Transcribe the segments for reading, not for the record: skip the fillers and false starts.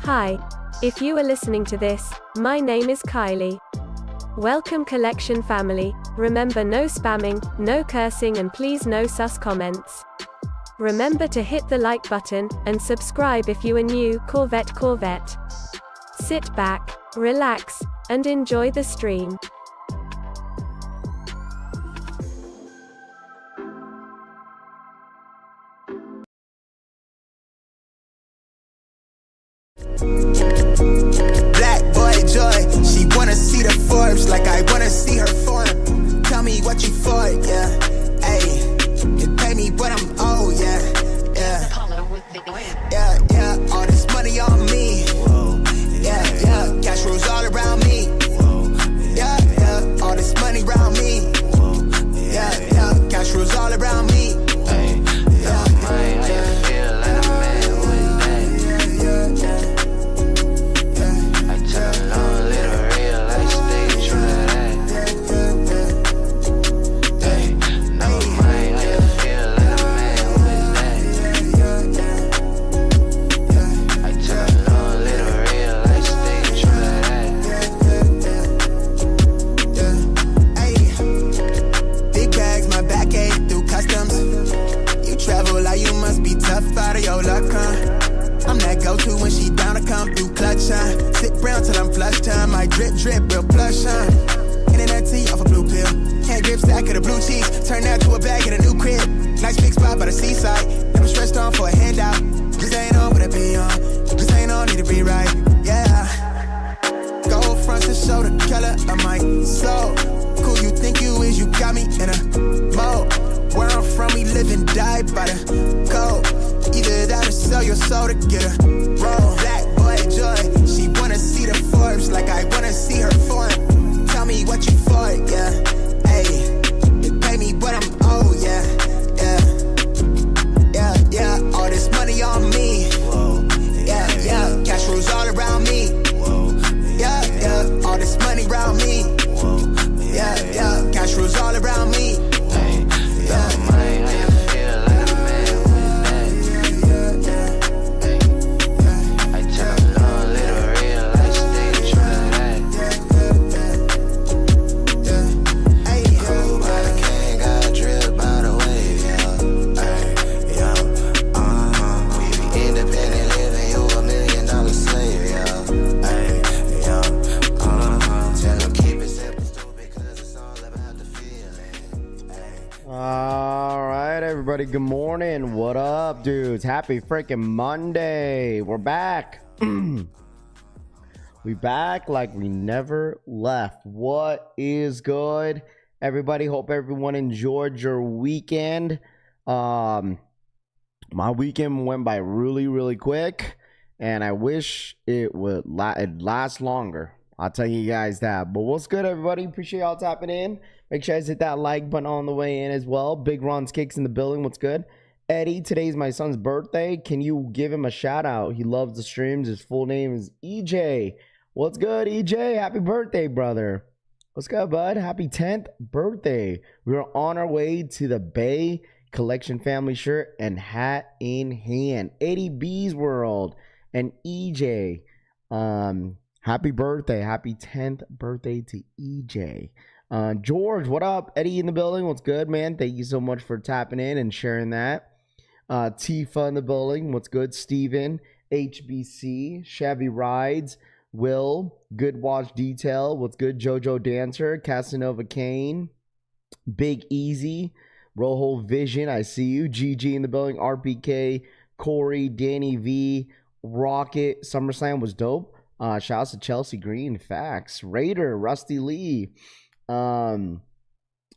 Hi. If you are listening to this, my name is Kylie. Welcome Collection family. Remember, no spamming, no cursing, and please no sus comments. Remember to hit the like button and subscribe if you are new. Corvette. Sit back, relax, and enjoy the stream. Black boy joy, she wanna see the Forbes like I wanna see her form. Tell me what you for, yeah. Ayy, you pay me what I'm owed, yeah. Yeah, all this money on me. Yeah, cash rules all around me. Yeah, all this money around me. Yeah, cash rules all around me. Out of your luck, huh? I'm that go-to when she down to come through clutch, huh? Sit brown till I'm flush time. My drip, real plush, huh? Hitting that tea off a blue pill. Hand grip stack of the blue cheese. Turn that to a bag in a new crib. Nice big spot by the seaside. Never stressed on for a handout. Just ain't on what I be on. Just ain't on, need to be right, yeah. Gold fronts to show the color of my soul. Cool you think you is, you got me in a mode. Where I'm from, we live and die by the code. Either that or sell your soul to get a roll. Black boy joy, she wanna see the Forbes like I wanna see her form. Tell me what you for, yeah. Ayy, you pay me what I'm owed, yeah. Yeah, all this money on me. Yeah, cash rules all around me. Yeah, all this money around me. Yeah, cash rules all around me. Good morning. What up, dudes? Happy freaking Monday. We're back. We back like we never left. What is good, everybody? Hope everyone enjoyed your weekend. My weekend went by really quick, and I wish it would last longer. I'll tell you guys that. But what's good, everybody? Appreciate y'all tapping in. Make sure you guys hit that like button on the way in as well. Big Ron's Kicks in the building. What's good? Eddie, today's my son's birthday. Can you give him a shout out? He loves the streams. His full name is EJ. What's good, EJ? Happy birthday, brother. What's good, bud? Happy 10th birthday. We are on our way to the Bay Collection family shirt and hat in hand. Eddie B's World and EJ. Happy birthday. Happy 10th birthday to EJ. George, what up? Eddie in the building. What's good, man? Thank you so much for tapping in and sharing that. Tifa in the building. What's good? Steven, HBC, Chevy Rides, Will, Good Watch Detail. What's good? Jojo Dancer, Casanova Kane, Big Easy, Rojo Vision. I see you. GG in the building. RPK, Corey, Danny V, Rocket. SummerSlam was dope. Shouts to Chelsea Green. Facts. Raider, Rusty Lee. Rami,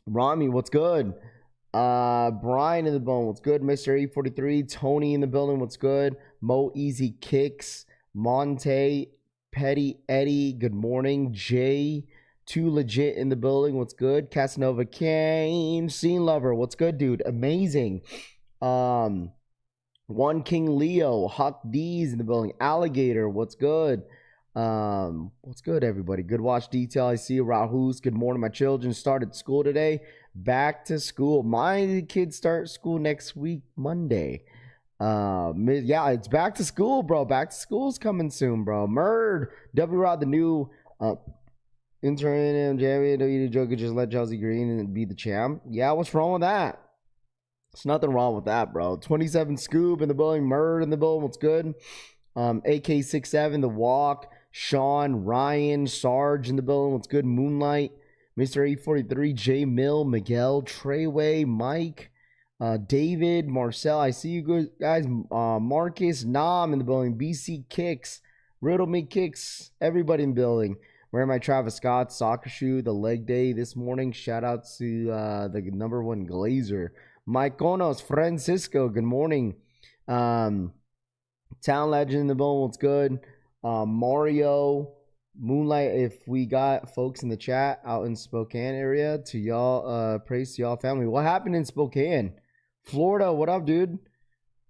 what's good? Brian in the bone, what's good? Mr. 843, Tony in the building, what's good? Mo Easy Kicks, Monte, Petty Eddie, good morning. Jay, Too Legit in the building, what's good? Casanova Kane, Scene Lover, what's good, dude? Amazing. One King Leo, Huck D's in the building, Alligator, what's good? What's good, everybody? Good Watch Detail. I see you, Rahus. Good morning. My children started school today. Back to school. My kids start school next week, Monday. Yeah, it's back to school, bro. Back to school's coming soon, bro. Murd, W Rod, the new interim champion. Joker just let Chelsea Green and be the champ. Yeah, what's wrong with that? There's nothing wrong with that, bro. 27 Scoop in the building, Murd in the building. What's good? AK67, The Walk, Sean, Ryan, Sarge in the building. What's good? Moonlight, Mr. 843, J Mill, Miguel, Treyway, Mike, David, Marcel. I see you guys. Marcus, Nam in the building. BC Kicks, Riddle Me Kicks. Everybody in the building. Wearing my Travis Scott soccer shoe, the leg day this morning. Shout out to the number one Glazer. Mike Konos, Francisco, good morning. Town Legend in the building, what's good? Mario, Moonlight, if we got folks in the chat out in Spokane area, to y'all, praise to y'all family. What happened in Spokane? Florida, what up, dude?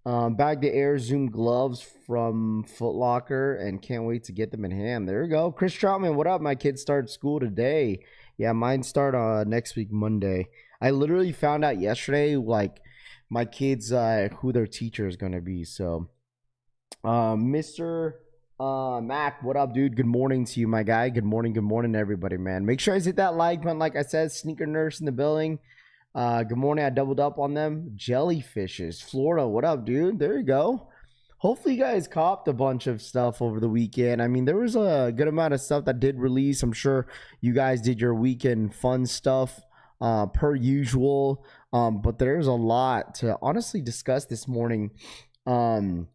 Bag the Air Zoom gloves from Foot Locker and can't wait to get them in hand. There we go. Chris Troutman, what up? My kids start school today. Yeah, mine start next week, Monday. I literally found out yesterday, like, my kids, who their teacher is going to be. So, Mr. Mac, what up, dude? Good morning to you, my guy. Good morning, everybody, man. Make sure I hit that like button. Like I said, Sneaker Nurse in the building. Good morning. I doubled up on them. Jellyfishes, Florida. What up, dude? There you go. Hopefully you guys copped a bunch of stuff over the weekend. I mean, there was a good amount of stuff that did release. I'm sure you guys did your weekend fun stuff per usual. But there's a lot to honestly discuss this morning. And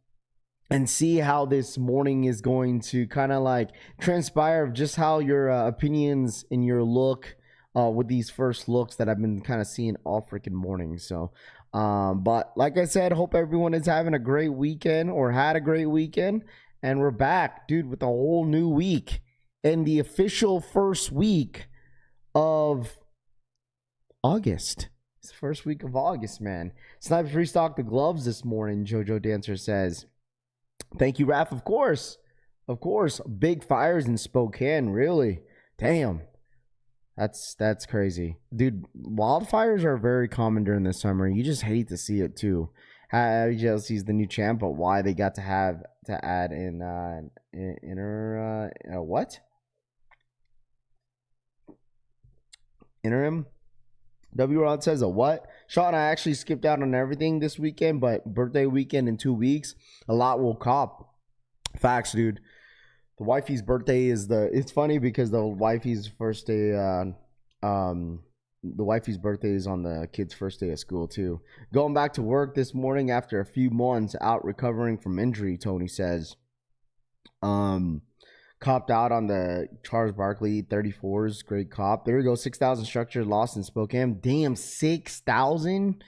see how this morning is going to kind of like transpire of just how your opinions and your look with these first looks that I've been kind of seeing all freaking morning. So, but like I said, hope everyone is having a great weekend or had a great weekend. And we're back, dude, with a whole new week and the official first week of August. It's the first week of August, man. Snipes restocked the gloves this morning, JoJo Dancer says. Thank you, Raph. Of course. Big fires in Spokane, really. Damn. That's crazy. Dude, wildfires are very common during the summer. You just hate to see it, too. Chelsea's the new champ, but why they got to have to add in what? Interim? W Rod says a what? Sean, I actually skipped out on everything this weekend, but birthday weekend in 2 weeks, a lot will cop. Facts, dude. The wifey's birthday is it's funny because the wifey's first day, the wifey's birthday is on the kid's first day of school too. Going back to work this morning after a few months out recovering from injury, Tony says. Copped out on the Charles Barkley 34s. Great cop. There we go. 6,000 structures lost in Spokane. Damn, 6,000?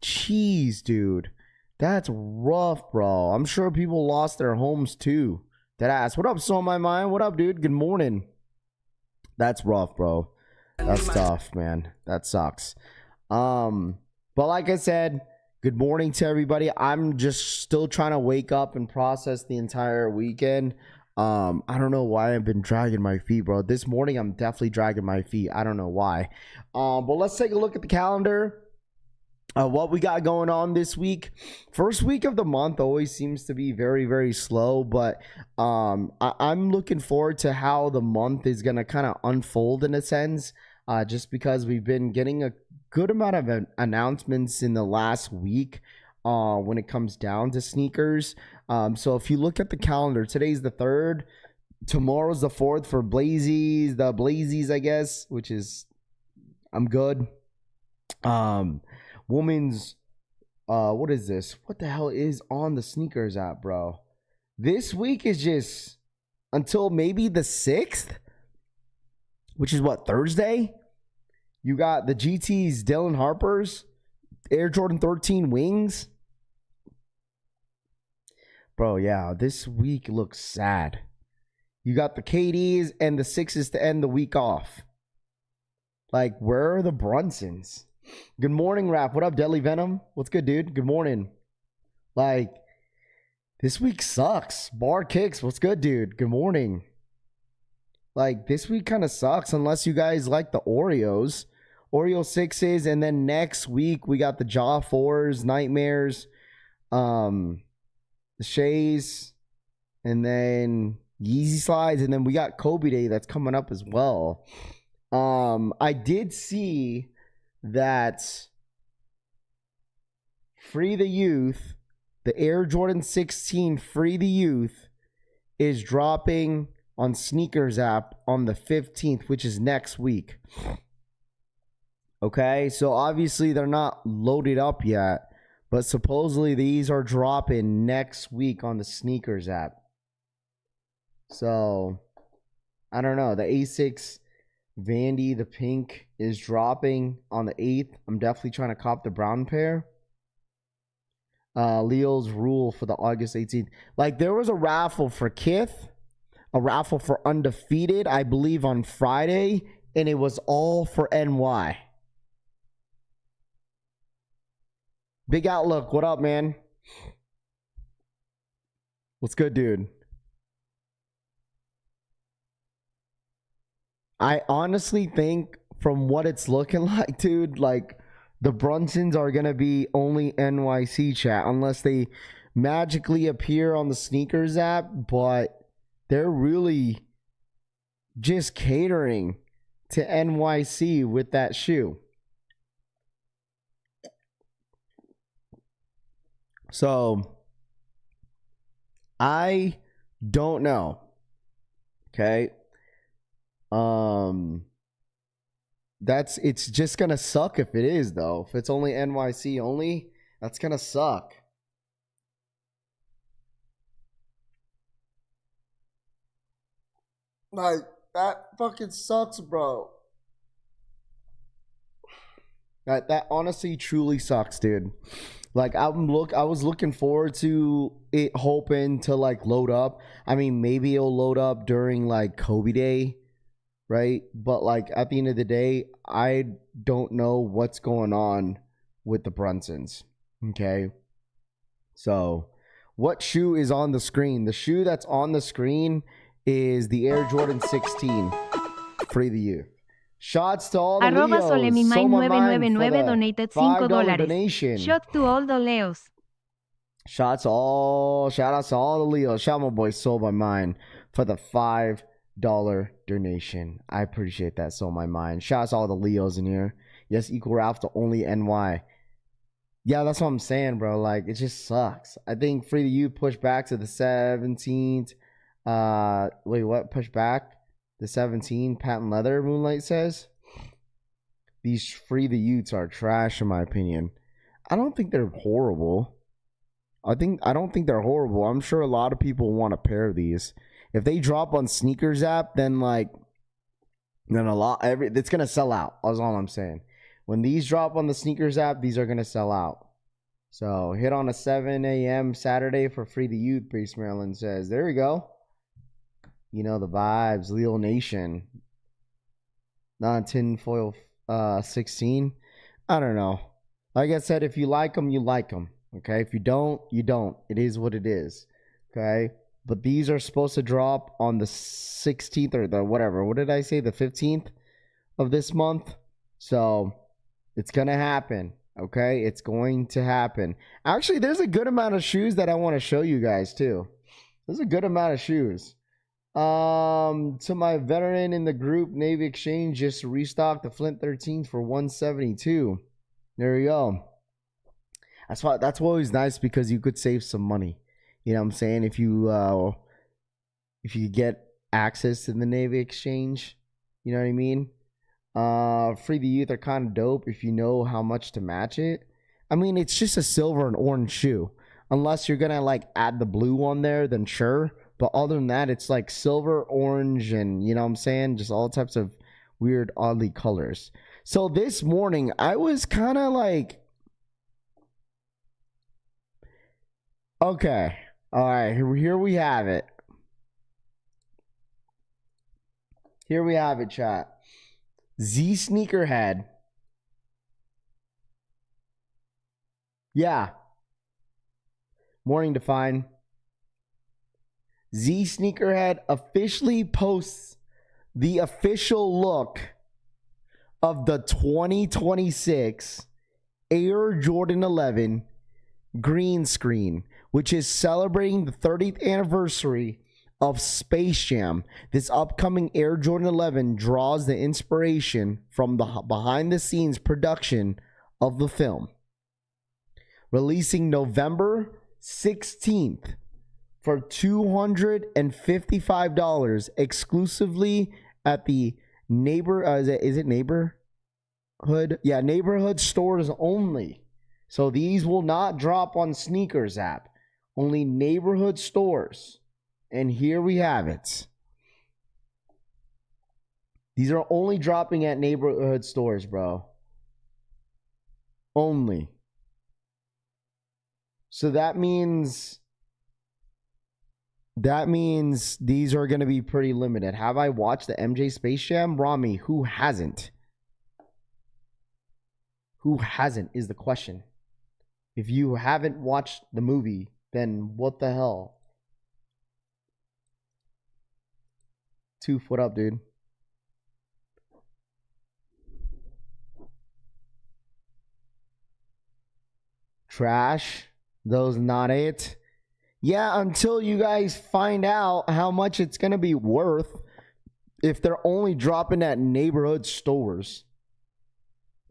Jeez, dude. That's rough, bro. I'm sure people lost their homes too. Deadass. What up, So My Mind? What up, dude? Good morning. That's rough, bro. That's tough, man. That sucks. But like I said, good morning to everybody. I'm just still trying to wake up and process the entire weekend. I don't know why I've been dragging my feet, bro. This morning I'm definitely dragging my feet. I don't know why. But let's take a look at the calendar. What we got going on this week. First week of the month always seems to be very, very slow, but I'm looking forward to how the month is gonna kind of unfold in a sense. Just because we've been getting a good amount of announcements in the last week when it comes down to sneakers. So if you look at the calendar, today's the 3rd, tomorrow's the 4th for the Blazies, I guess, which is, I'm good. Women's, what is this? What the hell is on the sneakers app, bro? This week is just until maybe the 6th, which is what, Thursday? You got the GT's Dylan Harper's, Air Jordan 13 Wings. Bro, yeah, this week looks sad. You got the KDs and the 6s to end the week off. Like, where are the Brunsons? Good morning, Rap. What up, Deadly Venom? What's good, dude? Good morning. Like, this week sucks. Bar Kicks. What's good, dude? Good morning. Like, this week kind of sucks unless you guys like the Oreos. Oreo 6s, and then next week we got the Jaw 4s, Nightmares. The Shays, and then Yeezy slides, and then we got Kobe Day that's coming up as well. I did see that Free the Youth, the Air Jordan 16 Free the Youth is dropping on Sneakers app on the 15th, which is next week. Okay, so obviously they're not loaded up yet, but supposedly these are dropping next week on the Sneakers app. So, I don't know. The A6 Vandy, the pink, is dropping on the 8th. I'm definitely trying to cop the brown pair. Leo's rule for the August 18th. Like, there was a raffle for Kith, a raffle for Undefeated, I believe, on Friday, and it was all for NY. Big Outlook, what up, man? What's good, dude? I honestly think from what it's looking like, dude, like the Brunsons are going to be only NYC chat unless they magically appear on the Sneakers app, but they're really just catering to NYC with that shoe. So I don't know. Okay. It's just gonna suck if it is, though. If it's only NYC only, that's gonna suck. Like, that fucking sucks, bro. That honestly truly sucks, dude. Like, I was looking forward to it, hoping to like load up. I mean, maybe it'll load up during like Kobe Day, right? But like at the end of the day, I don't know what's going on with the Brunsons. Okay. So what shoe is on the screen? The shoe that's on the screen is the Air Jordan 16 Free the Youth. Shots to all the Leos. Solemimine999 donated $5 donation. Shot to all the Leos. Shout outs to all the Leos. Shout out my boy Soul by Mine for the $5 donation. I appreciate that, Soul by Mine. Shout out to all the Leos in here. Yes, equal Ralph to only NY. Yeah, that's what I'm saying, bro. Like, it just sucks. I think Free the Youth pushed back to the 17th. Wait, what? Push back? The 17 patent leather, Moonlight says. These Free the Youths are trash, in my opinion. I don't think they're horrible. I don't think they're horrible. I'm sure a lot of people want a pair of these. If they drop on Sneakers app, then it's gonna sell out. That's all I'm saying. When these drop on the Sneakers app, these are gonna sell out. So hit on a 7 a.m. Saturday for Free the Youth. Base Maryland says, there we go. You know the vibes. Leo Nation. Non-tinfoil 16. I don't know. Like I said, if you like them, you like them. Okay? If you don't, you don't. It is what it is. Okay? But these are supposed to drop on the 16th or the whatever. What did I say? The 15th of this month. So it's going to happen. Okay? It's going to happen. Actually, there's a good amount of shoes that I want to show you guys too. There's a good amount of shoes. To my veteran in the group, Navy Exchange just restocked the Flint 13s for $172. There you go. That's always nice because you could save some money. You know what I'm saying? If you get access to the Navy Exchange, you know what I mean? Free the Youth are kind of dope if you know how much to match it. I mean, it's just a silver and orange shoe. Unless you're gonna like add the blue on there, then sure. But other than that, it's like silver, orange, and you know what I'm saying? Just all types of weird, oddly colors. So this morning, I was kind of like, okay, all right, here we have it. Here we have it, chat. Z Sneakerhead. Yeah. Morning Define. Z Sneakerhead officially posts the official look of the 2026 Air Jordan 11 green screen, which is celebrating the 30th anniversary of Space Jam. This upcoming Air Jordan 11 draws the inspiration from the behind-the-scenes production of the film. Releasing November 16th for $255 exclusively at the is it neighborhood? Yeah, neighborhood stores only. So these will not drop on Sneakers app. Only neighborhood stores. And here we have it. These are only dropping at neighborhood stores, bro. Only. So that means these are going to be pretty limited. Have I watched the MJ Space Jam? Rami, who hasn't? Who hasn't is the question. If you haven't watched the movie, then what the hell? 2 foot up, dude. Trash. Those not it. Yeah, until you guys find out how much it's going to be worth if they're only dropping at neighborhood stores.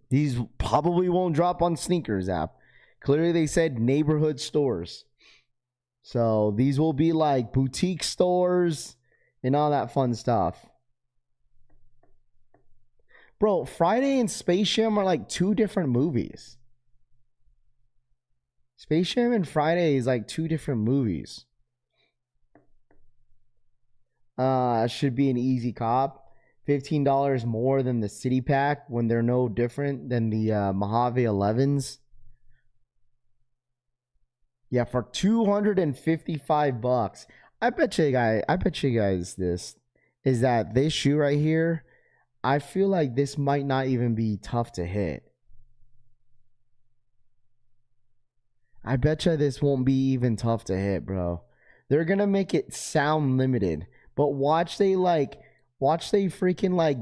These probably won't drop on Sneakers app. Clearly they said neighborhood stores. So these will be like boutique stores and all that fun stuff. Bro, Friday and Space Jam are like 2 different movies. Space Jam and Friday is like 2 different movies. Should be an easy cop. $15 more than the City Pack when they're no different than the Mojave 11s. Yeah, for $255. I bet you guys this is that this shoe right here, I feel like this might not even be tough to hit. I bet you this won't be even tough to hit, bro. They're gonna make it sound limited, but watch they freaking like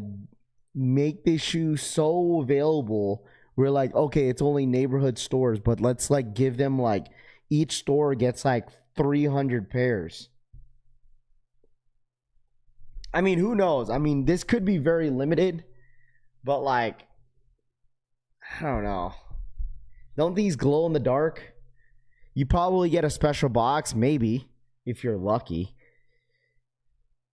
make this shoe so available. We're like, okay, it's only neighborhood stores, but let's like give them like each store gets like 300 pairs. I mean, who knows? I mean, this could be very limited, but like, I don't know. Don't these glow in the dark? You probably get a special box, maybe, if you're lucky.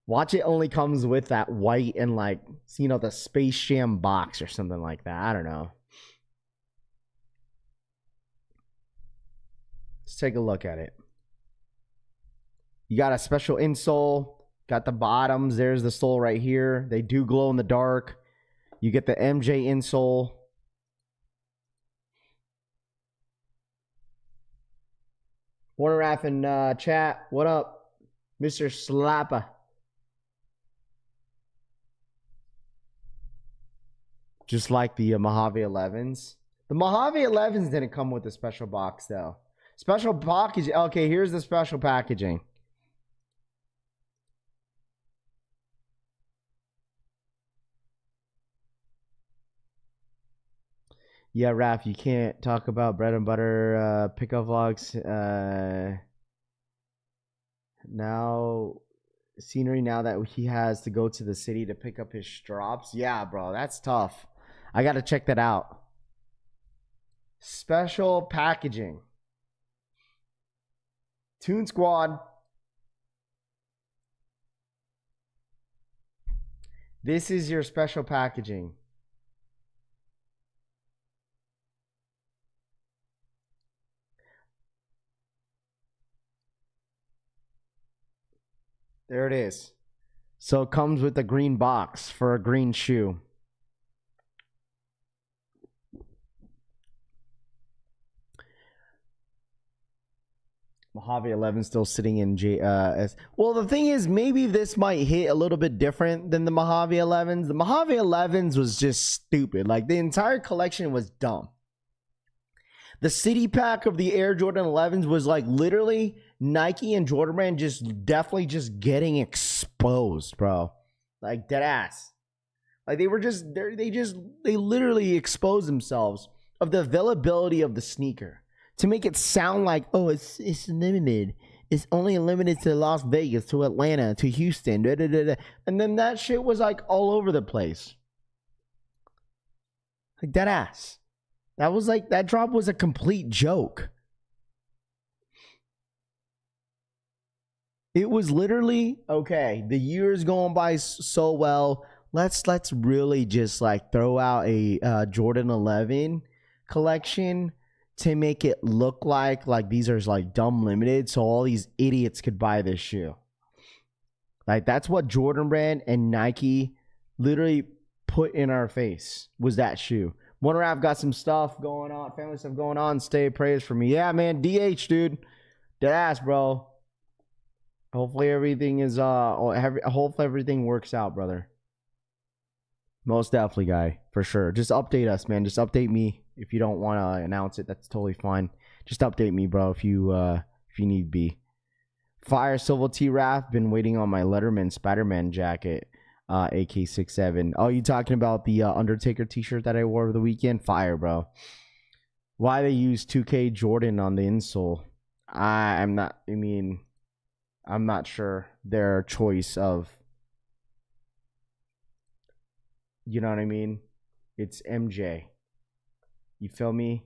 Watch it only comes with that white and like, you know, the Space Jam box or something like that. I don't know. Let's take a look at it. You got a special insole. Got the bottoms. There's the sole right here. They do glow in the dark. You get the MJ insole. Warner Raff in chat. What up, Mr. Slapper? Just like the Mojave 11s. The Mojave 11s didn't come with a special box, though. Special package. Okay, here's the special packaging. Yeah, Raph, you can't talk about bread and butter pickup vlogs. Now, scenery now that he has to go to the city to pick up his strops. Yeah, bro, that's tough. I got to check that out. Special packaging. Toon Squad. This is your special packaging. There it is. So it comes with a green box for a green shoe. Mojave 11 still sitting in JS. Well, the thing is, maybe this might hit a little bit different than the Mojave 11s. The Mojave 11s was just stupid. Like, the entire collection was dumb. The city pack of the Air Jordan 11s was like literally Nike and Jordan Brand definitely just getting exposed, bro. Like, dead ass. Like, they literally exposed themselves of the availability of the sneaker. to make it sound like, oh, it's limited. It's only limited to Las Vegas, to Atlanta, to Houston, da, da, da, da. And then that shit was like all over the place. Like dead ass. That was like, that drop was a complete joke. It was literally, okay, the year is going by so well. Let's really just like throw out a Jordan 11 collection to make it look like these are like dumb limited, so all these idiots could buy this shoe. Like that's what Jordan Brand and Nike literally put in our face, was that shoe. Wonder I've got some stuff going on, family stuff going on. Stay praised for me. Yeah, man, DH, dude. Dead ass, bro. Hopefully everything is hopefully everything works out, brother. Most definitely, guy, for sure. Just update us, man. Just update me. If you don't want to announce it, that's totally fine. Just update me, bro, if you need be. Fire Silver T Raff, been waiting on my Letterman Spider-Man jacket, AK67. Oh, you talking about the Undertaker t-shirt that I wore over the weekend? Fire, bro. Why they use 2K Jordan on the insole? I'm not sure their choice of, you know what I mean? It's MJ. You feel me?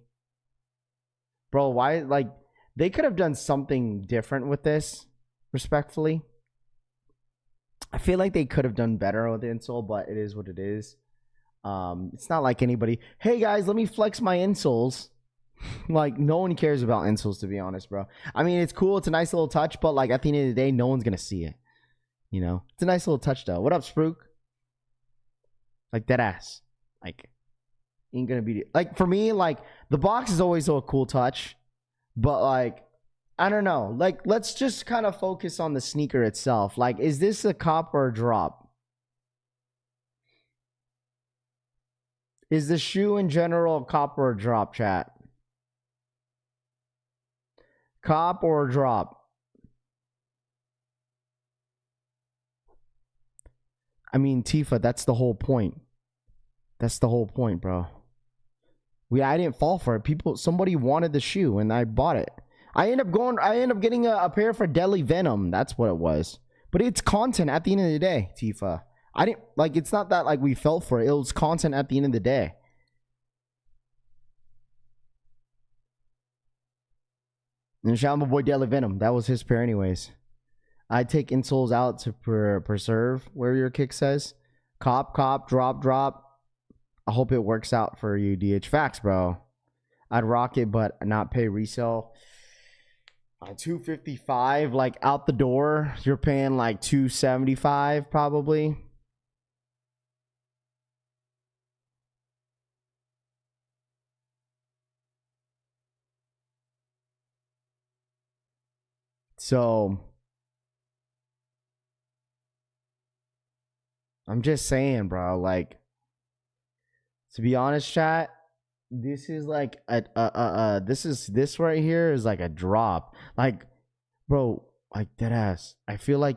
Bro, why, like, they could have done something different with this, respectfully. I feel like they could have done better with the insole, but it is what it is. It's not like anybody, hey guys, let me flex my insoles. Like, no one cares about insoles, to be honest, bro. I mean, it's cool, it's a nice little touch, but like at the end of the day, no one's gonna see it. You know? It's a nice little touch though. What up, Spruik? Like, dead ass. Like, ain't gonna be, like, for me, like, the box is always a cool touch, but like, I don't know, like, let's just kind of focus on the sneaker itself. Like, is this a cop or a drop? Is the shoe in general a cop or a drop, chat? Cop or a drop? I mean, Tifa, that's the whole point. That's the whole point, bro. I didn't fall for it. Somebody wanted the shoe and I bought it. I end up getting a pair for Deadly Venom. That's what it was. But it's content at the end of the day, Tifa. I didn't, like, it's not that like we fell for it. It was content at the end of the day. And shout out my boy Deadly Venom. That was his pair anyways. I take insoles out to preserve, where your kick says. Cop, drop. I hope it works out for you, DH. Facts, bro. I'd rock it, but not pay resale. $255, like, out the door. You're paying like $275 probably. So I'm just saying, bro, like, to be honest, chat, this is like this right here is like a drop. Like, bro, like, dead ass. I feel like,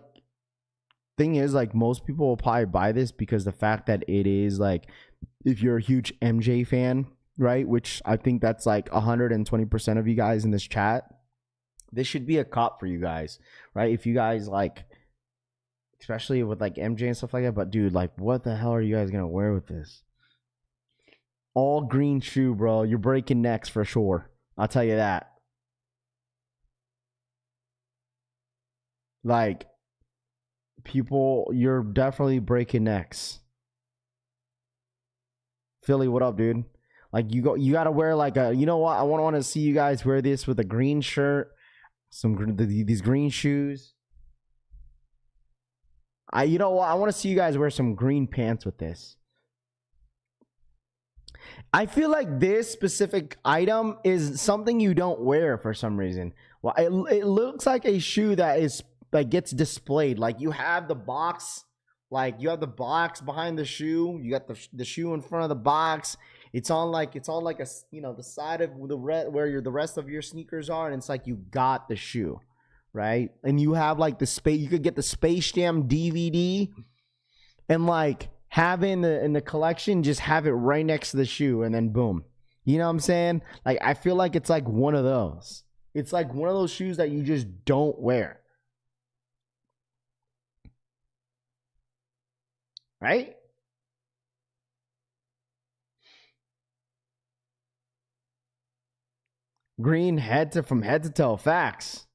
thing is, like, most people will probably buy this because the fact that it is like, if you're a huge MJ fan, right, which I think that's like 120% of you guys in this chat, this should be a cop for you guys, right? If you guys like, especially with like MJ and stuff like that. But dude, like, what the hell are you guys gonna wear with this? All green shoe, bro. You're breaking necks for sure. I'll tell you that. Like, people, you're definitely breaking necks. Philly, what up, dude? Like, you gotta wear like a, you know what? I want to see you guys wear this with a green shirt, these green shoes. You know what? I want to see you guys wear some green pants with this. I feel like this specific item is something you don't wear for some reason. Well, it looks like a shoe that is like gets displayed. Like, you have the box, like you have the box behind the shoe. You got the shoe in front of the box. It's on like a, you know, the side of the rest of your sneakers are, and it's like you got the shoe, right? And you have like the space. You could get the Space Jam DVD, and like have it in the collection, just have it right next to the shoe, and then boom, You know what I'm saying? Like, I feel like it's like one of those. It's like one of those shoes that you just don't wear. Right? Green from head to toe. Facts.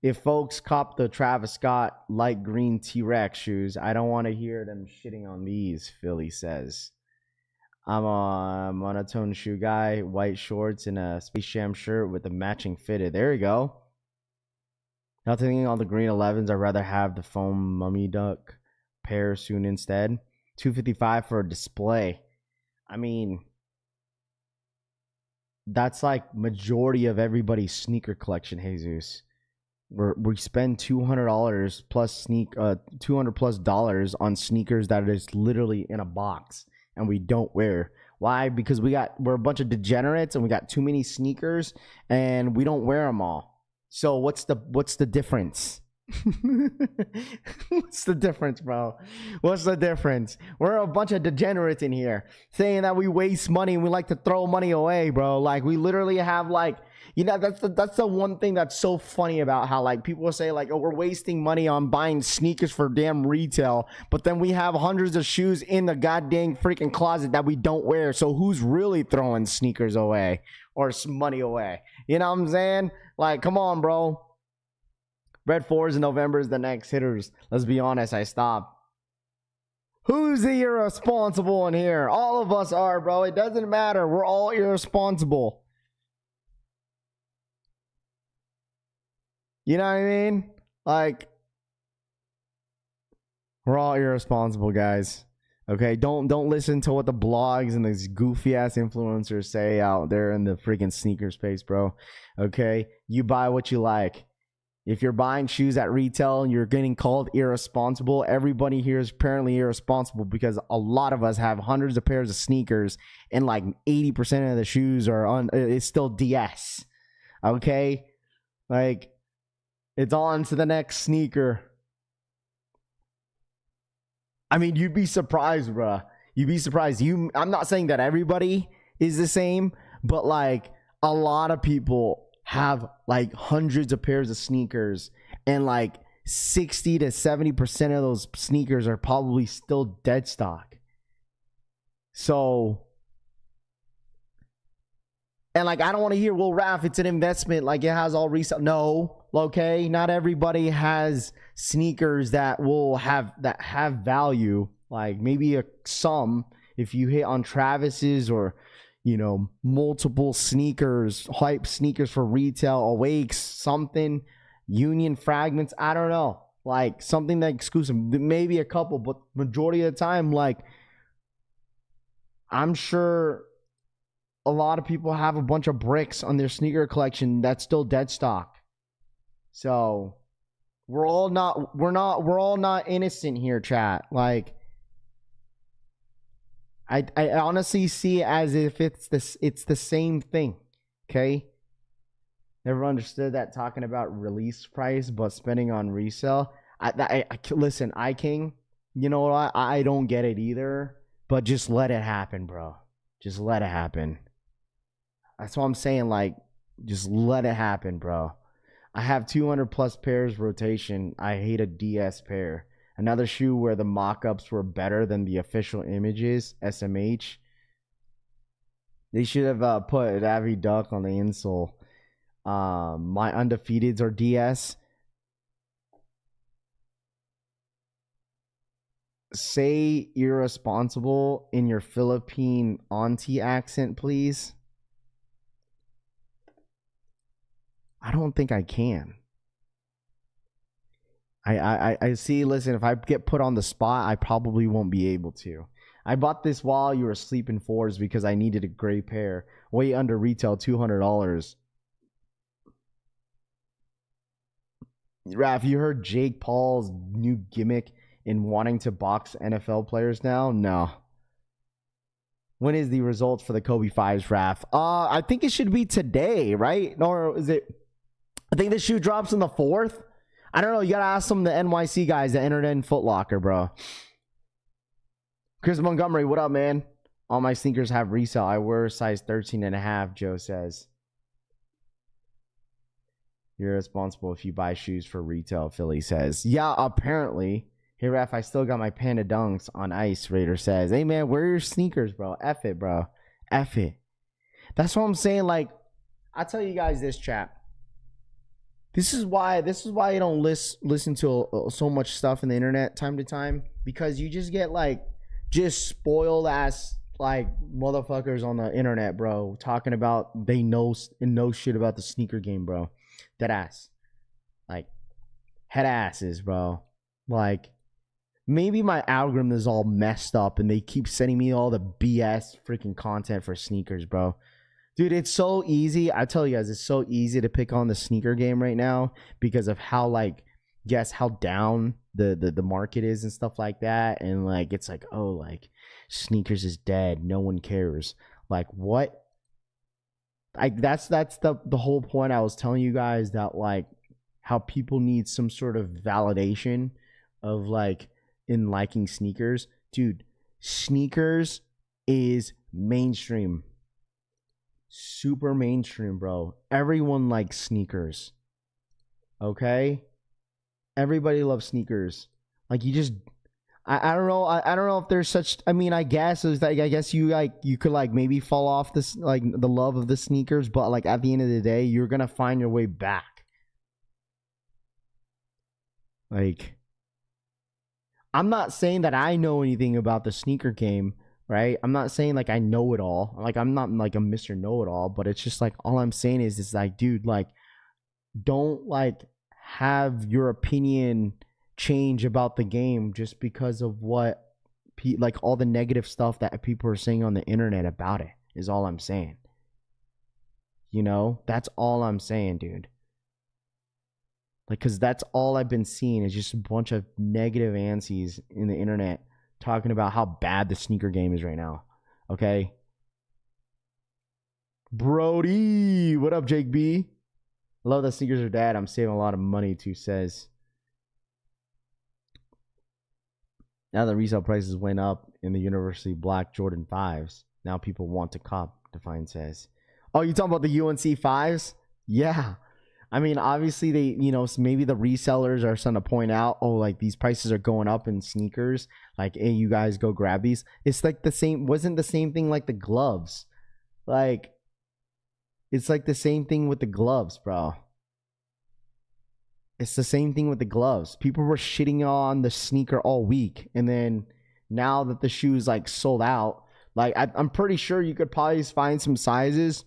If folks cop the Travis Scott light green T-Rex shoes, I don't want to hear them shitting on these, Philly says. I'm a monotone shoe guy, white shorts and a Space Jam shirt with a matching fitted. There you go. Not thinking on the green 11s, I'd rather have the foam mummy duck pair soon instead. $255 for a display. I mean, that's like majority of everybody's sneaker collection, Jesus. We spend $200 plus $200 plus dollars on sneakers that is literally in a box and we don't wear. Why? Because we're a bunch of degenerates and we got too many sneakers and we don't wear them all. So what's the difference? What's the difference, bro? What's the difference? We're a bunch of degenerates in here saying that we waste money and we like to throw money away, bro. Like, we literally have, like, you know, that's the one thing that's so funny about how, like, people say, like, oh, we're wasting money on buying sneakers for damn retail, but then we have hundreds of shoes in the goddamn freaking closet that we don't wear. So who's really throwing sneakers away or money away? You know what I'm saying? Like, come on, bro. Red 4s in November is the next hitters. Let's be honest, I stopped. Who's the irresponsible in here? All of us are, bro. It doesn't matter. We're all irresponsible. You know what I mean? Like, we're all irresponsible, guys. Okay, don't listen to what the blogs and these goofy ass influencers say out there in the freaking sneaker space, bro. Okay, you buy what you like. If you're buying shoes at retail and you're getting called irresponsible, everybody here is apparently irresponsible because a lot of us have hundreds of pairs of sneakers and like 80% of the shoes are it's still DS. Okay, like, it's on to the next sneaker. I mean, you'd be surprised, bro. You'd be surprised. I'm not saying that everybody is the same, but like a lot of people have like hundreds of pairs of sneakers and like 60 to 70% of those sneakers are probably still dead stock. So, and like, I don't want to hear, well, Raph, it's an investment, like it has all resale. No, okay, not everybody has sneakers that have value. Like, maybe some, if you hit on Travis's or, you know, multiple sneakers, hype sneakers for retail, Awakes, something, Union Fragments, I don't know, like something that exclusive, maybe a couple, but majority of the time, like, I'm sure a lot of people have a bunch of bricks on their sneaker collection that's still dead stock. So we're all not innocent here, chat. Like, I honestly see it as if it's the same thing. Okay, never understood that talking about release price but spending on resale. Listen, iKing, you know what? I don't get it either. But just let it happen, bro. Just let it happen. That's what I'm saying. Like, just let it happen, bro. I have 200 plus pairs rotation. I hate a DS pair. Another shoe where the mock-ups were better than the official images, SMH. They should have put Avi Duck on the insole. My undefeateds are DS. Say irresponsible in your Philippine auntie accent, please. I don't think I can. I see, listen, if I get put on the spot, I probably won't be able to. I bought this while you were sleeping 4s because I needed a gray pair. Way under retail, $200. Raph, you heard Jake Paul's new gimmick in wanting to box NFL players now? No. When is the results for the Kobe 5s, Raph? I think it should be today, right? Or is it? I think the shoe drops on the 4th. I don't know. You got to ask some of the NYC guys that entered in Foot Locker, bro. Chris Montgomery, what up, man? All my sneakers have resale. I wear size 13.5, Joe says. You're responsible if you buy shoes for retail, Philly says. Yeah, apparently. Hey, ref, I still got my Panda Dunks on ice, Raider says. Hey, man, where are your sneakers, bro? F it, bro. F it. That's what I'm saying. Like, I tell you guys this, chat. This is why you don't listen to so much stuff in the internet time to time. Because you just get, like, just spoiled ass, like, motherfuckers on the internet, bro. Talking about they know shit about the sneaker game, bro. Dead ass. Like, head asses, bro. Like, maybe my algorithm is all messed up and they keep sending me all the BS freaking content for sneakers, bro. Dude, it's so easy. I tell you guys, it's so easy to pick on the sneaker game right now because of how, like, guess how down the market is and stuff like that. And, like, it's like, oh, like, sneakers is dead. No one cares. Like, what? Like, that's the whole point I was telling you guys, that, like, how people need some sort of validation of, like, in liking sneakers. Dude, sneakers is mainstream. Super mainstream, bro. Everyone likes sneakers. Okay? Everybody loves sneakers. Like, you just I don't know. I don't know if there's such. I mean, I guess it's like, I guess you could like maybe fall off this, like, the love of the sneakers, but like at the end of the day, you're gonna find your way back. Like, I'm not saying that I know anything about the sneaker game, right? I'm not saying like I know it all. Like, I'm not like a Mr. Know-it-all, but it's just like, all I'm saying is like, dude, like, don't like have your opinion change about the game just because of what like all the negative stuff that people are saying on the internet about it, is all I'm saying. You know, that's all I'm saying, dude. Like, because that's all I've been seeing is just a bunch of negative ansies in the internet talking about how bad the sneaker game is right now. Okay? Brody, what up, Jake B? I love that sneakers are dead. I'm saving a lot of money too, says. Now the resale prices went up in the University Black Jordan 5s. Now people want to cop, Define says. Oh, you talking about the UNC 5s? Yeah. I mean, obviously they, you know, maybe the resellers are starting to point out, oh, like, these prices are going up in sneakers. Like, hey, you guys go grab these. It's like the same, wasn't the same thing like the gloves. Like, it's like the same thing with the gloves, bro. It's the same thing with the gloves. People were shitting on the sneaker all week. And then now that the shoe's like sold out, like, I'm pretty sure you could probably find some sizes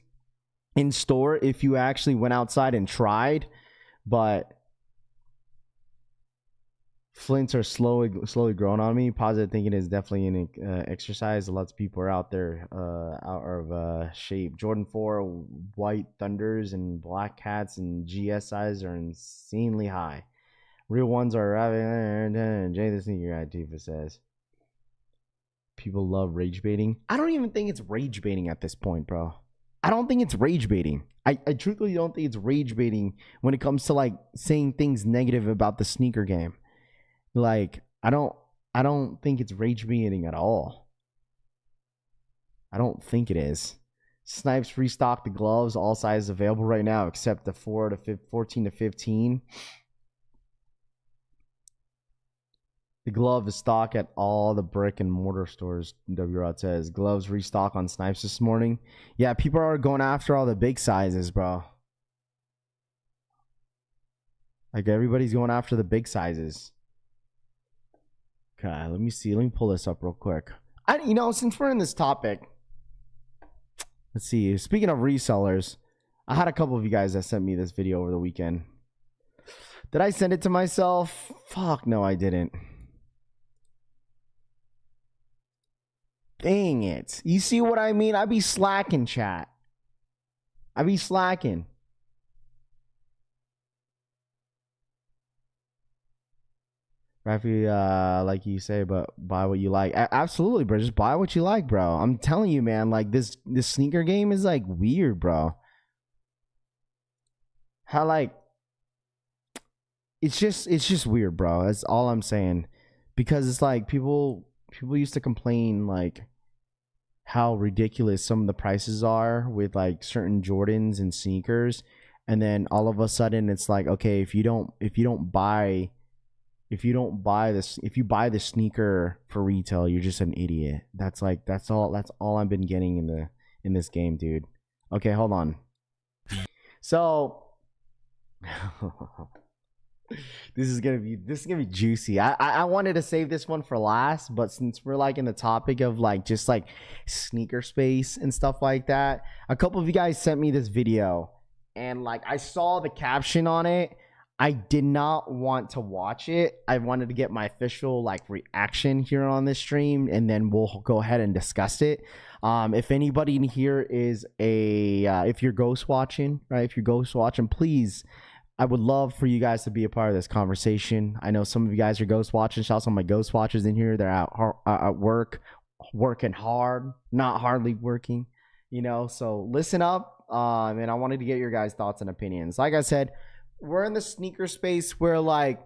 in store if you actually went outside and tried. But flints are slowly growing on me. Positive thinking is definitely an exercise. Lots of people are out there out of shape. Jordan 4 White Thunders and Black Cats and GSIs are insanely high. Real ones are Jay the Sneaker Guy, Tifa says. People love rage baiting. I don't even think it's rage baiting at this point, bro. I don't think it's rage baiting. I truthfully don't think it's rage baiting when it comes to like saying things negative about the sneaker game. Like, I don't think it's rage baiting at all. I don't think it is. Snipes restocked the gloves, all sizes available right now except the 14 to 15. The glove is stock at all the brick and mortar stores, W. Rod says. Gloves restock on Snipes this morning. Yeah, people are going after all the big sizes, bro. Like, everybody's going after the big sizes. Okay, let me see. Let me pull this up real quick. You know, since we're in this topic, let's see. Speaking of resellers, I had a couple of you guys that sent me this video over the weekend. Did I send it to myself? Fuck, no, I didn't. Dang it. You see what I mean? I be slacking, chat. I be slacking. Rafi, like you say, but buy what you like. Absolutely, bro. Just buy what you like, bro. I'm telling you, man. Like, this sneaker game is like weird, bro. How, like, it's just weird, bro. That's all I'm saying. Because it's like people people used to complain like how ridiculous some of the prices are with like certain Jordans and sneakers, and then all of a sudden it's like, okay, if you buy the sneaker for retail, you're just an idiot. That's all I've been getting in this game, dude. Okay, hold on. So this is gonna be juicy. I wanted to save this one for last, but since we're like in the topic of like just like sneaker space and stuff like that, a couple of you guys sent me this video, and like I saw the caption on it. I did not want to watch it. I wanted to get my official like reaction here on this stream, and then we'll go ahead and discuss it. If anybody in here is if you're ghost watching, right? If you're ghost watching, please, I would love for you guys to be a part of this conversation. I know some of you guys are ghost watching. Shout out to my ghost watchers in here. They're out at work, working hard, not hardly working, you know. So listen up, and I wanted to get your guys' thoughts and opinions. Like I said, we're in the sneaker space where like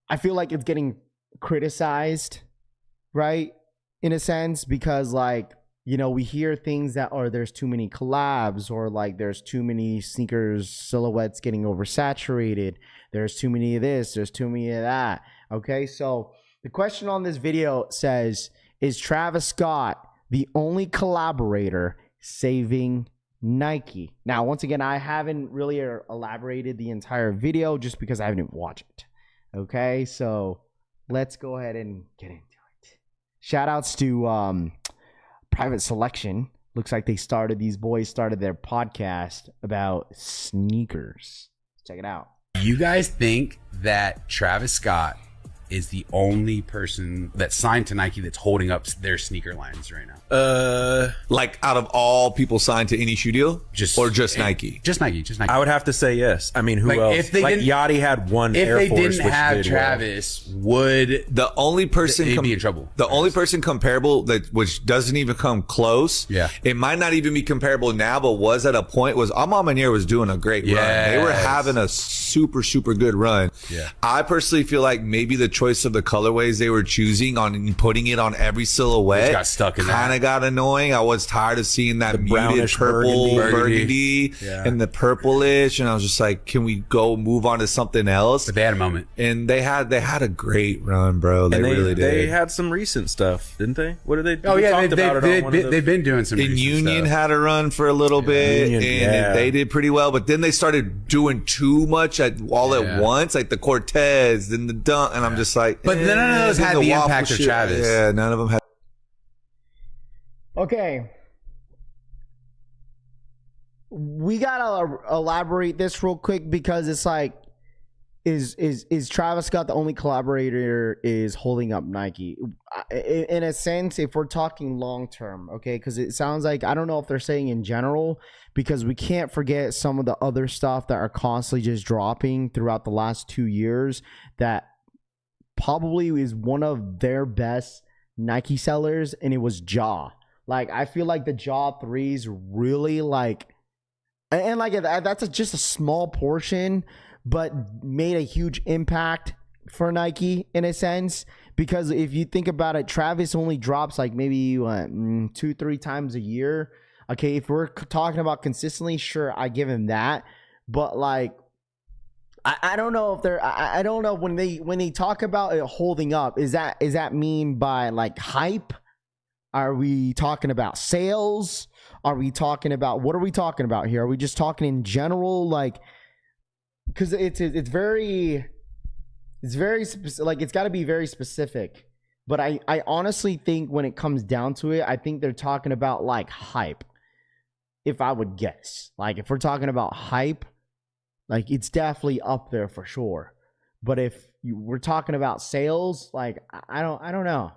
I feel like it's getting criticized, right? In a sense, because like, you know, we hear things that are there's too many collabs, or like there's too many sneakers silhouettes getting oversaturated. There's too many of this, there's too many of that. Okay, so the question on this video says, is Travis Scott the only collaborator saving Nike? Now, once again, I haven't really elaborated the entire video just because I haven't watched it. Okay, so let's go ahead and get into it. Shout outs to Private Selection. Looks like these boys started their podcast about sneakers. Let's check it out. You guys think that Travis Scott is the only person that signed to Nike that's holding up their sneaker lines right now? Like out of all people signed to any shoe deal, just Nike? Just Nike. I would have to say yes. I mean, who Like, else? if they like didn't- Yachty had one If Air they Force, didn't which have did well. Travis, would The only person they'd be in trouble? The only person comparable which doesn't even come close. Yeah. It might not even be comparable now, but was at a point was Amamanier was doing a great run. They were Yes. having a super, super good run. Yeah. I personally feel like maybe the choice of the colorways they were choosing on putting it on every silhouette Which got stuck in that. kind of got annoying. I was tired of seeing that muted brownish purple, burgundy. burgundy and the purplish. And I was just like, can we go move on to something else? But they had a moment. And they had a great run, bro. They And really did. They had some recent stuff, didn't they? What did they? Oh we yeah, talked about it on one of the- they've been doing some. And recent Union stuff. had a run for a little bit, Union, and yeah. they did pretty well. But then they started doing too much all at once, like the Cortez and the Dunk, and I'm just like, But none of those and had the waffle impact of shoe. Travis. Yeah, none of them had. Okay. We gotta elaborate this real quick because it's like, is Travis Scott the only collaborator is holding up Nike? In a sense, if we're talking long term, okay, because it sounds like, I don't know if they're saying in general, because we can't forget some of the other stuff that are constantly just dropping throughout the last 2 years that probably is one of their best Nike sellers, and it was Jaw. Like, I feel like the Jaw 3s really like, and like that's just a small portion, but made a huge impact for Nike in a sense. Because if you think about it, Travis only drops like maybe 2-3 times a year. Okay, if we're talking about consistently, sure, I give him that. But like, I don't know if they're, I don't know when they talk about it holding up, is that mean by like hype? Are we talking about sales? Are we talking about, what are we talking about here? Are we just talking in general? Like, because it's very like, it's got to be very specific. But I honestly think when it comes down to it, I think they're talking about like hype. If I would guess, like if we're talking about hype, like it's definitely up there for sure. But if we're talking about sales, like I don't know.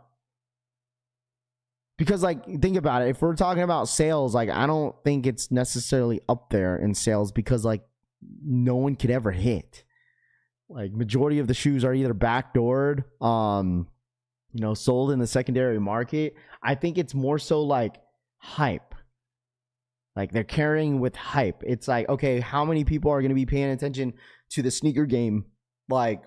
Because like, think about it. If we're talking about sales, like I don't think it's necessarily up there in sales, because like no one could ever hit. Like majority of the shoes are either backdoored, sold in the secondary market. I think it's more so like hype. Like they're carrying with hype. It's like, okay, how many people are going to be paying attention to the sneaker game? Like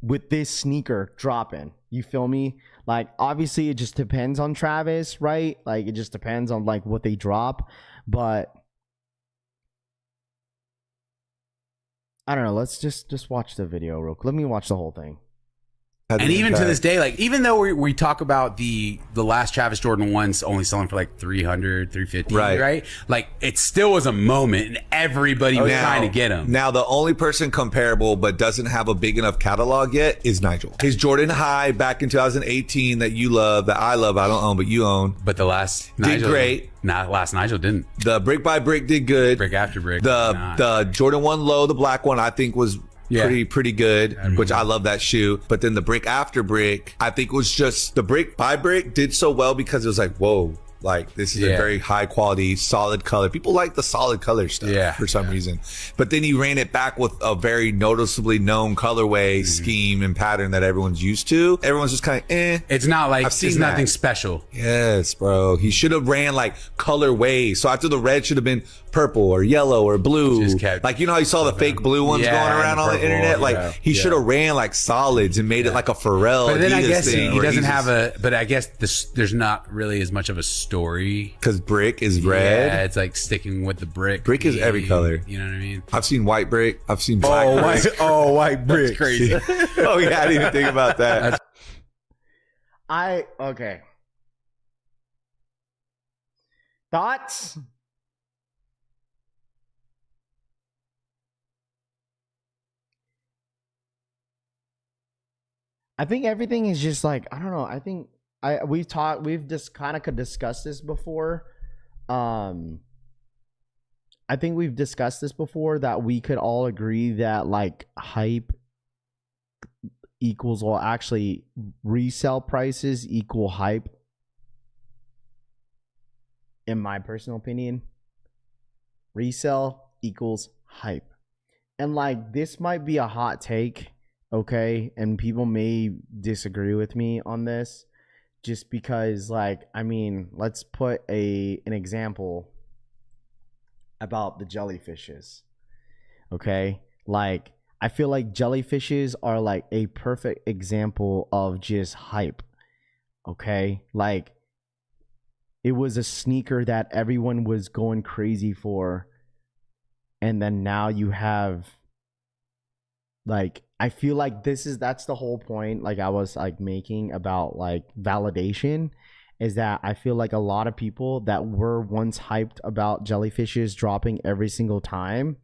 with this sneaker dropping. You feel me? Like, obviously, it just depends on Travis, right? Like, it just depends on, like, what they drop. But I don't know. Let's just watch the video real quick. Let me watch the whole thing. And even to this day, like, even though we talk about the last Travis Jordan ones only selling for like 300, 350, right? Like, it still was a moment, and everybody was trying to get them. Now, the only person comparable but doesn't have a big enough catalog yet is Nigel. His Jordan High back in 2018 that you love, that I love, I don't own, but you own. But the last did Nigel great. Last Nigel didn't. The Brick by Brick did good. Brick after Brick. The Jordan 1 Low, the black one, I think was pretty good, which I love that shoe. But then the Brick after Brick, I think was just the Brick by Brick did so well because it was like, whoa, like this is a very high quality, solid color. People like the solid color stuff for some reason. But then he ran it back with a very noticeably known colorway scheme and pattern that everyone's used to. Everyone's just kind of It's not like, it's nothing special. Yes, bro. He should have ran like colorways. So after the red should have been purple or yellow or blue. Like, you know how you saw the fake blue ones going around on the internet? Like, he should have ran like solids and made it like a Pharrell. But then Adidas I guess thing, he doesn't have but I guess there's not really as much of a story. Because Brick is red. Yeah, it's like sticking with the brick. Brick is every color. You know what I mean? I've seen white brick. I've seen black brick. White brick. That's crazy. Oh, yeah, I didn't even think about that. Okay. Thoughts? I think everything is just like, I don't know. I think we've just kind of discussed this before. I think we've discussed this before that we could all agree that like hype equals, well, actually resale prices equal hype. In my personal opinion, resale equals hype. And like, this might be a hot take. Okay, and people may disagree with me on this just because, like, I mean, let's put an example about the jellyfishes. Okay, like, I feel like jellyfishes are like a perfect example of just hype. Okay, like, it was a sneaker that everyone was going crazy for, and then now you have, like, I feel like that's the whole point, like, I was like making about like validation, is that I feel like a lot of people that were once hyped about jellyfishes dropping every single time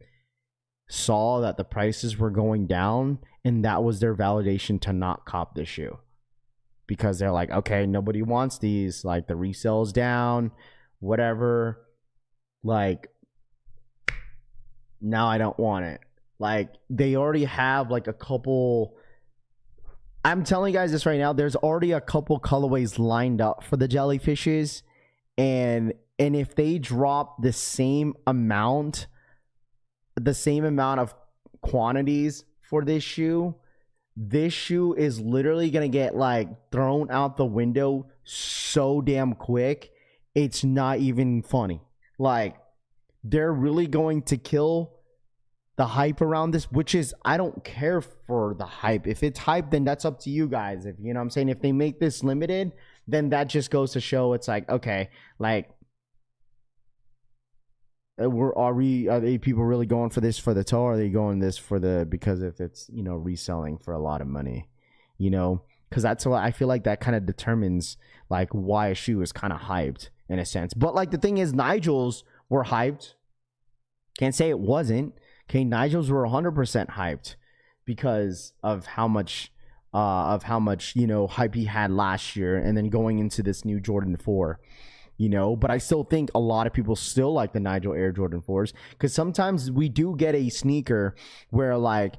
saw that the prices were going down, and that was their validation to not cop this shoe, because they're like, okay, nobody wants these, like, the resale's down, whatever, like, now I don't want it. Like, they already have like a couple, I'm telling you guys this right now, there's already a couple colorways lined up for the jellyfishes, and if they drop the same amount of quantities for this shoe is literally gonna get like thrown out the window so damn quick, it's not even funny. Like, they're really going to kill the hype around this, which is, I don't care for the hype. If it's hype, then that's up to you guys. If, you know what I'm saying, if they make this limited, then that just goes to show it's like, okay, like, are they people really going for this for the toe, or are they going this for because if it's, you know, reselling for a lot of money, you know, because that's what I feel like that kind of determines like why a shoe is kind of hyped in a sense. But like, the thing is, Nigel's were hyped. Can't say it wasn't. Okay, Nigel's were 100% hyped because of how much, you know, hype he had last year, and then going into this new Jordan 4, you know. But I still think a lot of people still like the Nigel Air Jordan 4s, because sometimes we do get a sneaker where, like,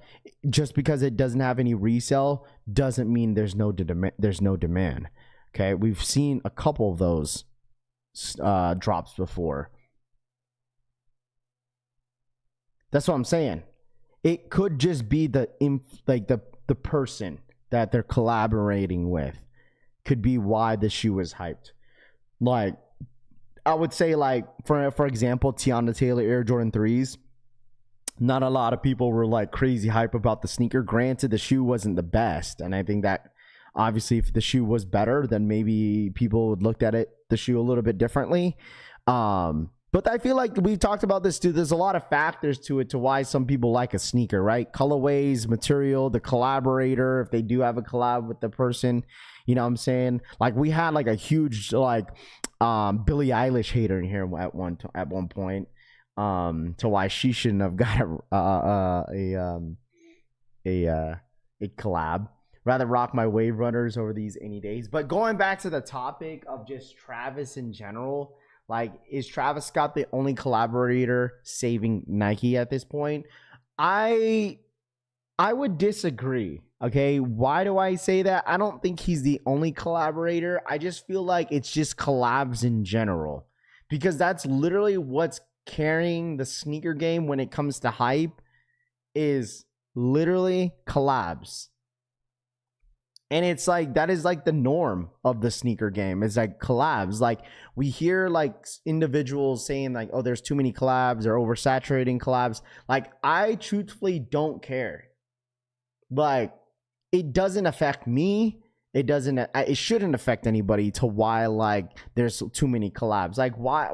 just because it doesn't have any resale doesn't mean there's no demand. Okay, we've seen a couple of those drops before. That's what I'm saying. It could just be the person that they're collaborating with could be why the shoe is hyped. Like, I would say, like, for example, Tiana Taylor Air Jordan 3s. not a lot of people were like crazy hype about the sneaker. Granted, the shoe wasn't the best, and I think that obviously if the shoe was better, then maybe people would look at the shoe a little bit differently. But I feel like we've talked about this too. There's a lot of factors to it to why some people like a sneaker, right? Colorways, material, the collaborator, if they do have a collab with the person, you know what I'm saying? Like we had like a huge like Billie Eilish hater in here at one point. To why she shouldn't have got a collab. Rather rock my Wave Runners over these any days. But going back to the topic of just Travis in general, like, is Travis Scott the only collaborator saving Nike at this point? I would disagree. Okay, why do I say that? I don't think he's the only collaborator. I just feel like it's just collabs in general, because that's literally what's carrying the sneaker game when it comes to hype, is literally collabs. And it's like, that is like the norm of the sneaker game. It's like collabs. Like we hear like individuals saying like, oh, there's too many collabs or oversaturating collabs. Like I truthfully don't care. Like it doesn't affect me. It shouldn't affect anybody to why like there's too many collabs. Like why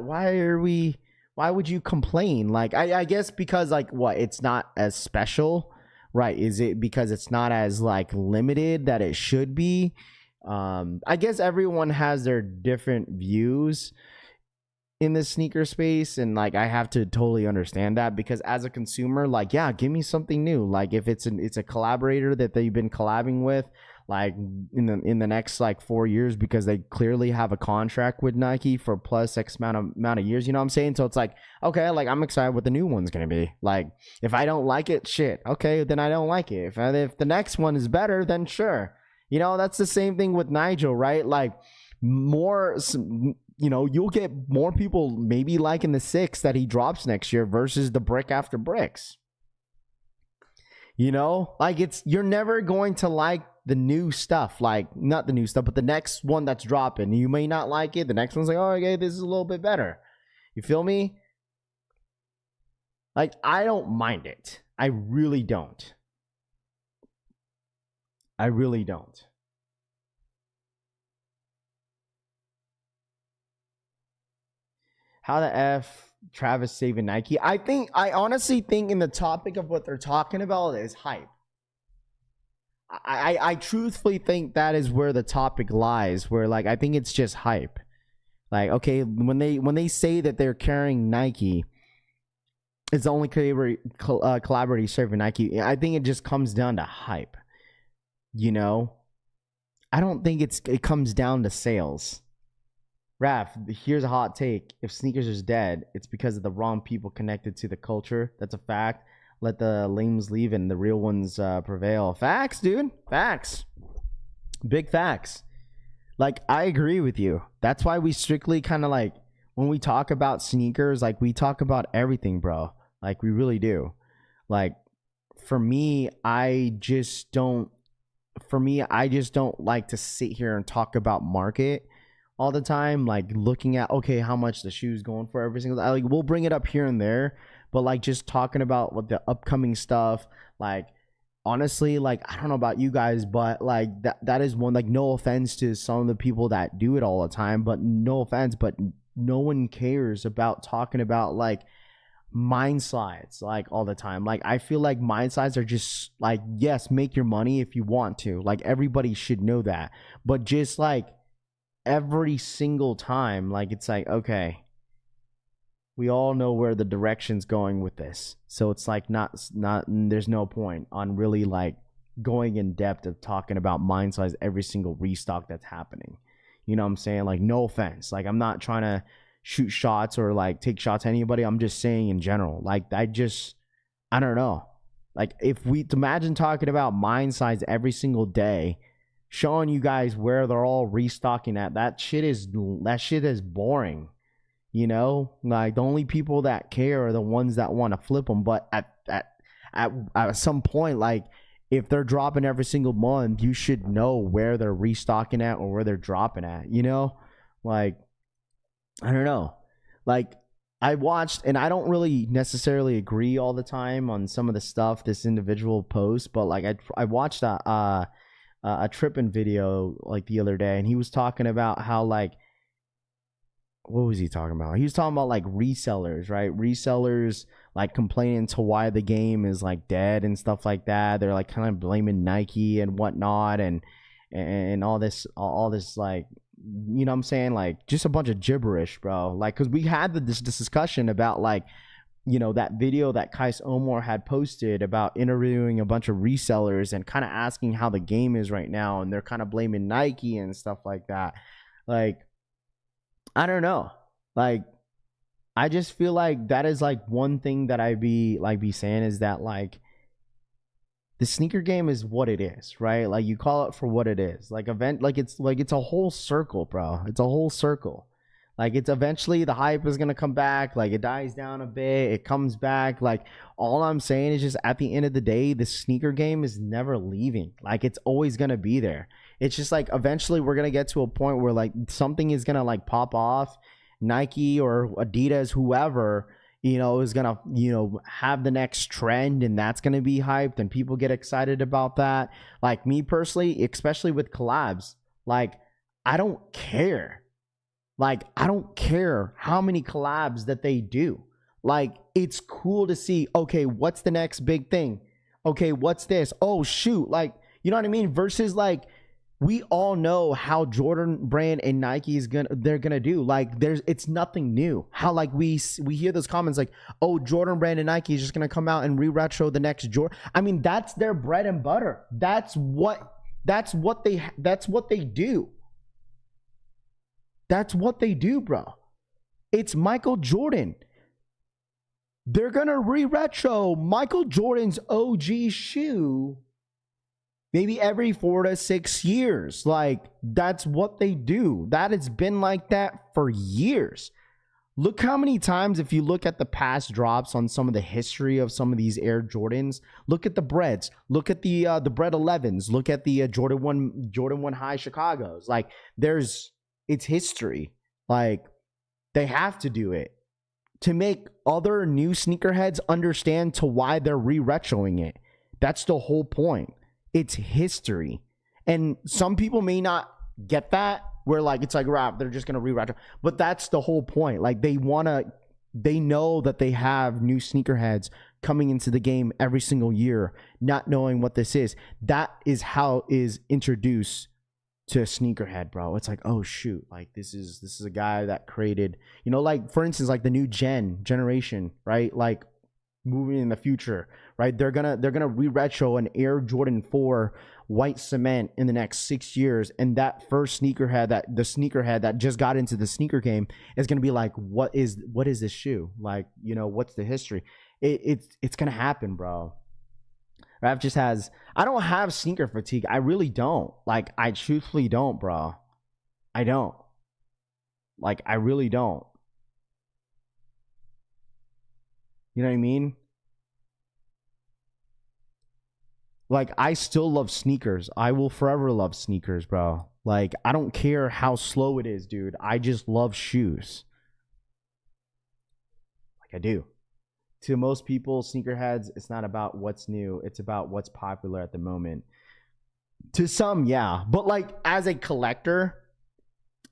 would you complain? Like I guess because like what, it's not as special. Right. Is it because it's not as like limited that it should be? I guess everyone has their different views in the sneaker space. And like, I have to totally understand that, because as a consumer, like, yeah, give me something new. Like if it's a collaborator that they've been collabing with, like in the next like 4 years, because they clearly have a contract with Nike for plus X amount of years, you know what I'm saying? So it's like, okay, like I'm excited what the new one's gonna be. Like if I don't like it, shit, okay, then I don't like it. If the next one is better, then sure. You know, that's the same thing with Nigel, right? Like more, you know, you'll get more people maybe liking the 6 that he drops next year versus the brick after bricks. You know, like you're never going to like the new stuff, like not the new stuff, but the next one that's dropping. You may not like it. The next one's like, oh, okay, this is a little bit better. You feel me? Like, I don't mind it. I really don't. I really don't. How the F Travis saving Nike? I honestly think in the topic of what they're talking about is hype. I truthfully think that is where the topic lies, where like I think it's just hype. Like, okay, when they say that they're carrying Nike, it's the only collaborator serving Nike, I think it just comes down to hype. You know, I don't think it comes down to sales. Raph, here's a hot take. If sneakers is dead, it's because of the wrong people connected to the culture. That's a fact. Let the lames leave and the real ones prevail. Facts, dude. Facts. Big facts. Like, I agree with you. That's why we strictly kind of like, when we talk about sneakers, like we talk about everything, bro. Like we really do. Like for me, I just don't like to sit here and talk about market all the time. Like looking at, okay, how much the shoe's going for every single, like we'll bring it up here and there. But like just talking about what the upcoming stuff, like honestly, like I don't know about you guys, but like that is one, like no offense to some of the people that do it all the time, but no offense, but no one cares about talking about like mind slides like all the time. Like I feel like mind slides are just like, yes, make your money if you want to. Like everybody should know that. But just like every single time, like it's like, okay, we all know where the direction's going with this. So it's like not there's no point on really like going in depth of talking about mind size every single restock that's happening. You know what I'm saying? Like no offense. Like I'm not trying to shoot shots or like take shots at anybody. I'm just saying in general. Like I don't know. Like if we imagine talking about mind size every single day, showing you guys where they're all restocking at, that shit is boring. You know, like the only people that care are the ones that want to flip them. But at some point, like if they're dropping every single month, you should know where they're restocking at or where they're dropping at, you know? Like, I don't know. Like, I watched, and I don't really necessarily agree all the time on some of the stuff this individual posts, but like I watched a Trippin video like the other day, and he was talking about how like, what was he talking about? He was talking about like resellers, right? Resellers like complaining to why the game is like dead and stuff like that. They're like kind of blaming Nike and whatnot, and all this like, you know what I'm saying? Like just a bunch of gibberish, bro. Like, cause we had this discussion about like, you know, that video that Kais Omar had posted about interviewing a bunch of resellers and kind of asking how the game is right now. And they're kind of blaming Nike and stuff like that. Like, I don't know. Like, I just feel like that is like one thing that I be saying is that like the sneaker game is what it is, right? Like you call it for what it is. Like it's a whole circle, bro. It's a whole circle. Like it's eventually the hype is gonna come back. Like it dies down a bit, it comes back. Like all I'm saying is just at the end of the day, the sneaker game is never leaving. Like it's always gonna be there. It's just like eventually we're gonna get to a point where like something is gonna like pop off. Nike or Adidas, whoever, you know, is gonna, you know, have the next trend, and that's gonna be hyped, and people get excited about that. Like me personally, especially with collabs, like I don't care. Like I don't care how many collabs that they do. Like it's cool to see, okay, what's the next big thing? Okay, what's this? Oh shoot, like, you know what I mean? Versus like, we all know how Jordan Brand and Nike they're gonna do. Like it's nothing new. How like we hear those comments like, oh, Jordan Brand and Nike is just gonna come out and re-retro the next Jordan. I mean, that's their bread and butter. That's what they do. That's what they do, bro. It's Michael Jordan. They're gonna re-retro Michael Jordan's OG shoe maybe every 4 to 6 years. Like, that's what they do. That has been like that for years. Look how many times, if you look at the past drops on some of the history of some of these Air Jordans, look at the breads, look at the bread 11s, look at the Jordan 1 High Chicago's. Like, it's history. Like, they have to do it to make other new sneakerheads understand to why they're re-retroing it. That's the whole point. It's history. And some people may not get that, where like it's like rap, they're just gonna re-retro. But that's the whole point. Like they know that they have new sneakerheads coming into the game every single year, not knowing what this is. That is how is introduced to a sneakerhead, bro. It's like, oh shoot, like this is a guy that created, you know, like for instance, like the new generation, right? Like moving in the future, right? They're gonna re-retro an Air Jordan 4 white cement in the next 6 years, and that first sneakerhead that just got into the sneaker game is gonna be like, what is this shoe? Like, you know, what's the history? It's gonna happen, bro. I don't have sneaker fatigue. I really don't. Like, I truthfully don't, bro. I don't. Like, I really don't. You know what I mean? Like, I still love sneakers. I will forever love sneakers, bro. Like, I don't care how slow it is, dude. I just love shoes. Like, I do. To most people, sneakerheads, it's not about what's new. It's about what's popular at the moment. To some, yeah. But, like, as a collector,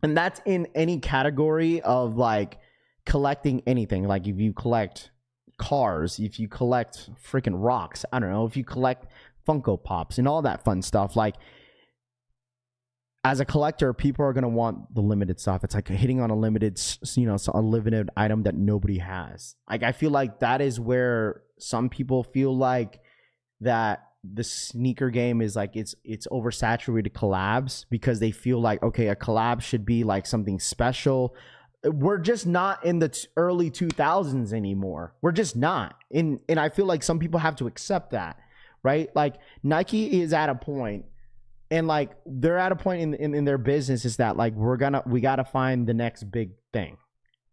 and that's in any category of, like, collecting anything. Like, if you collect cars, if you collect freaking rocks, I don't know, if you collect Funko Pops and all that fun stuff, like as a collector, people are going to want the limited stuff. It's like hitting on a limited, you know, a limited item that nobody has. Like, I feel like that is where some people feel like that the sneaker game is like, it's oversaturated collabs, because they feel like, okay, a collab should be like something special. We're just not in the early 2000s anymore. We're just not. And I feel like some people have to accept that, right? Like Nike is at a point, and like they're at a point in their business is that like we gotta find the next big thing,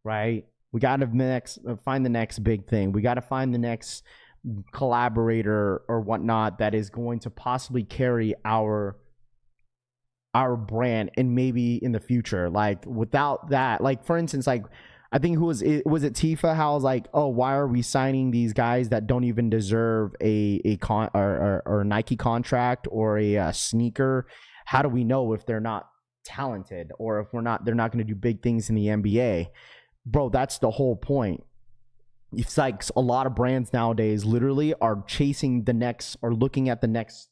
right? We gotta find the next big thing. We gotta find the next collaborator or whatnot that is going to possibly carry our brand, and maybe in the future, like without that, like for instance, like I think was it Tifa? How I was like, oh, why are we signing these guys that don't even deserve a Nike contract or a sneaker? How do we know if they're not talented or if they're not going to do big things in the NBA? Bro, that's the whole point. It's like a lot of brands nowadays literally are chasing the next or looking at the next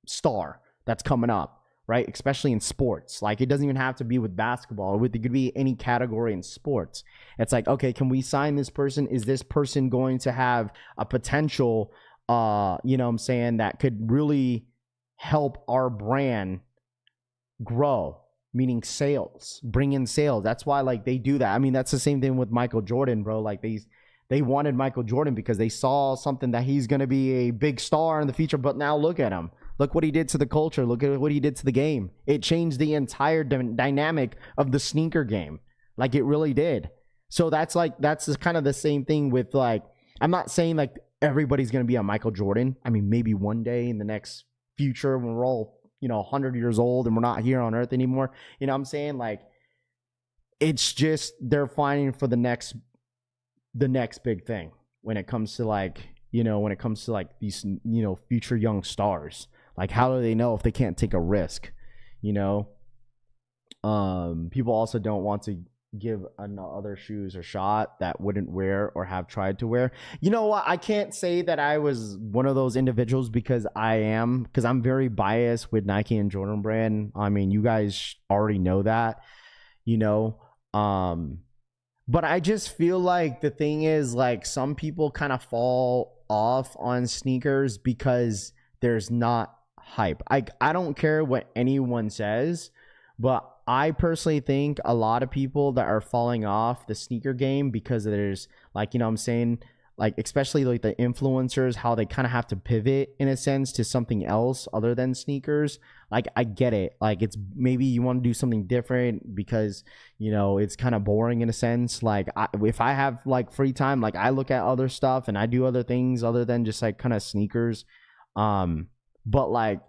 star that's coming up, right? Especially in sports. Like, it doesn't even have to be with basketball. It could be any category in sports. It's like, okay, can we sign this person? Is this person going to have a potential, you know what I'm saying, that could really help our brand grow? Meaning sales, bring in sales. That's why, like, they do that. I mean, that's the same thing with Michael Jordan, bro. Like, they wanted Michael Jordan because they saw something that he's going to be a big star in the future. But now look at him. Look what he did to the culture. Look at what he did to the game. It changed the entire dynamic of the sneaker game. Like, it really did. So that's kind of the same thing with, like, I'm not saying like everybody's going to be a Michael Jordan. I mean, maybe one day in the next future when we're all, 100 years old and we're not here on earth anymore. You know what I'm saying? Like, it's just they're fighting for the next big thing when it comes to like, these, future young stars. Like, how do they know if they can't take a risk? People also don't want to give other shoes a shot that wouldn't wear or have tried to wear. You know what? I can't say that I was one of those individuals because I'm very biased with Nike and Jordan brand. I mean, you guys already know that, but I just feel like the thing is, like, some people kind of fall off on sneakers because there's not hype. I don't care what anyone says, but I personally think a lot of people that are falling off the sneaker game because there's, like, what I'm saying, like, especially like the influencers, how they kind of have to pivot in a sense to something else other than sneakers. Like, I get it. Like, it's maybe you want to do something different because, it's kind of boring in a sense. Like, if I have like free time, like, I look at other stuff and I do other things other than just like kind of sneakers. But like,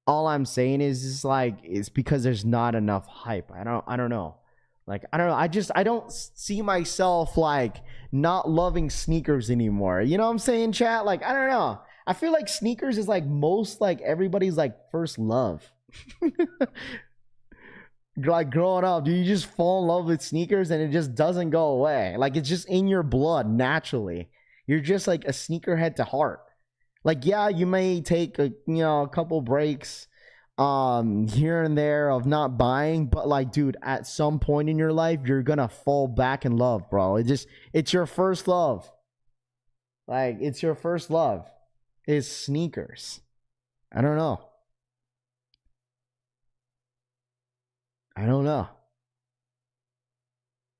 all I'm saying is like, it's because there's not enough hype. I don't know. Like, I don't know. I don't see myself like not loving sneakers anymore. You know what I'm saying, chat? Like, I don't know. I feel like sneakers is like most like everybody's like first love. Like, growing up, you just fall in love with sneakers and it just doesn't go away. Like, it's just in your blood naturally. You're just like a sneakerhead to heart. Like, yeah, you may take a couple breaks here and there of not buying, but like, dude, at some point in your life, you're gonna fall back in love, bro. It's your first love. Like, it's your first love is sneakers. I don't know.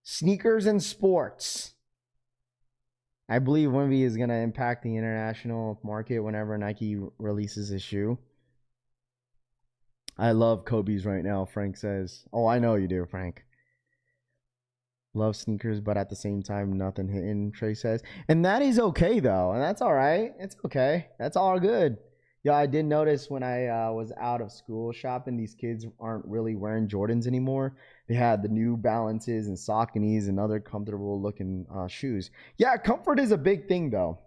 Sneakers and sports. I believe Wemby is going to impact the international market whenever Nike releases a shoe. I love Kobe's right now, Frank says. Oh, I know you do, Frank. Love sneakers, but at the same time, nothing hitting, Trey says. And that is okay, though. And that's all right. It's okay. That's all good. Yeah, I did notice when I was out of school shopping, these kids aren't really wearing Jordans anymore. They had the New Balances and Sauconys and other comfortable looking shoes. Yeah, comfort is a big thing, though.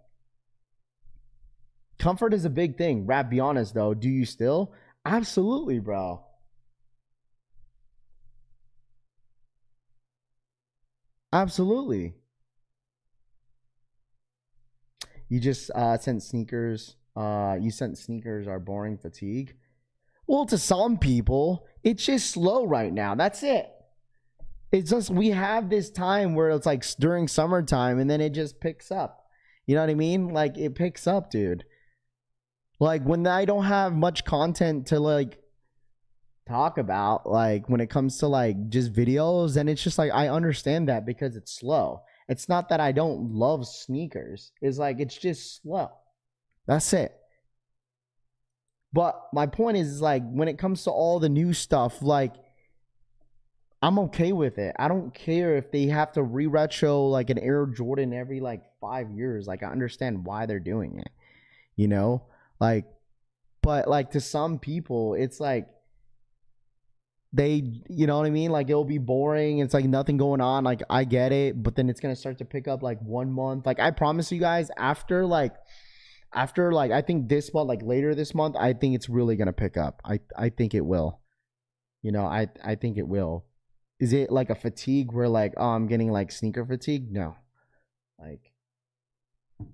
Comfort is a big thing. Rap, be honest, though. Do you still? Absolutely, bro. Absolutely. You just sent sneakers. You sent sneakers are boring fatigue. Well, to some people, it's just slow right now. That's it. It's just we have this time where it's like during summertime and then it just picks up. You know what I mean? Like, it picks up, dude. Like, when I don't have much content to like talk about, like when it comes to like just videos, and it's just like I understand that because it's slow. It's not that I don't love sneakers. It's like it's just slow. That's it. But my point is like when it comes to all the new stuff, like I'm okay with it. I don't care if they have to re-retro like an Air Jordan every like 5 years. Like, I understand why they're doing it, you know? Like, but like to some people, it's like you know what I mean? Like it'll be boring. It's like nothing going on. Like I get it, but then it's gonna start to pick up like 1 month. Like I promise you guys, after I think this month, like later this month, I think it's really gonna pick up. I think it will. You know, I think it will. Is it like a fatigue where like, oh, I'm getting like sneaker fatigue? No. Like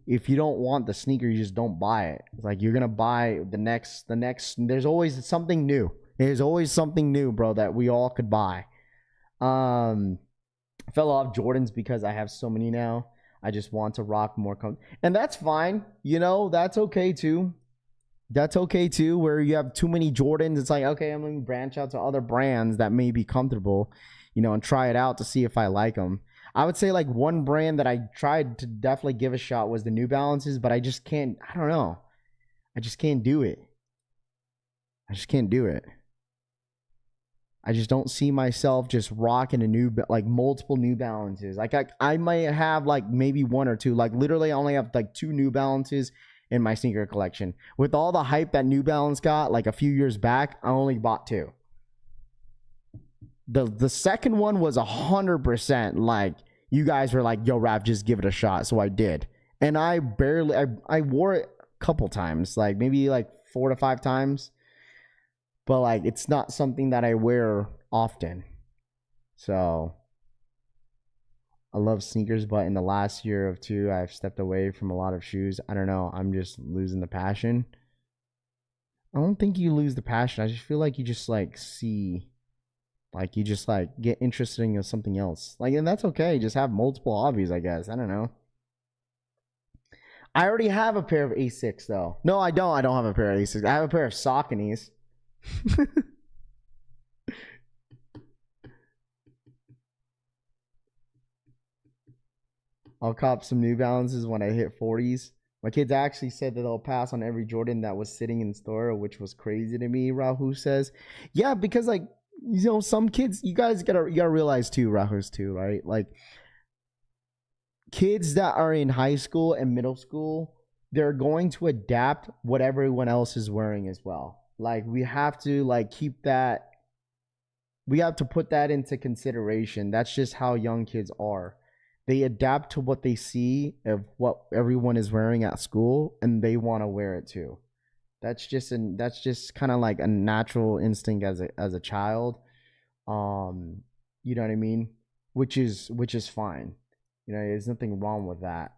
if you don't want the sneaker, you just don't buy it. It's like you're gonna buy the next. There's always something new. There's always something new, bro, that we all could buy. I fell off Jordans because I have so many now. I just want to rock more and that's fine. You know, that's okay too. That's okay too. Where you have too many Jordans, it's like, okay, I'm gonna branch out to other brands that may be comfortable, you know, and try it out to see if I like them. I would say like one brand that I tried to definitely give a shot was the New Balances, but I just can't. I don't know. I just can't do it. I just can't do it. I just don't see myself just rocking like multiple New Balances. Like I might have like maybe one or two. Like literally I only have like 2 New Balances in my sneaker collection. With all the hype that New Balance got like a few years back, I only bought 2. The second one was 100% like you guys were like, yo, Raph, just give it a shot. So I did. And I wore it a couple times, like maybe like 4 to 5 times. But like it's not something that I wear often. So I love sneakers, but in the last year or 2, I've stepped away from a lot of shoes. I don't know. I'm just losing the passion. I don't think you lose the passion. I just feel like you just like see, like you just like get interested in something else. Like, and that's okay. Just have multiple hobbies, I guess. I don't know. I already have a pair of A6 though. No, I don't. I don't have a pair of A6. I have a pair of Sauconys. I'll cop some New Balances when I hit 40s. My kids actually said that they'll pass on every Jordan that was sitting in store, which was crazy to me, Rahu says. Yeah, because like, you know, some kids, you gotta realize too, Rahu's too, right? Like kids that are in high school and middle school, they're going to adapt what everyone else is wearing as well. Like we have to like keep that, we have to put that into consideration. That's just how young kids are. They adapt to what they see of what everyone is wearing at school, and they want to wear it too. That's just kind of like a natural instinct as a child. You know what I mean? Which is fine. You know, there's nothing wrong with that.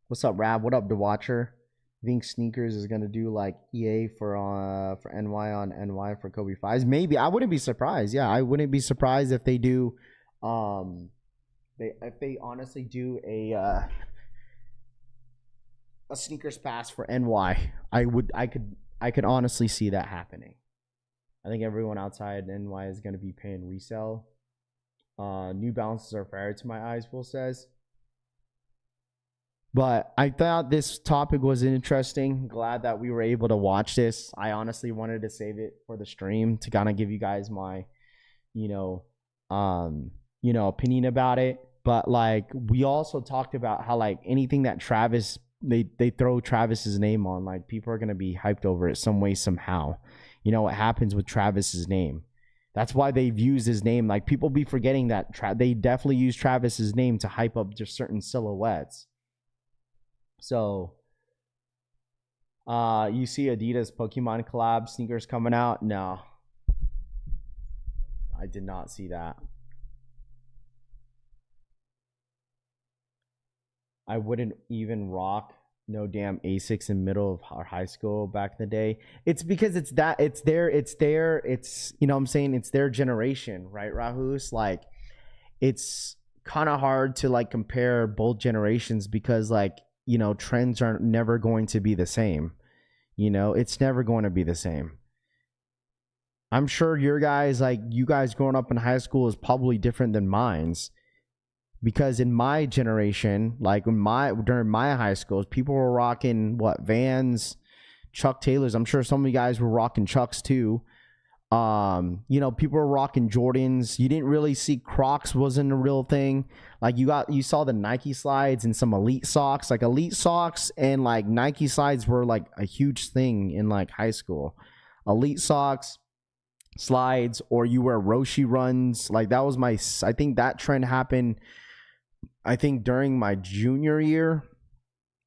What's up, Rab? What up, The Watcher? I think sneakers is gonna do like EA for NY on NY for Kobe 5s. Maybe. I wouldn't be surprised. Yeah, I wouldn't be surprised if they do. If they honestly do a sneakers pass for NY. I could honestly see that happening. I think everyone outside NY is gonna be paying resale. New Balances are fair to my eyes, Will says. But I thought this topic was interesting. Glad that we were able to watch this. I honestly wanted to save it for the stream to kind of give you guys my, opinion about it. But like we also talked about how like anything that Travis they throw Travis's name on, like people are gonna be hyped over it some way somehow. You know what happens with Travis's name. That's why they've used his name. Like people be forgetting that they definitely use Travis's name to hype up just certain silhouettes. So, you see Adidas Pokemon collab sneakers coming out? No, I did not see that. I wouldn't even rock no damn A6 in middle of our high school back in the day. It's because it's you know what I'm saying? It's their generation, right, Rahus? Like, it's kind of hard to like compare both generations because like, trends are never going to be the same. It's never going to be the same. I'm sure you guys growing up in high school is probably different than mine's. Because in my generation, like during my high schools, people were rocking Vans, Chuck Taylors. I'm sure some of you guys were rocking Chucks too. People were rocking Jordans. You didn't really see Crocs wasn't a real thing. Like you saw the Nike slides and some Elite socks. Like Elite socks and like Nike slides were like a huge thing in like high school. Elite socks, slides, or you wear Roshi runs. Like that was I think that trend happened, I think during my junior year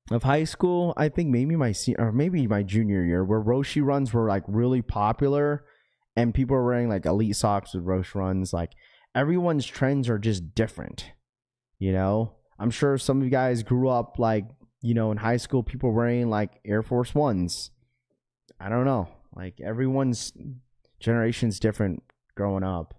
of high school. I think maybe my senior, or maybe my junior year, where Roshi runs were like really popular and people were wearing like elite socks with Roshi runs. Like everyone's trends are just different, you know? I'm sure some of you guys grew up like, you know, in high school, people wearing like Air Force Ones. I don't know. Like everyone's generation's different growing up.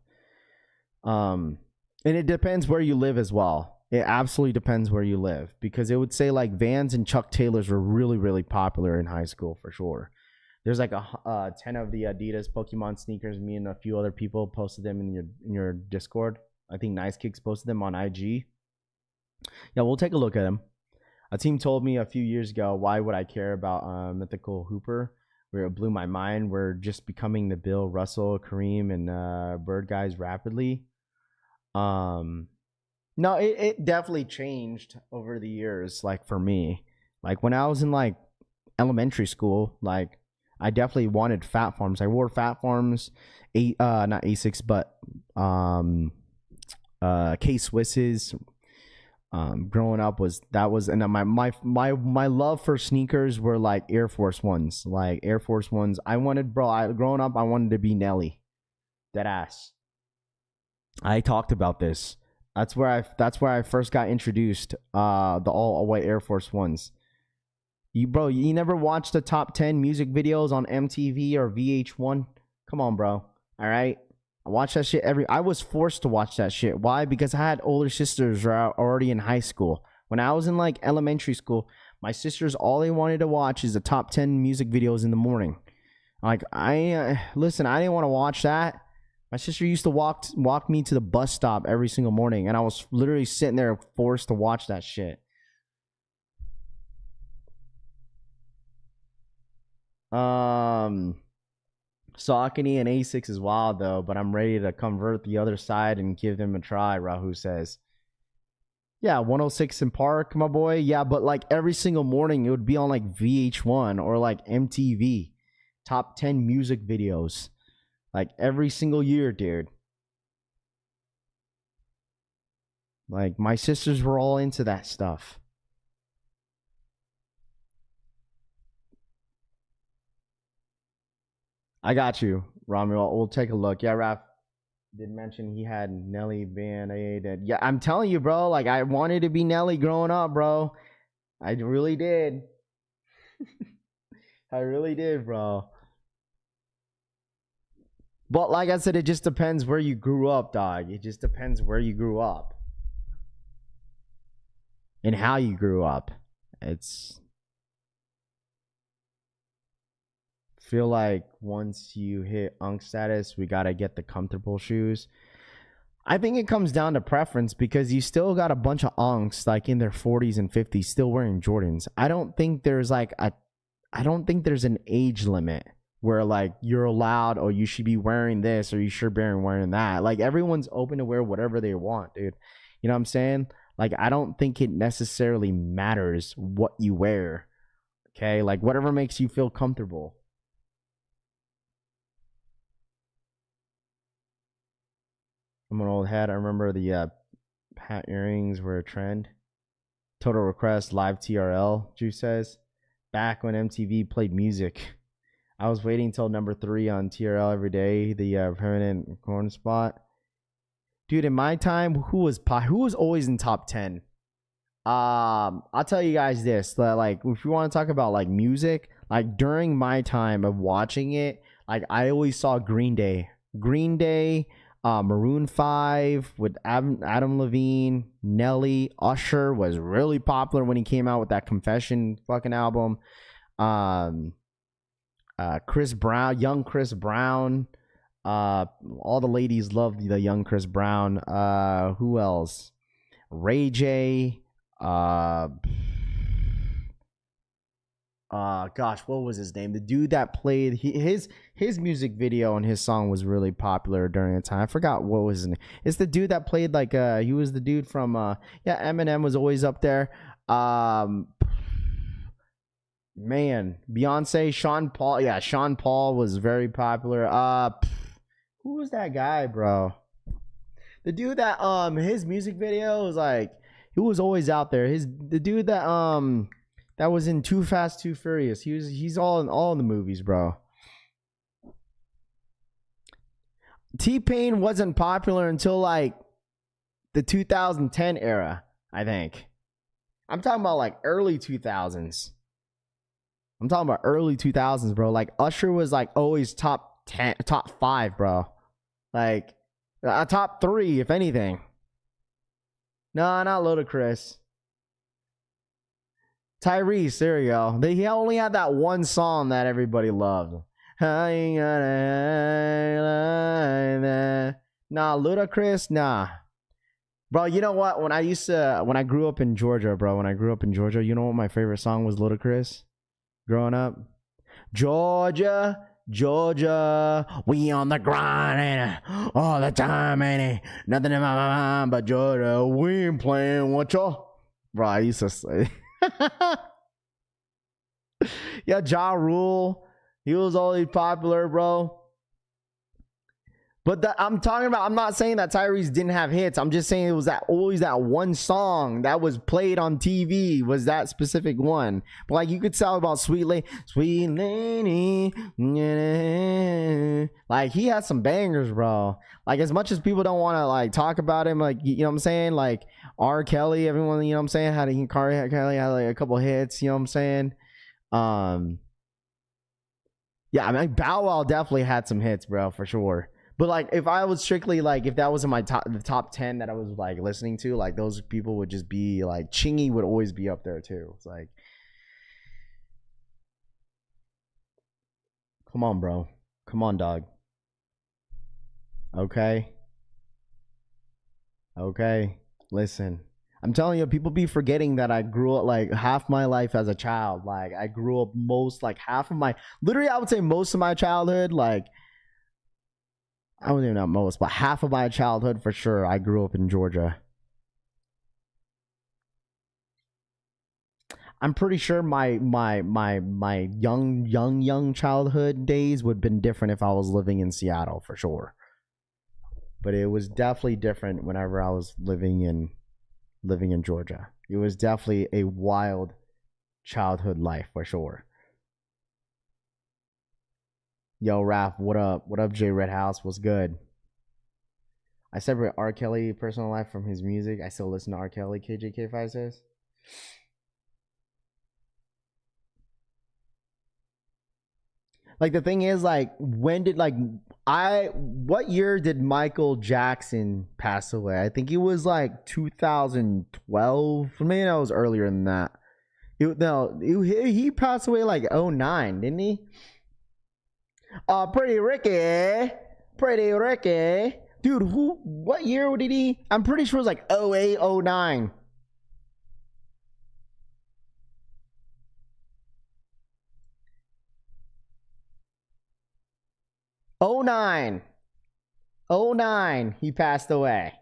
And it depends where you live as well. It absolutely depends where you live, because it would say like Vans and Chuck Taylors were really, really popular in high school for sure. There's like 10 of the Adidas Pokemon sneakers. Me and a few other people posted them in your Discord. I think Nice Kicks posted them on IG. Yeah, we'll take a look at them. A team told me a few years ago, why would I care about Mythical Hooper? Where it blew my mind. We're just becoming the Bill Russell, Kareem, and Bird guys rapidly. No, it definitely changed over the years. Like for me, like when I was in like elementary school, like I definitely wanted Fat Farms. I wore Fat Farms, not Asics, but K Swisses. Growing up and my love for sneakers were like Air Force Ones. Like Air Force Ones, growing up I wanted to be Nelly. Dead ass. I talked about this. That's where I first got introduced. The all white Air Force Ones. You never watched the top 10 music videos on MTV or VH1? Come on, bro. All right. I watched that shit I was forced to watch that shit. Why? Because I had older sisters who are already in high school. When I was in like elementary school, my sisters, all they wanted to watch is the top 10 music videos in the morning. Like listen, I didn't want to watch that. My sister used to walk me to the bus stop every single morning, and I was literally sitting there forced to watch that shit. Saucony and Asics is wild though, but I'm ready to convert the other side and give them a try, Rahu says. Yeah, 106 in Park, my boy. Yeah, but like every single morning it would be on like VH1 or like MTV. Top 10 music videos. Like every single year, dude. Like my sisters were all into that stuff. I got you, Rami. We'll take a look. Yeah, Raph did mention he had Nelly Band-Aid. Yeah, I'm telling you, bro. Like, I wanted to be Nelly growing up, bro. I really did. I really did, bro. But like I said, it just depends where you grew up, dog. It just depends where you grew up. And how you grew up. Feel like once you hit unk status, we gotta get the comfortable shoes. I think it comes down to preference, because you still got a bunch of unks like in their 40s and 50s still wearing Jordans. I don't think there's an age limit where like you're allowed, or you should be wearing this, or you should be wearing that. Like everyone's open to wear whatever they want, dude. You know what I'm saying? Like I don't think it necessarily matters what you wear. Okay, like whatever makes you feel comfortable. I'm an old head. I remember the hat earrings were a trend. Total Request Live TRL, Juice says. Back when MTV played music. I was waiting until number 3 on TRL every day. The permanent corner spot. Dude, in my time, who was always in top 10? I'll tell you guys this. Like, if you want to talk about like music, like during my time of watching it, like I always saw Green Day. Maroon 5 with Adam Levine, Nelly. Usher was really popular when he came out with that Confession fucking album. Chris Brown, young Chris Brown. All the ladies loved the young Chris Brown. Who else? Ray J. Gosh, what was his name? The dude that played his music video and his song was really popular during the time. I forgot what was his name. It's the dude that played like he was the dude from Eminem was always up there. Man, Beyonce, Sean Paul. Yeah, Sean Paul was very popular. Who was that guy, bro? The dude that his music video was like, he was always out there. The dude that that was in Too Fast, Too Furious. He's all in the movies, bro. T-Pain wasn't popular until like the 2010 era, I think. I'm talking about like early 2000s. I'm talking about early 2000s, bro. Like Usher was like always top 10, top 5, bro. Like top 3, if anything. No, not Ludacris. Tyrese, there you go. He only had that one song that everybody loved. I ain't gonna like that. Nah, Ludacris, nah. Bro, you know what? When I grew up in Georgia, you know what my favorite song was, Ludacris? Growing up? Georgia, we on the grind, ain't it? All the time, ain't it? Nothing in my mind but Georgia, we ain't playing with y'all. Bro, I used to say. Yeah, Ja Rule. He was always popular, bro. But I'm talking about, I'm not saying that Tyrese didn't have hits. I'm just saying it was always that one song that was played on TV was that specific one. But like you could tell about Sweet Lady. Like he had some bangers, bro. Like as much as people don't want to like talk about him, like, you know what I'm saying? Like R. Kelly, everyone, you know what I'm saying? Kelly had like a couple hits, you know what I'm saying? Yeah, I mean Bow Wow definitely had some hits, bro, for sure. But like if I was strictly like if that was in my the top 10 that I was like listening to, like those people would just be like Chingy would always be up there too. It's like, come on, bro. Come on, dog. Okay. Listen. I'm telling you, people be forgetting that I grew up like half my life as a child. Like I grew up literally I would say most of my childhood, like I don't even know most, but half of my childhood for sure, I grew up in Georgia. I'm pretty sure my young childhood days would have been different if I was living in Seattle for sure. But it was definitely different whenever I was living in Georgia. It was definitely a wild childhood life for sure. Yo, Raph, what up? What up, J Red House? What's good? I separate R. Kelly personal life from his music. I still listen to R. Kelly, KJK5 says. Like the thing is, like, what year did Michael Jackson pass away? I think it was like 2012. For me, that was earlier than that. He passed away like 2009, didn't he? Pretty Ricky. Dude, what year did he? I'm pretty sure it was like 2008, 2009. '09, he passed away.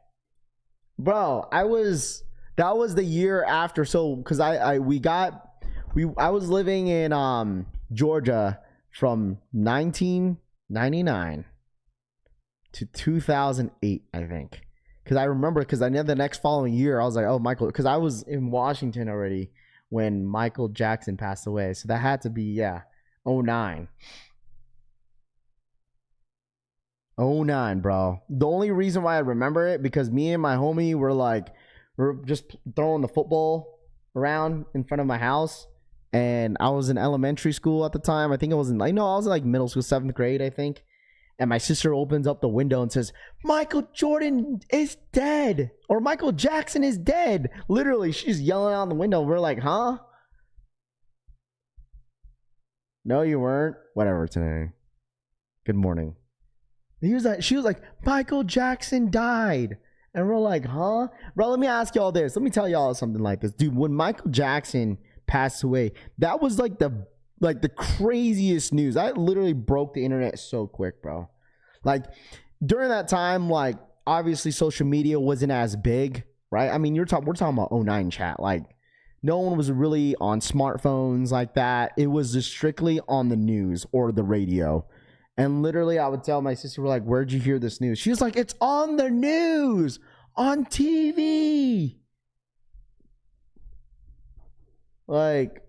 Bro, that was the year after. So, because I was living in Georgia from 1999 to 2008, I think. Because I remember, because I know the next following year, I was like, oh, Michael, because I was in Washington already when Michael Jackson passed away. So that had to be, 2009. 2009, bro. The only reason why I remember it, because me and my homie we're just throwing the football around in front of my house. And I was in elementary school at the time. I think I was in like middle school, 7th grade, I think. And my sister opens up the window and says, Michael Jordan is dead. Or Michael Jackson is dead. Literally, she's yelling out the window. We're like, huh? No, you weren't. Whatever, today. Good morning. She was like, Michael Jackson died. And we're like, huh? Bro, let me ask y'all this. Let me tell y'all something like this. Dude, when Michael Jackson passed away, that was like the craziest news. I literally broke the internet so quick, bro. Like during that time, like obviously social media wasn't as big, right? I mean, we're talking about 2009 chat. Like no one was really on smartphones like that. It was just strictly on the news or the radio. And literally, I would tell my sister, we're like, where'd you hear this news? She was like, it's on the news, on TV. Like,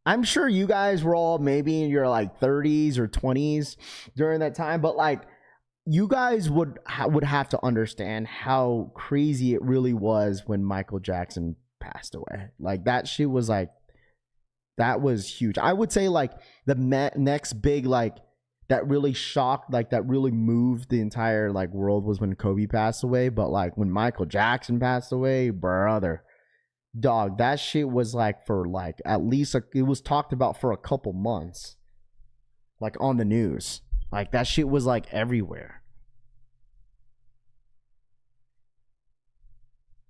I'm sure you guys were all maybe in your like 30s or 20s during that time, but like, you guys would have to understand how crazy it really was when Michael Jackson passed away. Like, that shit was like, that was huge. I would say like the next big like that really shocked, like that really moved the entire like world was when Kobe passed away. But like when Michael Jackson passed away, brother, dog, that shit was like for like at least it was talked about for a couple months, like on the news. Like that shit was like everywhere.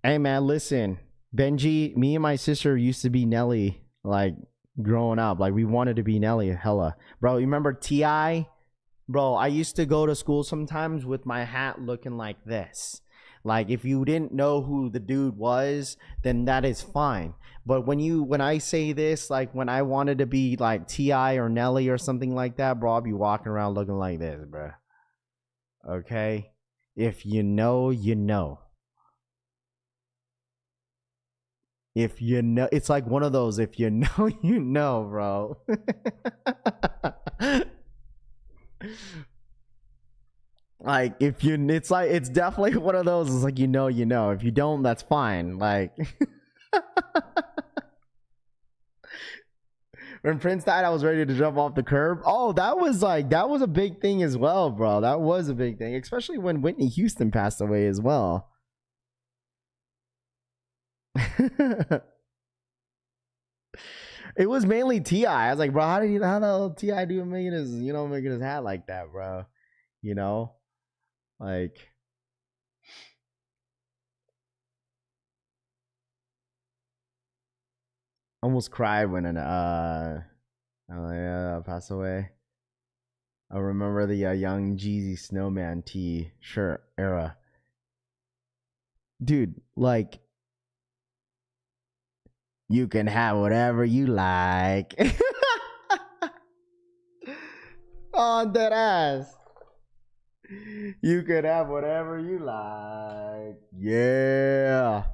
Hey man, listen, Benji, me and my sister used to be Nelly, like growing up. Like we wanted to be Nelly, hella. Bro, you remember T.I.? Bro, I used to go to school sometimes with my hat looking like this. Like if you didn't know who the dude was, then that is fine. But when I say this, like when I wanted to be like T.I. or Nelly or something like that, bro, I'll be walking around looking like this, bro. Okay? If you know, you know. If you know, it's like one of those, if you know, you know, bro. Like, if you, it's like, it's definitely one of those, it's like, you know, you know. If you don't, that's fine. Like, when Prince died, I was ready to jump off the curb. Oh, that was a big thing as well, bro. That was a big thing, especially when Whitney Houston passed away as well. It was mainly T.I. I was like, bro, how the hell T.I. do making his hat like that, bro? You know? Like, almost cried when passed away. I remember the Young Jeezy Snowman T-shirt era. Dude, like, you can have whatever you like. On that ass. You can have whatever you like. Yeah.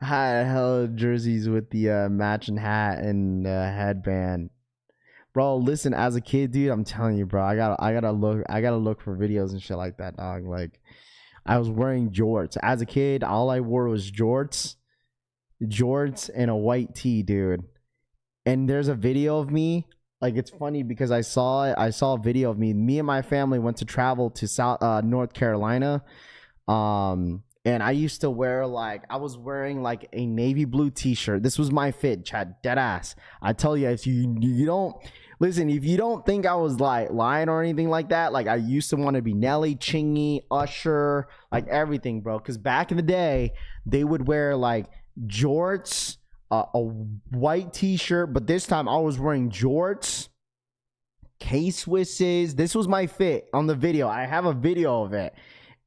I had hella jerseys with the matching hat and headband. Bro, listen, as a kid, dude, I'm telling you, bro, I gotta look for videos and shit like that, dog. Like, I was wearing jorts. As a kid, all I wore was jorts and a white tee, dude. And there's a video of me. Like, it's funny because I saw a video of me. Me and my family went to travel to North Carolina. And I used to wear, like, I was wearing like a navy blue t-shirt. This was my fit, Chad, dead ass. I tell you, if you don't listen, if you don't think I was like lying or anything like that, like I used to want to be Nelly, Chingy, Usher, like everything, bro. Because back in the day, they would wear like jorts, a white t-shirt, but this time I was wearing jorts, K-Swisses. This was my fit on the video. I have a video of it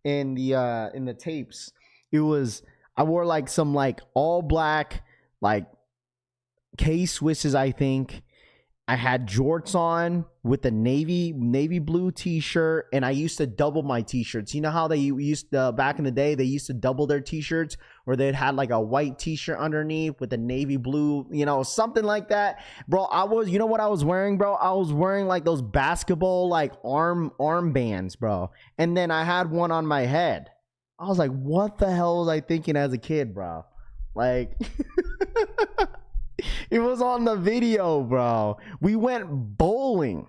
in the tapes. I wore like some like all black like K-Swisses, I think. I had jorts on with a navy blue t-shirt, and I used to double my t-shirts. You know how they used to, back in the day, they used to double their t-shirts, where they'd had like a white t-shirt underneath with a navy blue, something like that. Bro, you know what I was wearing, bro? I was wearing like those basketball like arm bands, bro. And then I had one on my head. I was like, what the hell was I thinking as a kid, bro? Like, it was on the video, bro. We went bowling.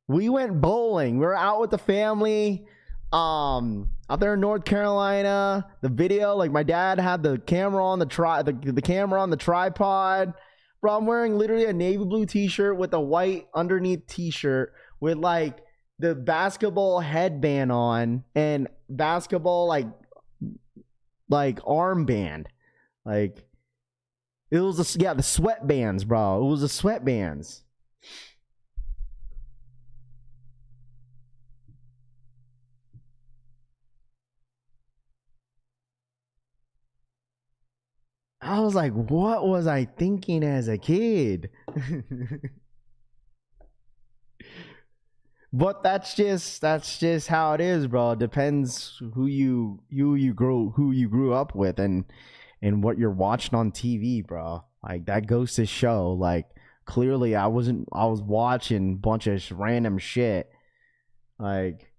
We were out with the family, out there in North Carolina. The video, like my dad had the camera on the camera on the tripod. Bro, I'm wearing literally a navy blue t-shirt with a white underneath t-shirt with like the basketball headband on and basketball like armband. Like, it was the sweatbands, bro. It was the sweatbands. I was like, what was I thinking as a kid? But that's just how it is, bro. It depends who you grew up with and what you're watching on TV, bro. Like that goes to show, like clearly I was watching a bunch of random shit. Like,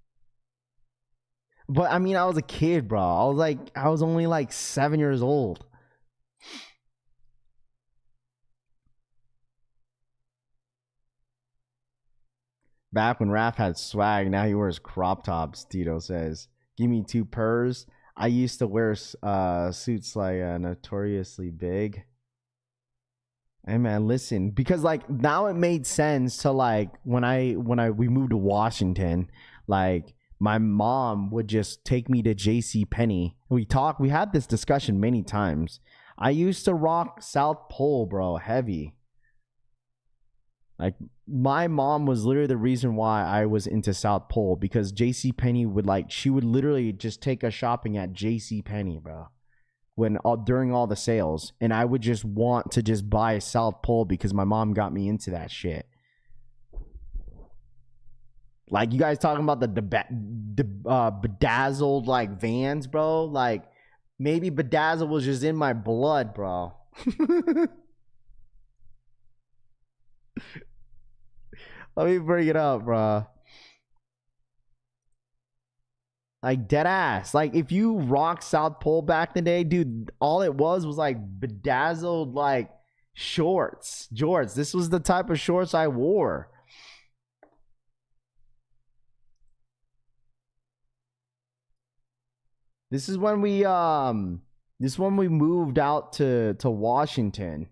but I mean, I was a kid, bro. I was only like 7 years old. Back when Raph had swag, now he wears crop tops, Tito says. Give me 2 purrs. I used to wear suits like notoriously big. Hey man, listen, because like now it made sense to like when we moved to Washington, like my mom would just take me to JC Penney. We had this discussion many times. I used to rock South Pole, bro, heavy. Like my mom was literally the reason why I was into South Pole, because JC Penney she would literally just take us shopping at JC Penney, bro. During all the sales, and I would just want to just buy South Pole because my mom got me into that shit. Like you guys talking about the bedazzled like Vans, bro. Like maybe bedazzle was just in my blood, bro. Let me bring it up, bro. Like dead ass. Like if you rock South Pole back in the day, dude, all it was like bedazzled like shorts, jorts. This was the type of shorts I wore. This is when we moved out to Washington.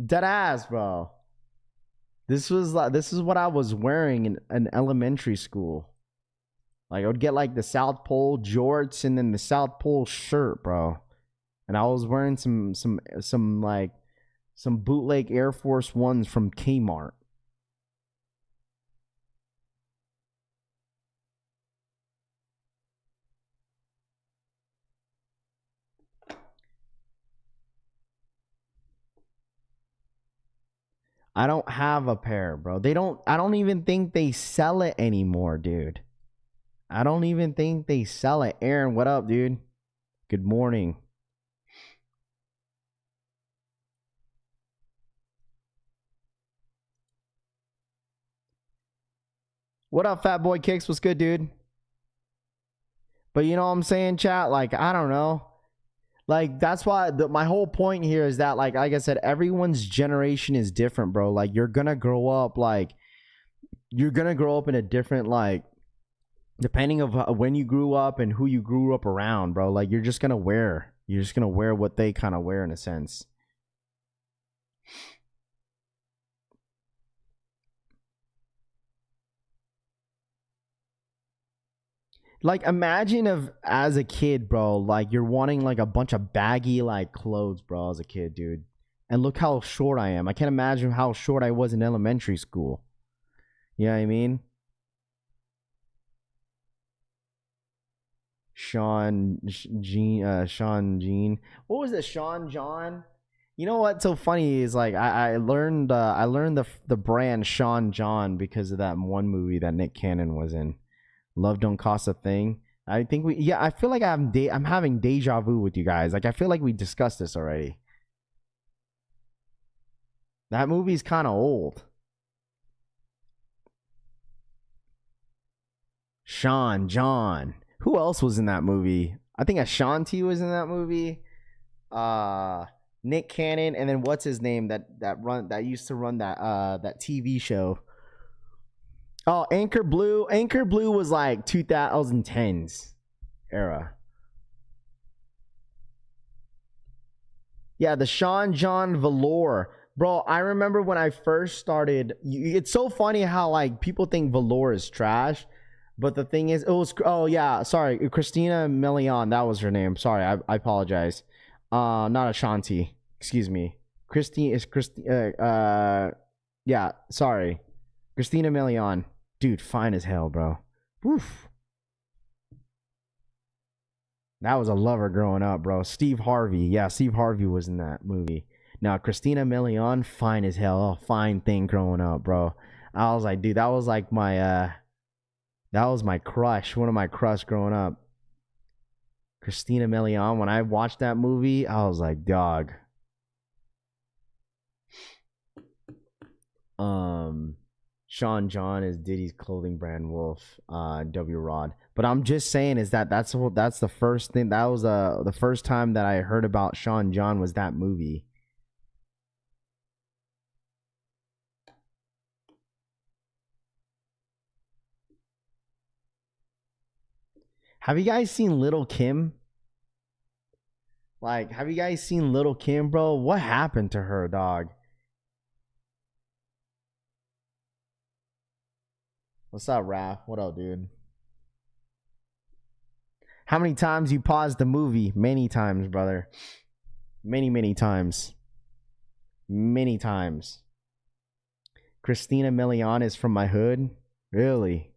Dead ass, bro. This is what I was wearing in elementary school. Like I would get like the South Pole jorts and then the South Pole shirt, bro. And I was wearing some bootleg Air Force Ones from Kmart. I don't have a pair, bro. I don't even think they sell it anymore, dude. I don't even think they sell it. Aaron, what up, dude? Good morning. What up, Fat Boy Kicks? What's good, dude? But you know what I'm saying, chat? Like, I don't know. Like, that's why my whole point here is that, like I said, everyone's generation is different, bro. Like, you're going to grow up, in a different, like, depending of when you grew up and who you grew up around, bro. Like, you're just going to wear what they kind of wear in a sense. Like, imagine if as a kid, bro, like you're wanting like a bunch of baggy like clothes, bro, as a kid, dude. And look how short I am. I can't imagine how short I was in elementary school. You know what I mean? Sean Jean. What was it? Sean John? You know what's so funny is like I learned the brand Sean John because of that one movie that Nick Cannon was in. Love Don't Cost a Thing. I think I feel like I'm having deja vu with you guys. Like I feel like we discussed this already. That movie's kind of old. Sean John. Who else was in that movie? I think Ashanti was in that movie. Nick Cannon, and then what's his name that used to run that TV show? Oh, Anchor Blue. Anchor Blue was like 2010s era. Yeah, the Sean John velour. Bro, I remember when I first started. It's so funny how like people think velour is trash. But the thing is, Christina Milian. That was her name. Sorry, I apologize. Not Ashanti. Excuse me. Yeah, sorry. Christina Milian. Dude, fine as hell, bro. Oof. That was a lover growing up, bro. Steve Harvey. Yeah, Steve Harvey was in that movie. Now, Christina Milian, fine as hell. Oh, fine thing growing up, bro. I was like, dude, that was like that was my crush. One of my crush growing up. Christina Milian. When I watched that movie, I was like, dog. Sean John is Diddy's clothing brand Wolf, W Rod. But I'm just saying is that's the first thing. That was the first time that I heard about Sean John was that movie. Have you guys seen Little Kim? Like, have you guys seen Little Kim, bro? What happened to her, dog? What's up, Raph? What up, dude? How many times you paused the movie? Many times, brother. Many times. Many times. Christina Milian is from my hood? Really?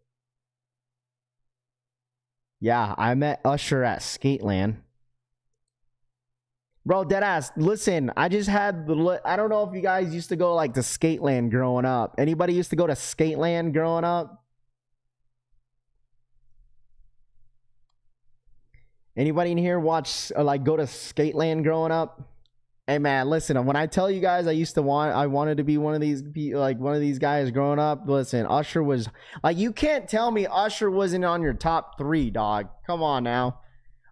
Yeah, I met Usher at Skateland. Bro, deadass, listen, I just had I don't know if you guys used to go like to Skateland growing up. Anybody used to go to Skateland growing up? Anybody in here watch or like go to Skateland growing up? Hey man, listen, when I tell you guys I wanted to be one of these guys growing up, listen, Usher was like, you can't tell me Usher wasn't on your top 3, dog. Come on now.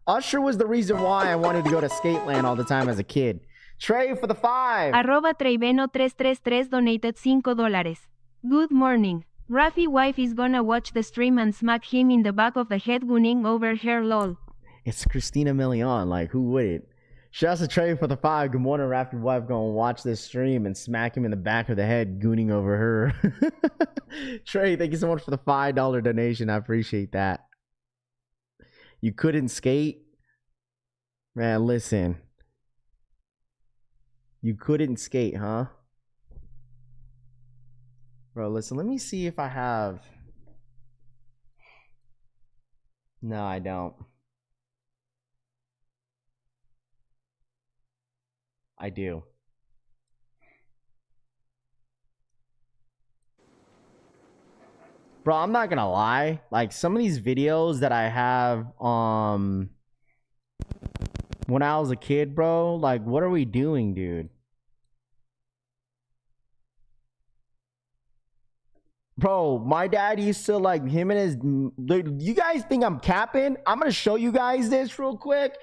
Usher was the reason why I wanted to go to Skateland all the time as a kid. Trey for the 5. @TreyVeno333 donated $5. Good morning. Rafi wife is gonna watch the stream and smack him in the back of the head gunning over her lol. It's Christina Milian. Like, who would it? Shouts to Trey for the 5. Good morning, Raptor wife. Gonna watch this stream and smack him in the back of the head, gooning over her. Trey, thank you so much for the $5 donation. I appreciate that. You couldn't skate? Man, listen. You couldn't skate, huh? Bro, listen, let me see if I have... No, I don't. I do. Bro, I'm not gonna lie. Like, some of these videos that I have when I was a kid, bro, like, what are we doing, dude? Bro, my dad used to, like, him and his... You guys think I'm capping? I'm gonna show you guys this real quick.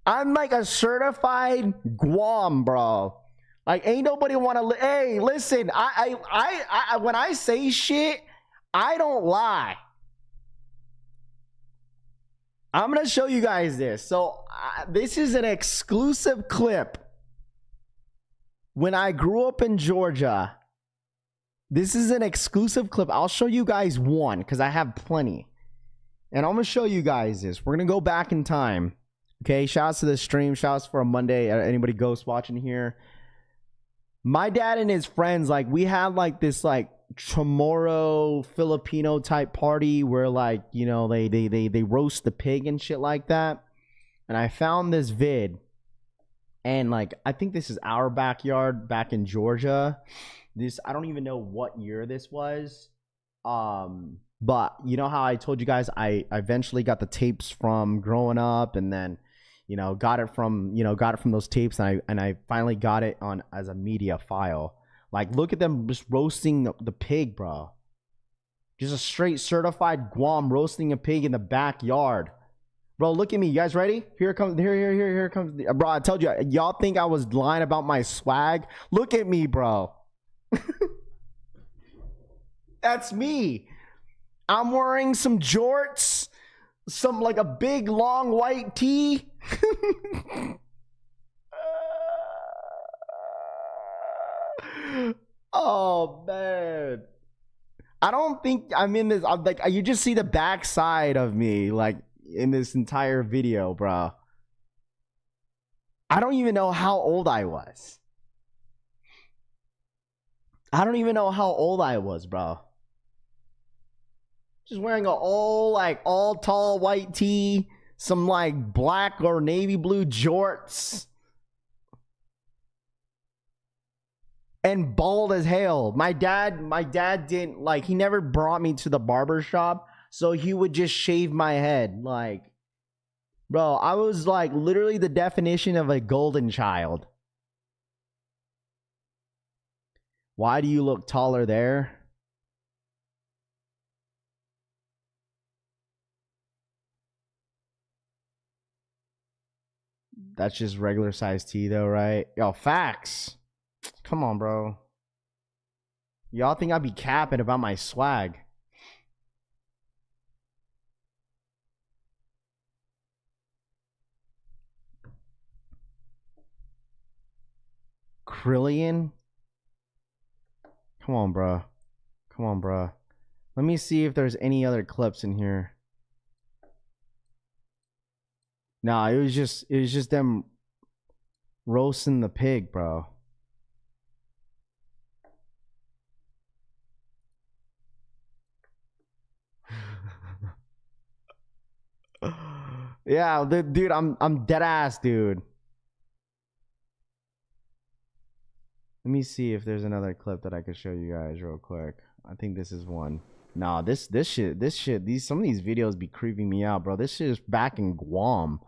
I'm like a certified Guam, bro. Like, ain't nobody want to... Hey, listen, I when I say shit, I don't lie. I'm going to show you guys this. So, this is an exclusive clip. When I grew up in Georgia, this is an exclusive clip. I'll show you guys one because I have plenty. And I'm going to show you guys this. We're going to go back in time. Okay, shouts to the stream. Shouts for a Monday. Anybody ghost watching here? My dad and his friends, like, we had like this like Chamorro Filipino type party where, like, you know, they roast the pig and shit like that. And I found this vid, and like, I think this is our backyard back in Georgia. This, I don't even know what year this was. But you know how I told you guys I eventually got the tapes from growing up, and then, you know, got it from those tapes, and I finally got it on as a media file. Like, look at them just roasting the pig, bro. Just a straight certified Guam roasting a pig in the backyard. Bro, look at me. You guys ready? Here comes, bro, I told you, y'all think I was lying about my swag? Look at me, bro. That's me. I'm wearing some jorts, some like a big long white tee. Oh man, I don't think I'm in this. I'm like, you just see the backside of me, like, in this entire video, bro. I don't even know how old I was. I don't even know how old I was, bro. Just wearing a all tall white tee, some like black or navy blue jorts, and bald as hell. My dad didn't like, he never brought me to the barber shop, so he would just shave my head. Like, bro, I was like literally the definition of a golden child. Why do you look taller there? That's just regular size T though, right? Yo, facts. Come on, bro. Y'all think I'd be capping about my swag? Krillian? Come on, bro. Come on, bro. Let me see if there's any other clips in here. Nah, it was just them roasting the pig, bro. Yeah, dude, I'm dead ass, dude. Let me see if there's another clip that I could show you guys real quick. I think this is one. Nah, this shit, some of these videos be creeping me out, bro. This shit is back in Guam.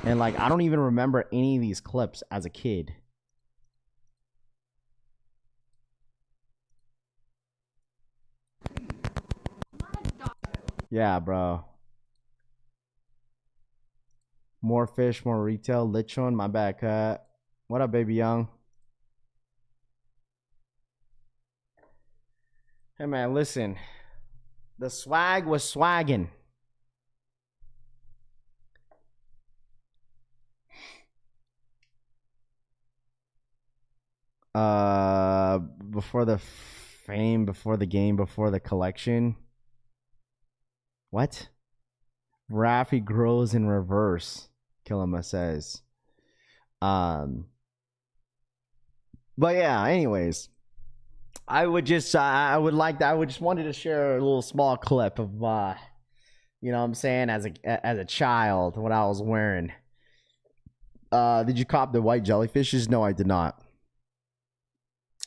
And like, I don't even remember any of these clips as a kid. Yeah, bro. More fish, more retail. Lichon, my bad, cut. What up, baby young? Hey, man, listen. The swag was swagging. Before the fame, before the game, before the collection. What? Raffy grows in reverse, Kilima says. But yeah, anyways. I just wanted to share a little small clip of you know what I'm saying, as a child, what I was wearing. Did you cop the white jellyfishes? No, I did not.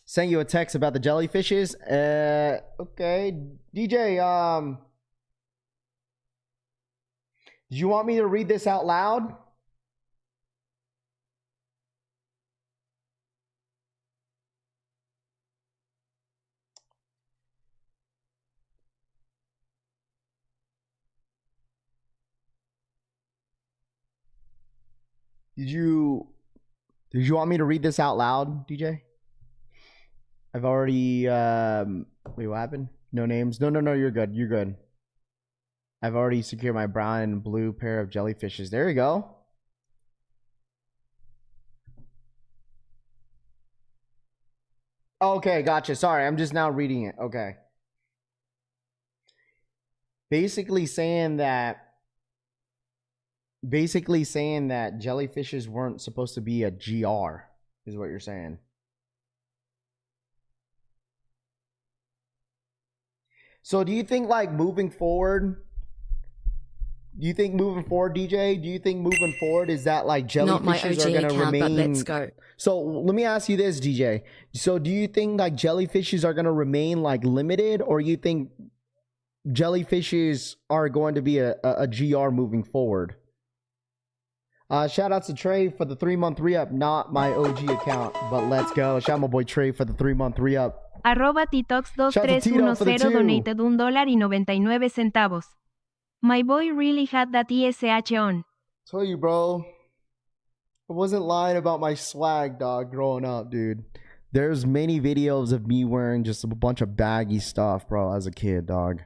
Sent you a text about the jellyfishes. Okay. DJ, did you want me to read this out loud? Did you want me to read this out loud, DJ? I've already wait, what happened? No names? No, you're good. You're good. I've already secured my brown and blue pair of jellyfishes. There you go. Okay, gotcha. Sorry, I'm just now reading it. Okay. Basically saying that jellyfishes weren't supposed to be a GR, is what you're saying. So do you think like moving forward, DJ, do you think moving forward is that like jellyfishes are going to remain? But let's go. So let me ask you this, DJ. So do you think like jellyfishes are going to remain like limited, or you think jellyfishes are going to be a GR moving forward? Shout out to Trey for the 3-month re-up. Not my OG account, but let's go. Shout out my boy Trey for the 3-month re-up. @Titox2310 donated $1.99. My boy really had that ESH on. Tell you, bro. I wasn't lying about my swag, dog, growing up, dude. There's many videos of me wearing just a bunch of baggy stuff, bro, as a kid, dog.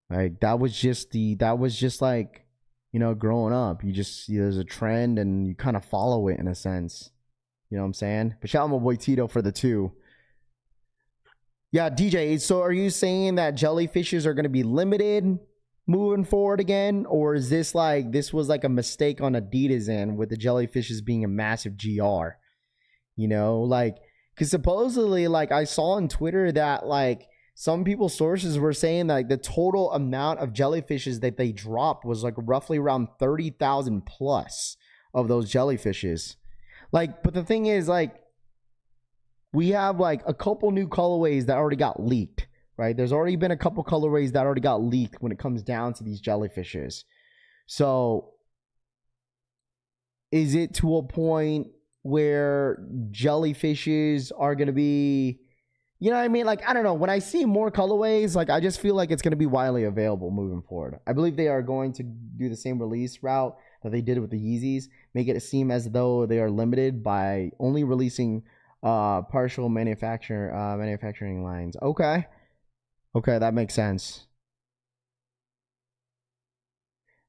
Like, that was just like, you know, growing up. There's a trend and you kind of follow it in a sense. You know what I'm saying? But shout out my boy Tito for the 2. Yeah, DJ, so are you saying that jellyfishes are going to be limited moving forward again? Or is this was like a mistake on Adidas' end with the jellyfishes being a massive GR? You know, like, because supposedly, like, I saw on Twitter that, like, some people's sources were saying that like, the total amount of jellyfishes that they dropped was like roughly around 30,000 plus of those jellyfishes. Like, but the thing is, like, we have like a couple new colorways that already got leaked, right? There's already been a couple colorways that already got leaked when it comes down to these jellyfishes. So is it to a point where jellyfishes are going to be, you know what I mean? Like, I don't know. When I see more colorways, like, I just feel like it's going to be widely available moving forward. I believe they are going to do the same release route that they did with the Yeezys, make it seem as though they are limited by only releasing partial manufacturing lines. Okay, that makes sense.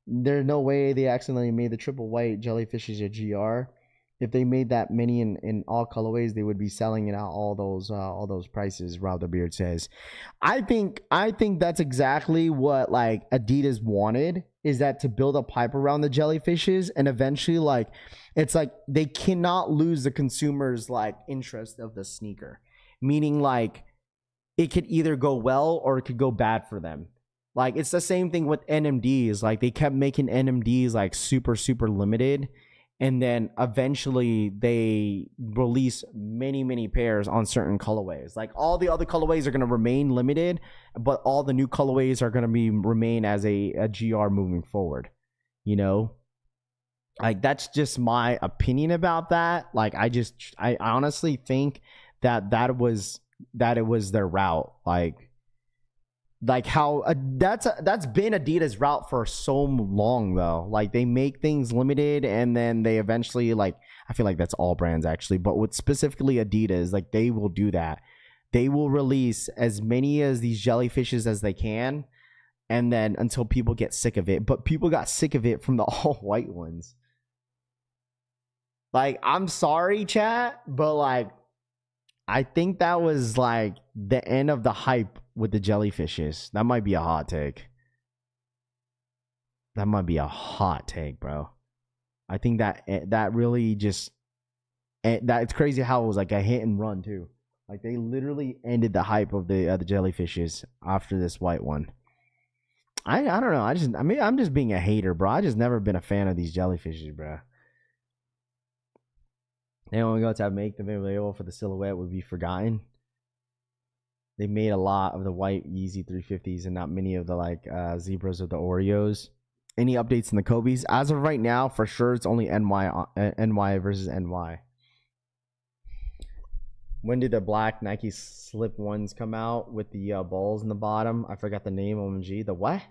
There's no way they accidentally made the triple white jellyfishes a GR. If they made that many in all colorways, they would be selling it out all those prices. Rob the Beard says, I think that's exactly what like Adidas wanted, is that to build up hype around the jellyfishes, and eventually like it's like they cannot lose the consumer's like interest of the sneaker, meaning like it could either go well or it could go bad for them. Like it's the same thing with NMDs. Like they kept making NMDs like super limited. And then eventually they release many pairs on certain colorways. Like all the other colorways are going to remain limited, but all the new colorways are going to remain as a GR moving forward. You know, like that's just my opinion about that. Like I honestly think that it was their route. Like how that's been Adidas' route for so long though. Like they make things limited and then they eventually, like, I feel like that's all brands actually, but with specifically Adidas, like they will do that. They will release as many as these jellyfishes as they can, and then until people get sick of it. But people got sick of it from the all white ones. Like, I'm sorry, chat, but like I think that was like the end of the hype with the jellyfishes. That might be a hot take. That might be a hot take, bro. I think that really just, that it's crazy how it was like a hit and run too. Like they literally ended the hype of the jellyfishes after this white one. I don't know. I'm just being a hater, bro. I just never been a fan of these jellyfishes, bro. And when we go to make them available for the silhouette would be forgotten. They made a lot of the white Yeezy 350s and not many of the like zebras or the Oreos. Any updates in the Kobe's? As of right now, for sure, it's only NY versus NY. When did the black Nike slip ones come out with the balls in the bottom? I forgot the name. OMG. The what?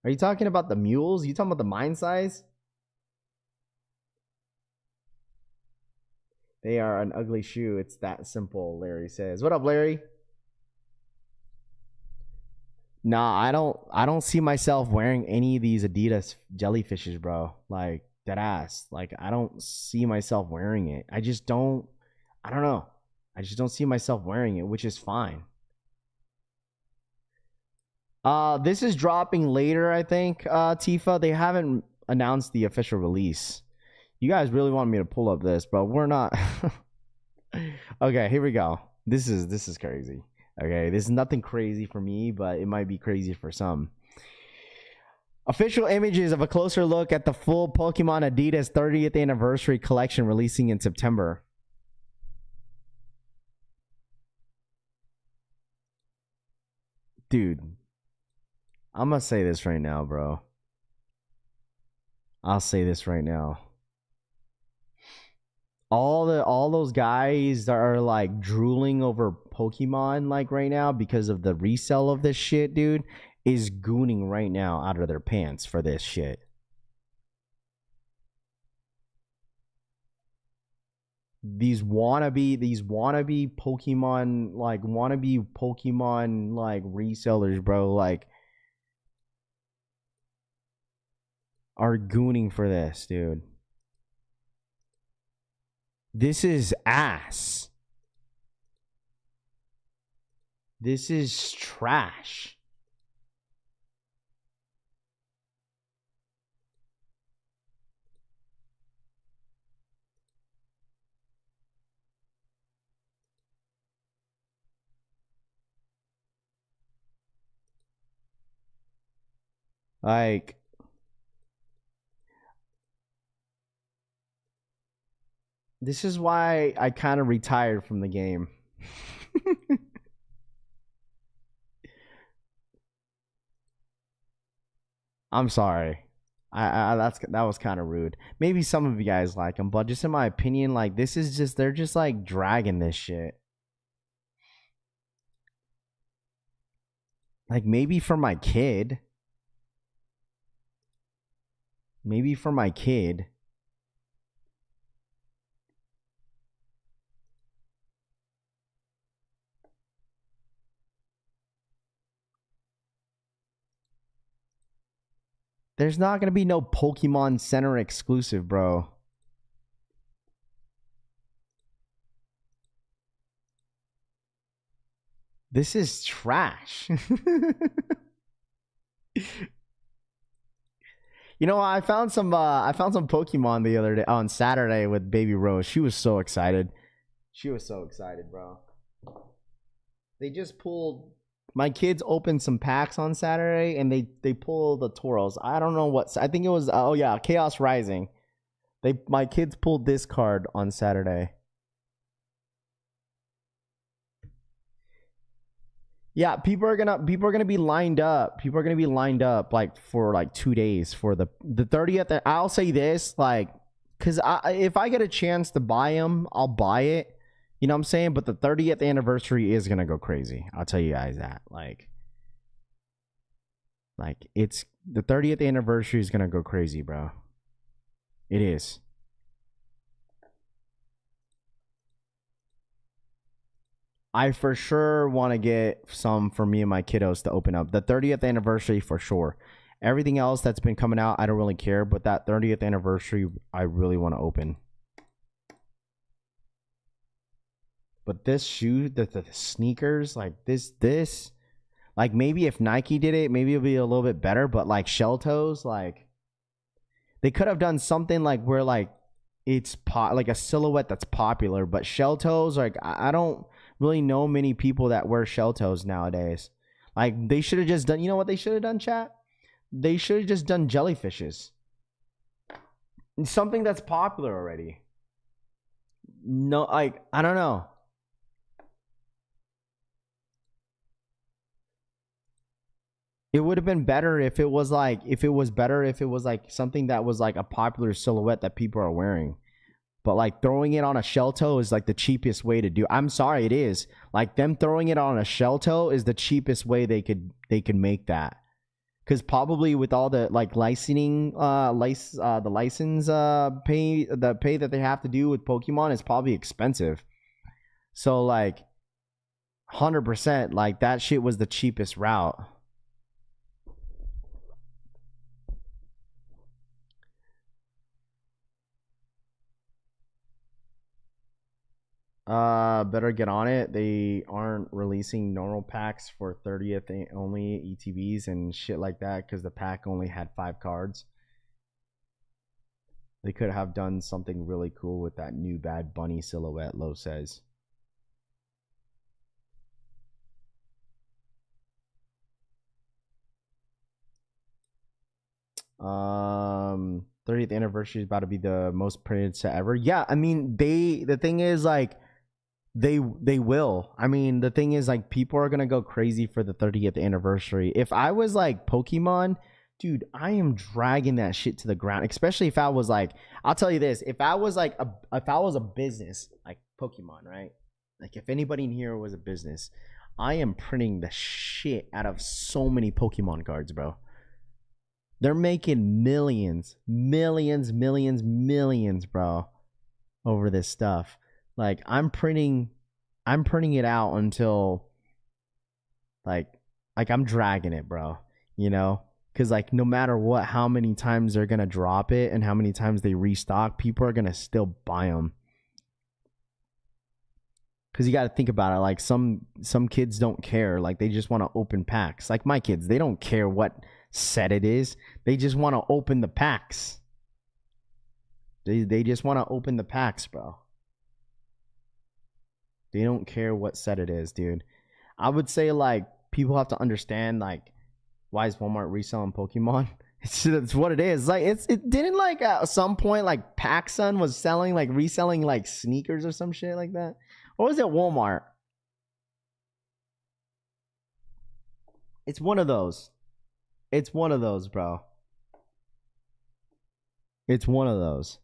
Are you talking about the mules? You talking about the mine size? They are an ugly shoe. It's that simple, Larry says. What up, Larry? Nah, I don't see myself wearing any of these Adidas jellyfishes, bro. Like, dead ass. Like, I don't see myself wearing it. I don't know. I just don't see myself wearing it, which is fine. This is dropping later, I think, Tifa. They haven't announced the official release. You guys really want me to pull up this, but we're not. Okay, here we go. This is crazy. Okay, this is nothing crazy for me, but it might be crazy for some. Official images of a closer look at the full Pokemon Adidas 30th anniversary collection releasing in September. Dude, I'm gonna say this right now, bro. I'll say this right now. All those guys that are like drooling over Pokemon like right now because of the resell of this shit, dude, is gooning right now out of their pants for this shit. These wannabe Pokemon like resellers, bro, like are gooning for this, dude. This is ass. This is trash. Like, this is why I kind of retired from the game. I'm sorry. That was kind of rude. Maybe some of you guys like them, but just in my opinion, like this is just they're just like dragging this shit. Like maybe for my kid. Maybe for my kid. There's not going to be no Pokemon Center exclusive, bro. This is trash. You know, I found some Pokemon the other day on Saturday with Baby Rose. She was so excited. She was so excited, bro. They just pulled my kids opened some packs on Saturday and they pulled the Tauros. I don't know what I think it was Chaos Rising. My kids pulled this card on Saturday. Yeah, people are gonna be lined up. People are gonna be lined up like for like 2 days for the 30th. I'll say this, like, cause if I get a chance to buy them, I'll buy it. You know what I'm saying? But the 30th anniversary is gonna go crazy. I'll tell you guys that. Like it's the 30th anniversary is gonna go crazy, bro. It is. I for sure want to get some for me and my kiddos to open up. The 30th anniversary for sure. Everything else that's been coming out, I don't really care. But that 30th anniversary, I really want to open. But this shoe, the sneakers, like this, like maybe if Nike did it, maybe it'll be a little bit better. But like shell toes, like they could have done something like where like it's like a silhouette that's popular. But shell toes, like I don't really know many people that wear shell toes nowadays. Like they should have just done, you know what they should have done, chat? They should have just done jellyfishes. Something that's popular already. No, like I don't know. It would have been better if it was like something that was like a popular silhouette that people are wearing. But like throwing it on a shell toe is like the cheapest way to do. I'm sorry, it is. Like them throwing it on a shell toe is the cheapest way they could make that. Because probably with all the like licensing, the license pay that they have to do with Pokemon is probably expensive. So like 100%, like that shit was the cheapest route. Better get on it. They aren't releasing normal packs for 30th only ETBs and shit like that because the pack only had 5 cards. They could have done something really cool with that new Bad Bunny silhouette, Lo says. Um, 30th anniversary is about to be the most printed set ever. Yeah, I mean, the thing is like they will. I mean, the thing is like people are gonna go crazy for the 30th anniversary. If I was like Pokemon, dude, I am dragging that shit to the ground. Especially if I was like, I'll tell you this: if I was a business like Pokemon, right? Like if anybody in here was a business, I am printing the shit out of so many Pokemon cards, bro. They're making millions, bro, over this stuff. Like I'm printing it out until like I'm dragging it, bro. You know, because like no matter what, how many times they're gonna drop it and how many times they restock, people are gonna still buy them. Because you got to think about it. Like some kids don't care. Like they just want to open packs. Like my kids, they don't care what set it is. They just want to open the packs. They just want to open the packs, bro. They don't care what set it is, dude. I would say like people have to understand like Why is Walmart reselling Pokemon? It's what it is. Like it didn't like at some point like PacSun was selling like reselling like sneakers or some shit like that. Or was it Walmart? It's one of those. It's one of those, bro. It's one of those.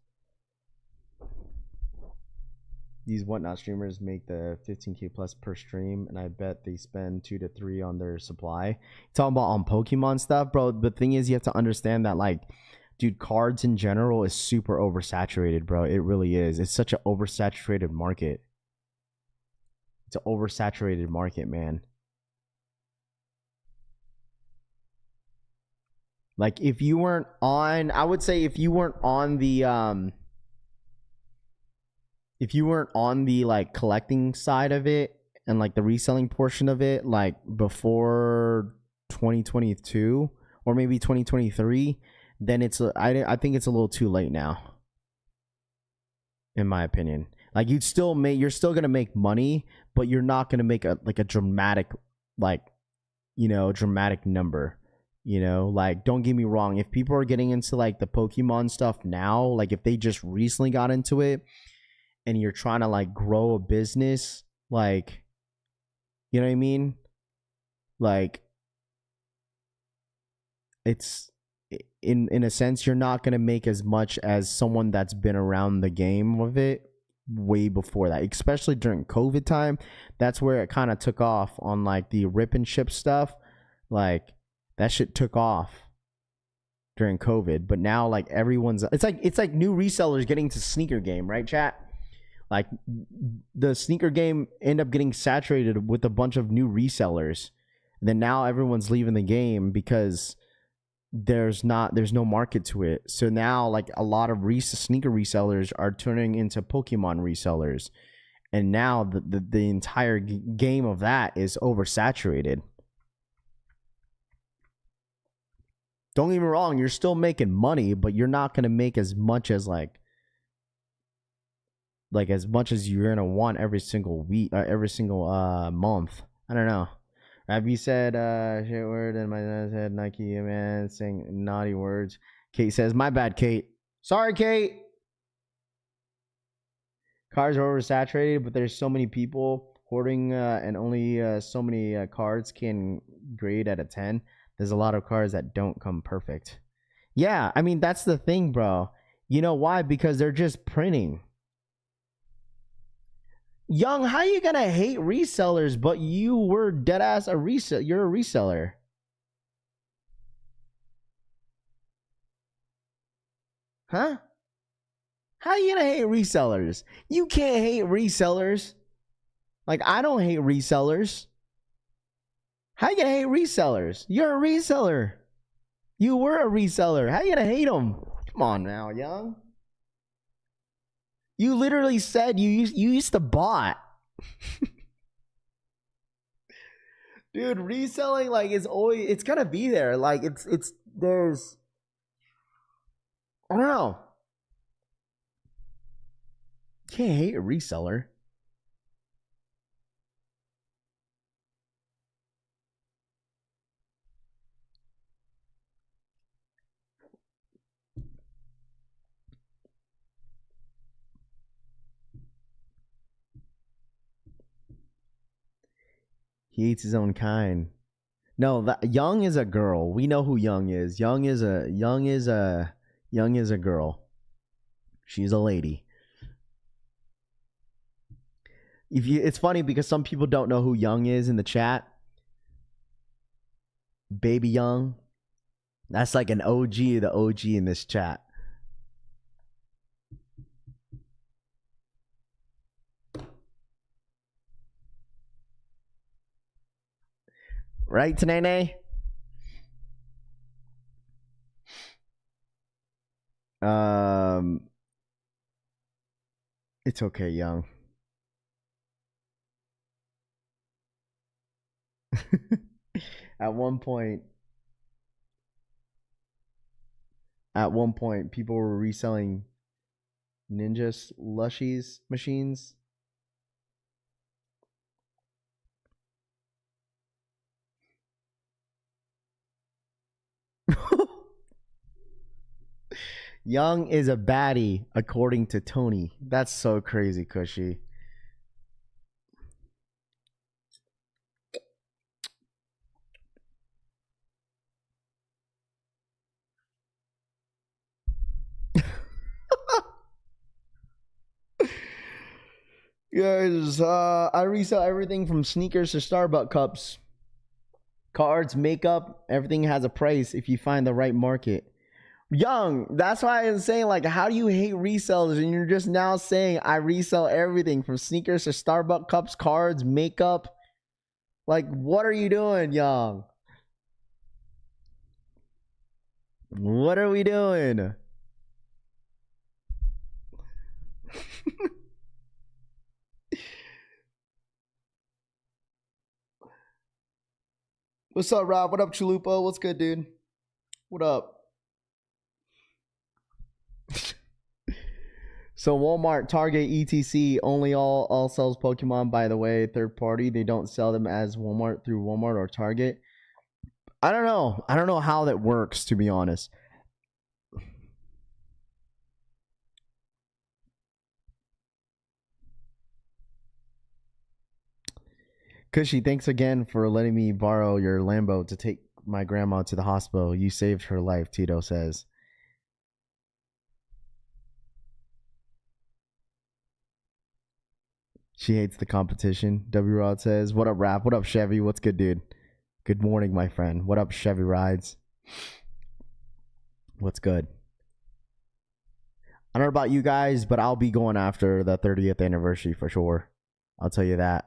These whatnot streamers make the 15K plus per stream, and I bet they spend 2 to 3 on their supply. Talking about on Pokemon stuff, bro. The thing is, you have to understand that, like, dude, cards in general is super oversaturated, bro. It really is. It's such an oversaturated market. It's an oversaturated market, man. Like, if you weren't on, I would say if you weren't on the like collecting side of it and like the reselling portion of it, like before 2022 or maybe 2023, then I think it's a little too late now, in my opinion. Like you're still gonna make money, but you're not gonna make a dramatic, like, you know, dramatic number. You know, like, don't get me wrong. If people are getting into like the Pokemon stuff now, like if they just recently got into it and you're trying to like grow a business, like, you know what I mean? Like, it's in a sense, you're not going to make as much as someone that's been around the game of it way before that, especially during COVID time. That's where it kind of took off on like the rip and ship stuff. Like, that shit took off during COVID, but now like everyone's it's like new resellers getting to sneaker game, right, chat? Like the sneaker game end up getting saturated with a bunch of new resellers. And then now everyone's leaving the game because there's no market to it. So now like a lot of sneaker resellers are turning into Pokemon resellers. And now the entire game of that is oversaturated. Don't get me wrong, you're still making money, but you're not going to make as much as like as much as you're going to want every single week, every single month. I don't know. Have you said shit word and my dad said Nike, man, saying naughty words. Kate says, my bad, Kate. Sorry, Kate. Cards are oversaturated, but there's so many people hoarding and only so many cards can grade at a 10. There's a lot of cards that don't come perfect. Yeah, I mean, that's the thing, bro. You know why? Because they're just printing. Young, how you gonna hate resellers, but you were dead ass a reseller? You're a reseller. Huh? How you gonna hate resellers? You can't hate resellers. Like, I don't hate resellers. How you gonna hate resellers? You're a reseller. You were a reseller. How you gonna hate them? Come on now, young. You literally said you used to bot. Dude, reselling like is always, it's gonna be there. Like there's, I don't know. Can't hate a reseller. He hates his own kind. No, Young is a girl. We know who Young is. Young is a girl. She's a lady. It's funny because some people don't know who Young is in the chat. Baby Young. That's like an OG, the OG in this chat. Right, Tanene? It's okay, Young. At one point, people were reselling Ninja Slushies machines. Young is a baddie, according to Tony. That's so crazy, Cushy. Guys, I resell everything from sneakers to Starbucks cups. Cards, makeup, everything has a price if you find the right market. Young, that's why I'm saying, like, how do you hate resellers and you're just now saying I resell everything from sneakers to Starbucks cups, cards, makeup? Like, what are you doing, Young? What are we doing? What's up, Rob? What up, Chalupa? What's good, dude? What up? So Walmart, Target, etc. only all sells Pokemon, by the way, third party. They don't sell them as Walmart through Walmart or Target. I don't know. I don't know how that works, to be honest. Cushy, thanks again for letting me borrow your Lambo to take my grandma to the hospital. You saved her life, Tito says. She hates the competition. W Rod says, what up, Rap? What up, Chevy? What's good, dude? Good morning, my friend. What up, Chevy Rides? What's good? I don't know about you guys, but I'll be going after the 30th anniversary for sure. I'll tell you that.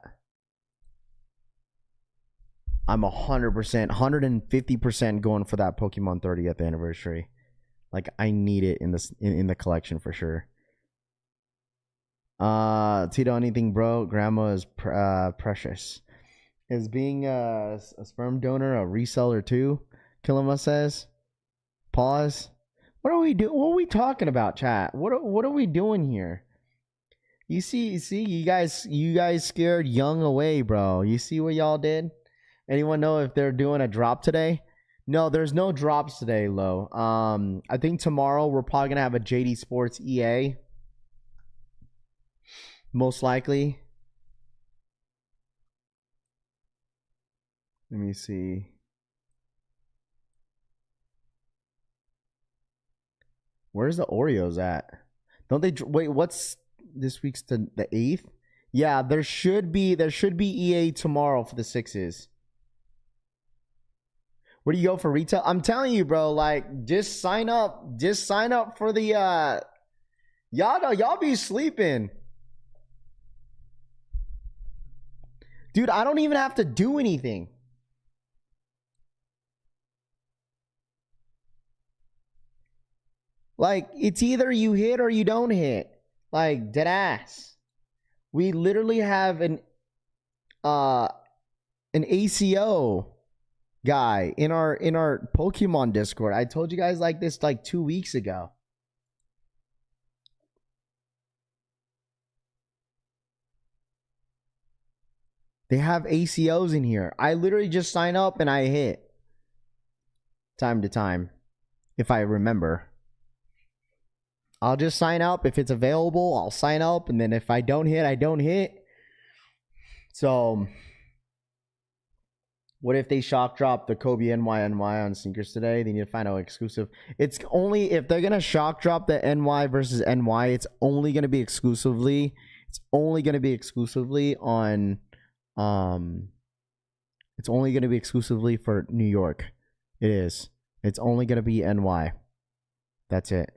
I'm 100%, 150% going for that Pokemon 30th anniversary. Like, I need it in this in the collection for sure. Tito, anything, bro? Grandma is precious. Is being a sperm donor a reseller too? Killama says. Pause. What are we doing? What are we talking about, chat? What are we doing here? You see, you guys scared Young away, bro. You see what y'all did? Anyone know if they're doing a drop today? No, there's no drops today, Lo. I think tomorrow we're probably gonna have a Jdsports EA. Most likely. Let me see. Where's the Oreos at? Don't they wait? What's this week's the 8th? Yeah, there should be EA tomorrow for the 6s. Where do you go for retail? I'm telling you, bro. Like, just sign up. Just sign up for the. Y'all be sleeping. Dude, I don't even have to do anything. Like, it's either you hit or you don't hit. Like, dead ass. We literally have an ACO guy in our Pokemon Discord. I told you guys like this like 2 weeks ago. They have ACOs in here. I literally just sign up and I hit. Time to time. If I remember. I'll just sign up. If it's available, I'll sign up. And then if I don't hit, I don't hit. So, what if they shock drop the Kobe NY on sneakers today? They need to find out exclusive. It's only if they're going to shock drop the NY versus NY, it's only going to be exclusively. It's only going to be exclusively on... it's only going to be exclusively for New York. It is. It's only going to be NY. That's it.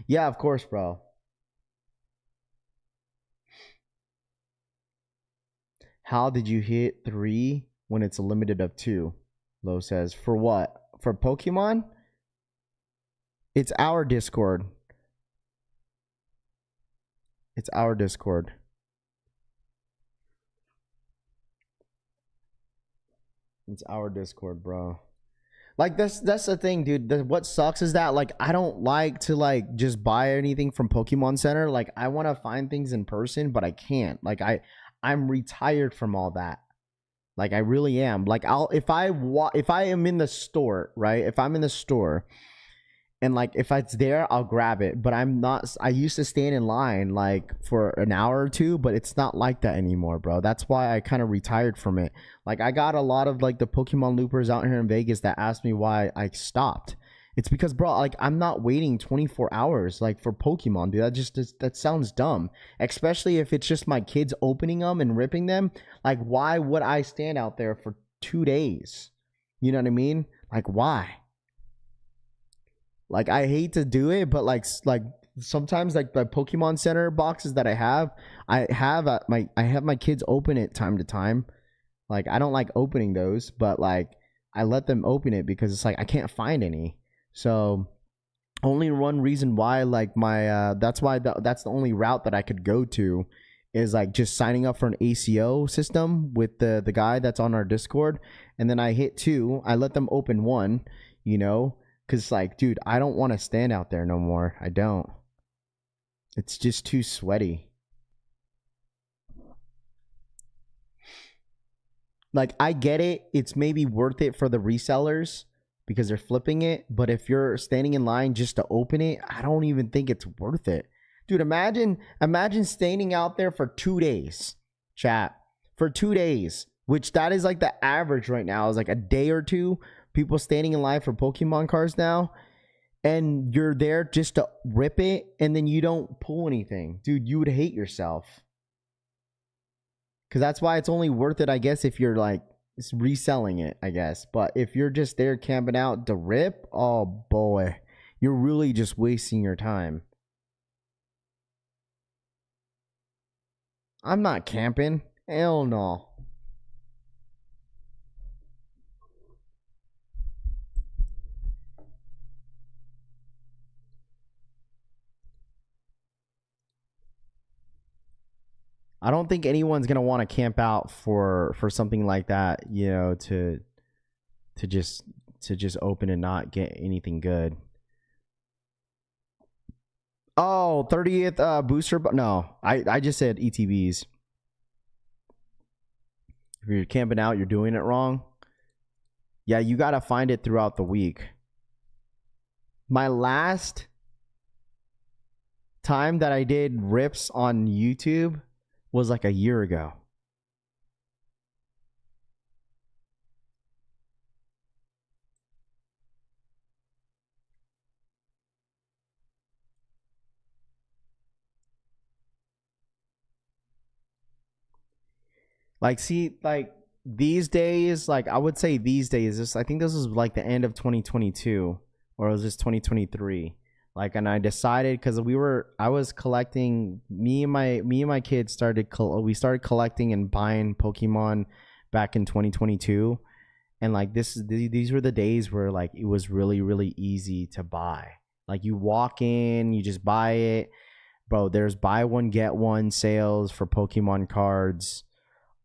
Yeah, of course, bro. How did you hit 3 when it's a limited of 2? Lo says. For what? For Pokemon? It's our Discord. It's our Discord. It's our Discord, bro. Like, that's the thing, dude. What sucks is that, like, I don't like to, like, just buy anything from Pokemon Center. Like, I want to find things in person, but I can't. Like, I'm retired from all that. Like I really am. Like if I am in the store, right? If I'm in the store and like if it's there, I'll grab it. But I'm not. I used to stand in line like for an hour or two, but it's not like that anymore, bro. That's why I kind of retired from it. Like I got a lot of like the Pokemon loopers out here in Vegas that asked me why I stopped. It's because, bro, like I'm not waiting 24 hours like for Pokemon, dude. That sounds dumb. Especially if it's just my kids opening them and ripping them. Like, why would I stand out there for 2 days? You know what I mean? Like, why? Like, I hate to do it, but like sometimes like the Pokemon Center boxes that I have my kids open it time to time. Like, I don't like opening those, but like I let them open it because it's like I can't find any. So only one reason why like my that's the only route that I could go to is like just signing up for an ACO system with the guy that's on our Discord, and then I hit 2. I let them open 1, you know, because like, dude, I don't want to stand out there no more. I don't. It's just too sweaty. Like, I get it. It's maybe worth it for the resellers because they're flipping it. But if you're standing in line just to open it, I don't even think it's worth it. Dude, imagine standing out there for 2 days, chat. For 2 days, which that is like the average right now is like a day or 2. People standing in line for Pokemon cards now. And you're there just to rip it and then you don't pull anything. Dude, you would hate yourself. Because that's why it's only worth it, I guess, if you're like reselling it, I guess. But if you're just there camping out to rip, oh boy, you're really just wasting your time. I'm not camping. Hell no. I don't think anyone's gonna want to camp out for something like that, you know, to just open and not get anything good. Oh, 30th booster, but no, I just said ETBs. If you're camping out, you're doing it wrong. Yeah, you gotta find it throughout the week. My last time that I did rips on YouTube was like a year ago. Like, see, like these days, like I would say these days, I think this was like the end of 2022 or it was just 2023. Like, and I decided because I was collecting. Me and my kids started collecting and buying Pokemon back in 2022, and like these were the days where like it was really really easy to buy. Like you walk in, you just buy it, bro. There's buy one get one sales for Pokemon cards,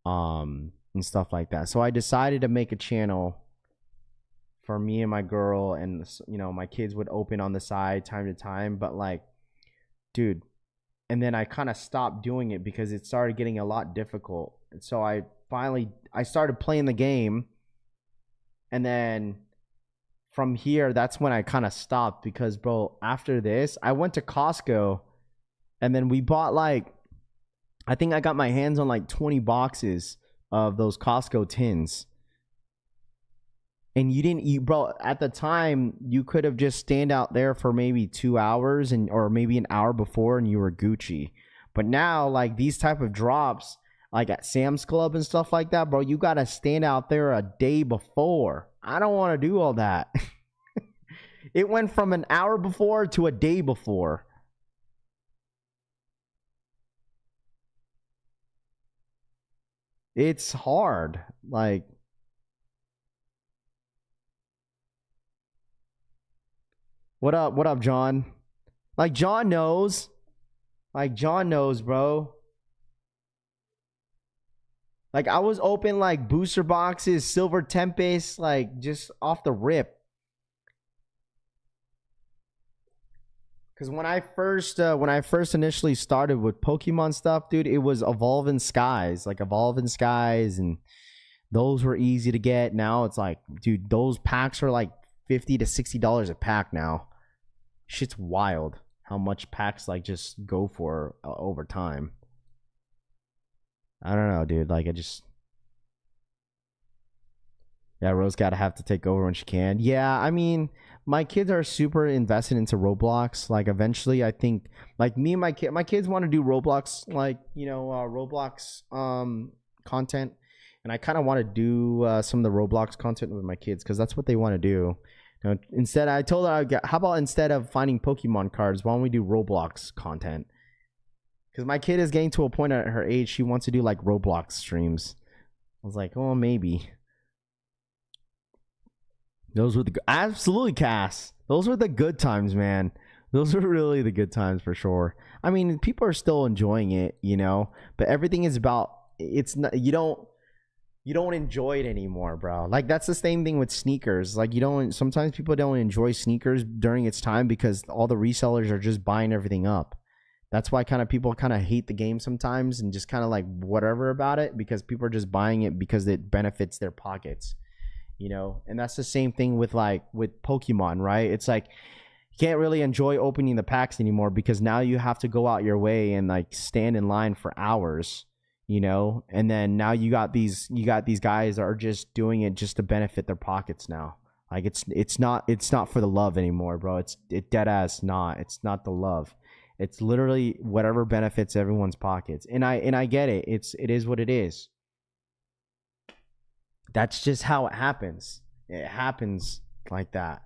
and stuff like that. So I decided to make a channel for me and my girl, and you know, my kids would open on the side time to time, but like, dude, and then I kind of stopped doing it because it started getting a lot difficult. And so I started playing the game, and then from here, that's when I kind of stopped because, bro, after this, I went to Costco, and then we bought like, I think I got my hands on like 20 boxes of those Costco tins. And bro, at the time, you could have just stand out there for maybe 2 hours or maybe an hour before and you were Gucci. But now, like these type of drops, like at Sam's Club and stuff like that, bro, you got to stand out there a day before. I don't want to do all that. It went from an hour before to a day before. It's hard. Like, what up, John? Like, John knows. Like, John knows, bro. Like, I was open, like, booster boxes, Silver Tempest, like, just off the rip. Because when I first initially started with Pokemon stuff, dude, it was Evolving Skies. Like, Evolving Skies and Those were easy to get. Now it's like, dude, those packs are like $50 to $60 a pack now. Shit's wild how much packs like just go for over time. I don't know, dude. Like, yeah, Rose gotta have to take over when she can. Yeah, I mean, my kids are super invested into Roblox. Like, eventually, I think, like, me and my kids want to do Roblox, like, Roblox content, and I kind of want to do some of the Roblox content with my kids because that's what they want to do. Instead, I told her, how about instead of finding Pokemon cards, why don't we do Roblox content? Because my kid is getting to a point at her age, she wants to do like Roblox streams. I was like, oh, maybe. Those were absolutely, Cass. Those were the good times, man. Those were really the good times for sure. I mean, people are still enjoying it, but everything is about, it's not, you don't enjoy it anymore, bro. Like, that's the same thing with sneakers. Like, sometimes people don't enjoy sneakers during its time because all the resellers are just buying everything up. That's why people kind of hate the game sometimes and just kind of like whatever about it, because people are just buying it because it benefits their pockets. And that's the same thing with Pokemon, right? It's like you can't really enjoy opening the packs anymore because now you have to go out your way and like stand in line for hours, and then now you got these guys that are just doing it just to benefit their pockets now. Like, it's not for the love anymore, bro. It's dead ass not. It's not the love. It's literally whatever benefits everyone's pockets. And I get it. It is what it is. That's just how it happens. It happens like that.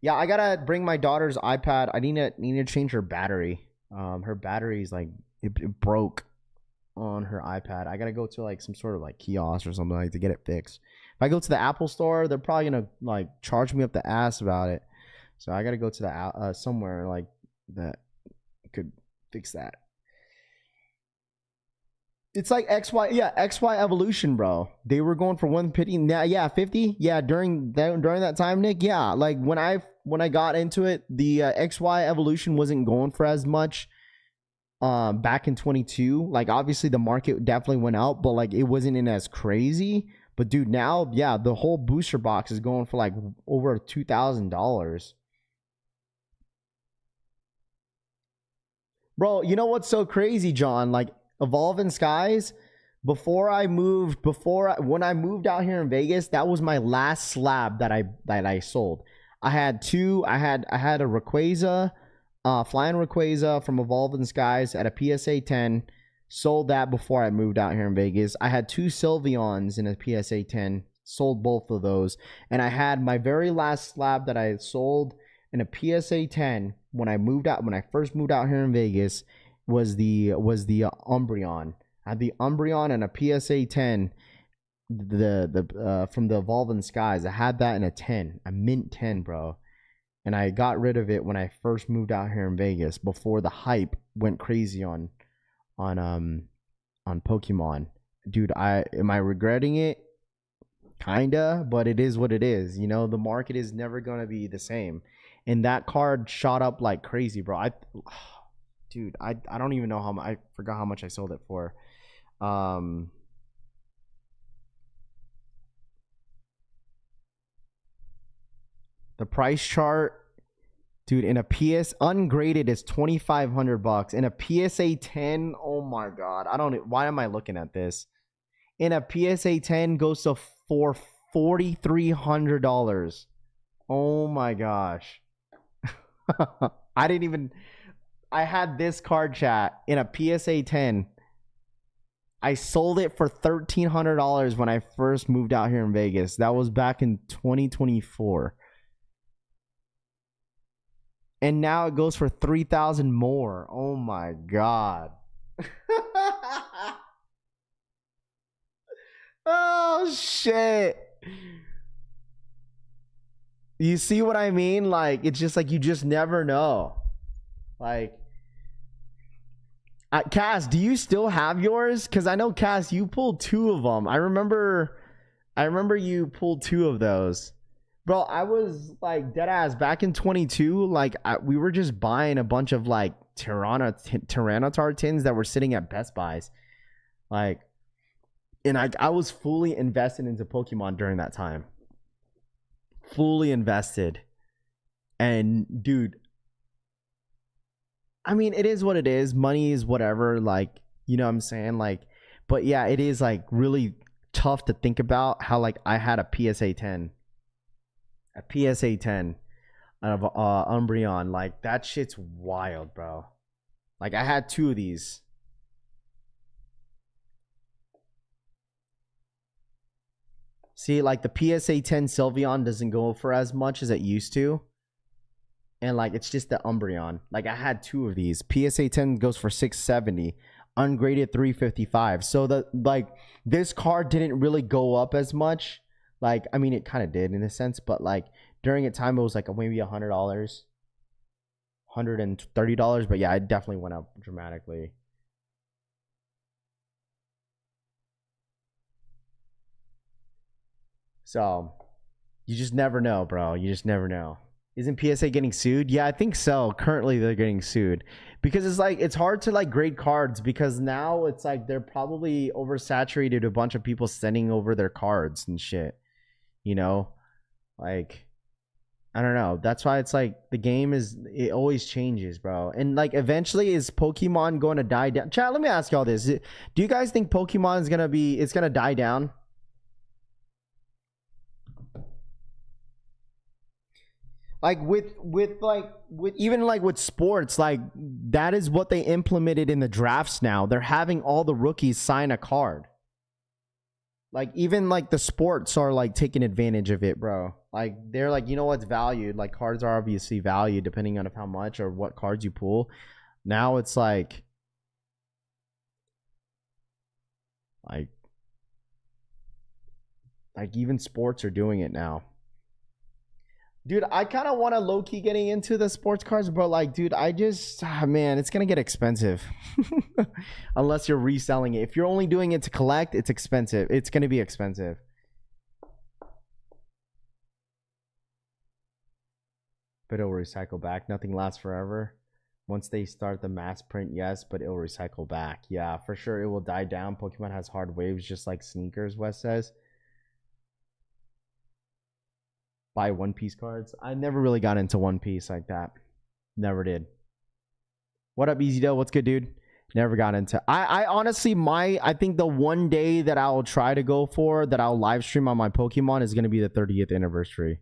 Yeah, I gotta bring my daughter's iPad. I need to change her battery. Her battery's like it broke on her iPad. I gotta go to like some sort of like kiosk or something like to get it fixed. If I go to the Apple store, they're probably gonna like charge me up the ass about it. So I gotta go to the somewhere like that could fix that. It's like XY Evolution, bro. They were going for 150. Yeah, 50. Yeah, during that time, Nick. Yeah, like when I got into it, the XY Evolution wasn't going for as much. Back in 22, like obviously the market definitely went out, but like it wasn't in as crazy. But dude, now the whole booster box is going for like over $2,000. Bro, you know what's so crazy, John? Like, Evolving Skies, when I moved out here in Vegas, that was my last slab that I sold. I had two. I had a Rayquaza, flying Rayquaza from Evolving Skies at a PSA 10. Sold that before I moved out here in Vegas. I had two Sylveons in a PSA 10. Sold both of those, and I had my very last slab that I sold in a PSA 10 when I first moved out here in Vegas. Was the Umbreon. I had the Umbreon and a PSA 10, the from the Evolving Skies. I had that in a 10, a mint 10, bro. And I got rid of it when I first moved out here in Vegas before the hype went crazy on Pokemon. Dude, am I regretting it? Kinda, but it is what it is. The market is never gonna be the same. And that card shot up like crazy, bro. Dude, I don't even know I forgot how much I sold it for. The price chart, dude, in a PS ungraded is $2,500. In a PSA 10, oh my god, why am I looking at this? In a PSA 10 goes for $4,300. Oh my gosh. I had this card, chat, in a PSA 10. I sold it for $1,300 when I first moved out here in Vegas. That was back in 2024. And now it goes for $3,000 more. Oh my god. Oh shit. You see what I mean? Like, it's just like you just never know. Like, Cass, do you still have yours? Because I know, Cass, you pulled two of them. I remember you pulled two of those. Bro, I was like dead ass back in 22. Like, we were just buying a bunch of like Tyranitar tins that were sitting at Best Buys. Like, And I was fully invested into Pokemon during that time. Fully invested. And dude, I mean, it is what it is. Money is whatever, like, you know what I'm saying? Like, but yeah, it is like really tough to think about how like I had a PSA 10. A PSA 10 of Umbreon. Like, that shit's wild, bro. Like, I had 2 of these. See, like the PSA 10 Sylveon doesn't go for as much as it used to. And like, it's just the Umbreon. Like, I had 2 of these. PSA 10 goes for $670. Ungraded $355. So the like this card didn't really go up as much. Like, I mean, it kind of did in a sense, but like during a time it was like maybe $100, $130. But yeah, it definitely went up dramatically. So you just never know, bro. You just never know. Isn't PSA getting sued? Yeah, I think so. Currently, they're getting sued because it's like it's hard to like grade cards because now it's like they're probably oversaturated. A bunch of people sending over their cards and shit. You know, like I don't know. That's why it's like the game it always changes, bro. And like eventually, is Pokemon going to die down? Chat, let me ask y'all this: do you guys think Pokemon is gonna die down? Like with even like with sports, like that is what they implemented in the drafts now. They're having all the rookies sign a card. Like even like the sports are like taking advantage of it, bro. Like they're like, you know what's valued? Like cards are obviously valued depending on how much or what cards you pull. Now it's like even sports are doing it now. Dude, I kind of want to low-key getting into the sports cards, but like, dude, man, it's going to get expensive. Unless you're reselling it. If you're only doing it to collect, it's expensive. It's going to be expensive. But it'll recycle back. Nothing lasts forever. Once they start the mass print, yes, but it'll recycle back. Yeah, for sure, it will die down. Pokemon has hard waves, just like sneakers, Wes says. Buy One Piece cards. I never really got into One Piece like that. Never did. What up, Easy Doe? What's good, dude? Never got into. I honestly, I think the one day that I'll try to go for that I'll live stream on my Pokemon is going to be the 30th anniversary.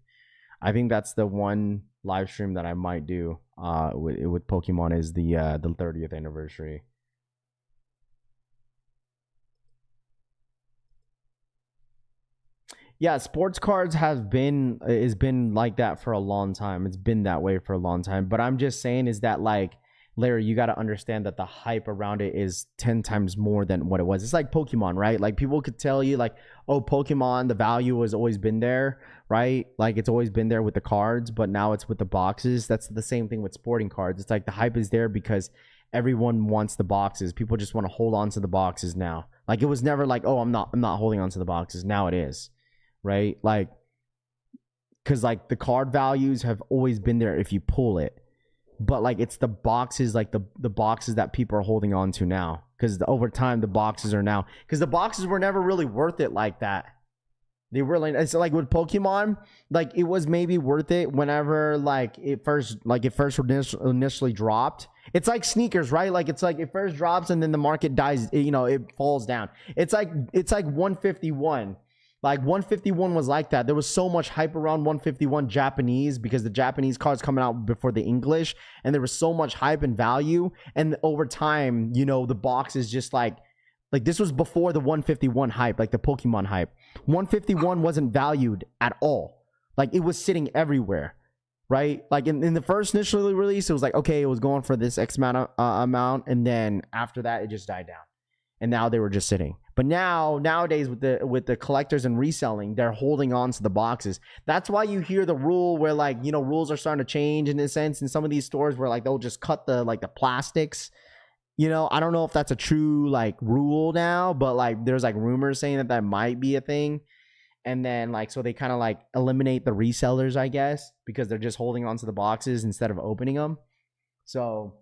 I think that's the one live stream that I might do with Pokemon is the 30th anniversary. Yeah, sports cards has been like that for a long time. It's been that way for a long time. But I'm just saying is that like Larry, you got to understand that the hype around it is 10 times more than what it was. It's like Pokemon, right? Like people could tell you like, oh, Pokemon, the value has always been there, right? Like it's always been there with the cards, but now it's with the boxes. That's the same thing with sporting cards. It's like the hype is there because everyone wants the boxes. People just want to hold on to the boxes now. Like it was never like, oh, I'm not holding on to the boxes. Now it is. Right? Like, because like the card values have always been there if you pull it, but like it's the boxes, like the boxes that people are holding on to now, because over time the boxes are now, because the boxes were never really worth it like that. They were like, it's like with Pokemon, like it was maybe worth it whenever like it first initially dropped. It's like sneakers, right? Like it's like it first drops and then the market dies, you know, it falls down. It's like 151. Like 151 was like that. There was so much hype around 151 Japanese because the Japanese cards coming out before the English, and there was so much hype and value. And over time, you know, the box is just like this was before the 151 hype, like the Pokemon hype. 151 wasn't valued at all. Like it was sitting everywhere, right? Like in the first initially release, it was like, okay, it was going for this X amount, and then after that, it just died down. And now they were just sitting. But nowadays with the collectors and reselling, they're holding on to the boxes. That's why you hear the rule where like, you know, rules are starting to change in a sense in some of these stores where like they'll just cut the plastics. You know, I don't know if that's a true like rule now, but like there's like rumors saying that might be a thing. And then like, so they kind of like eliminate the resellers, I guess, because they're just holding on to the boxes instead of opening them. So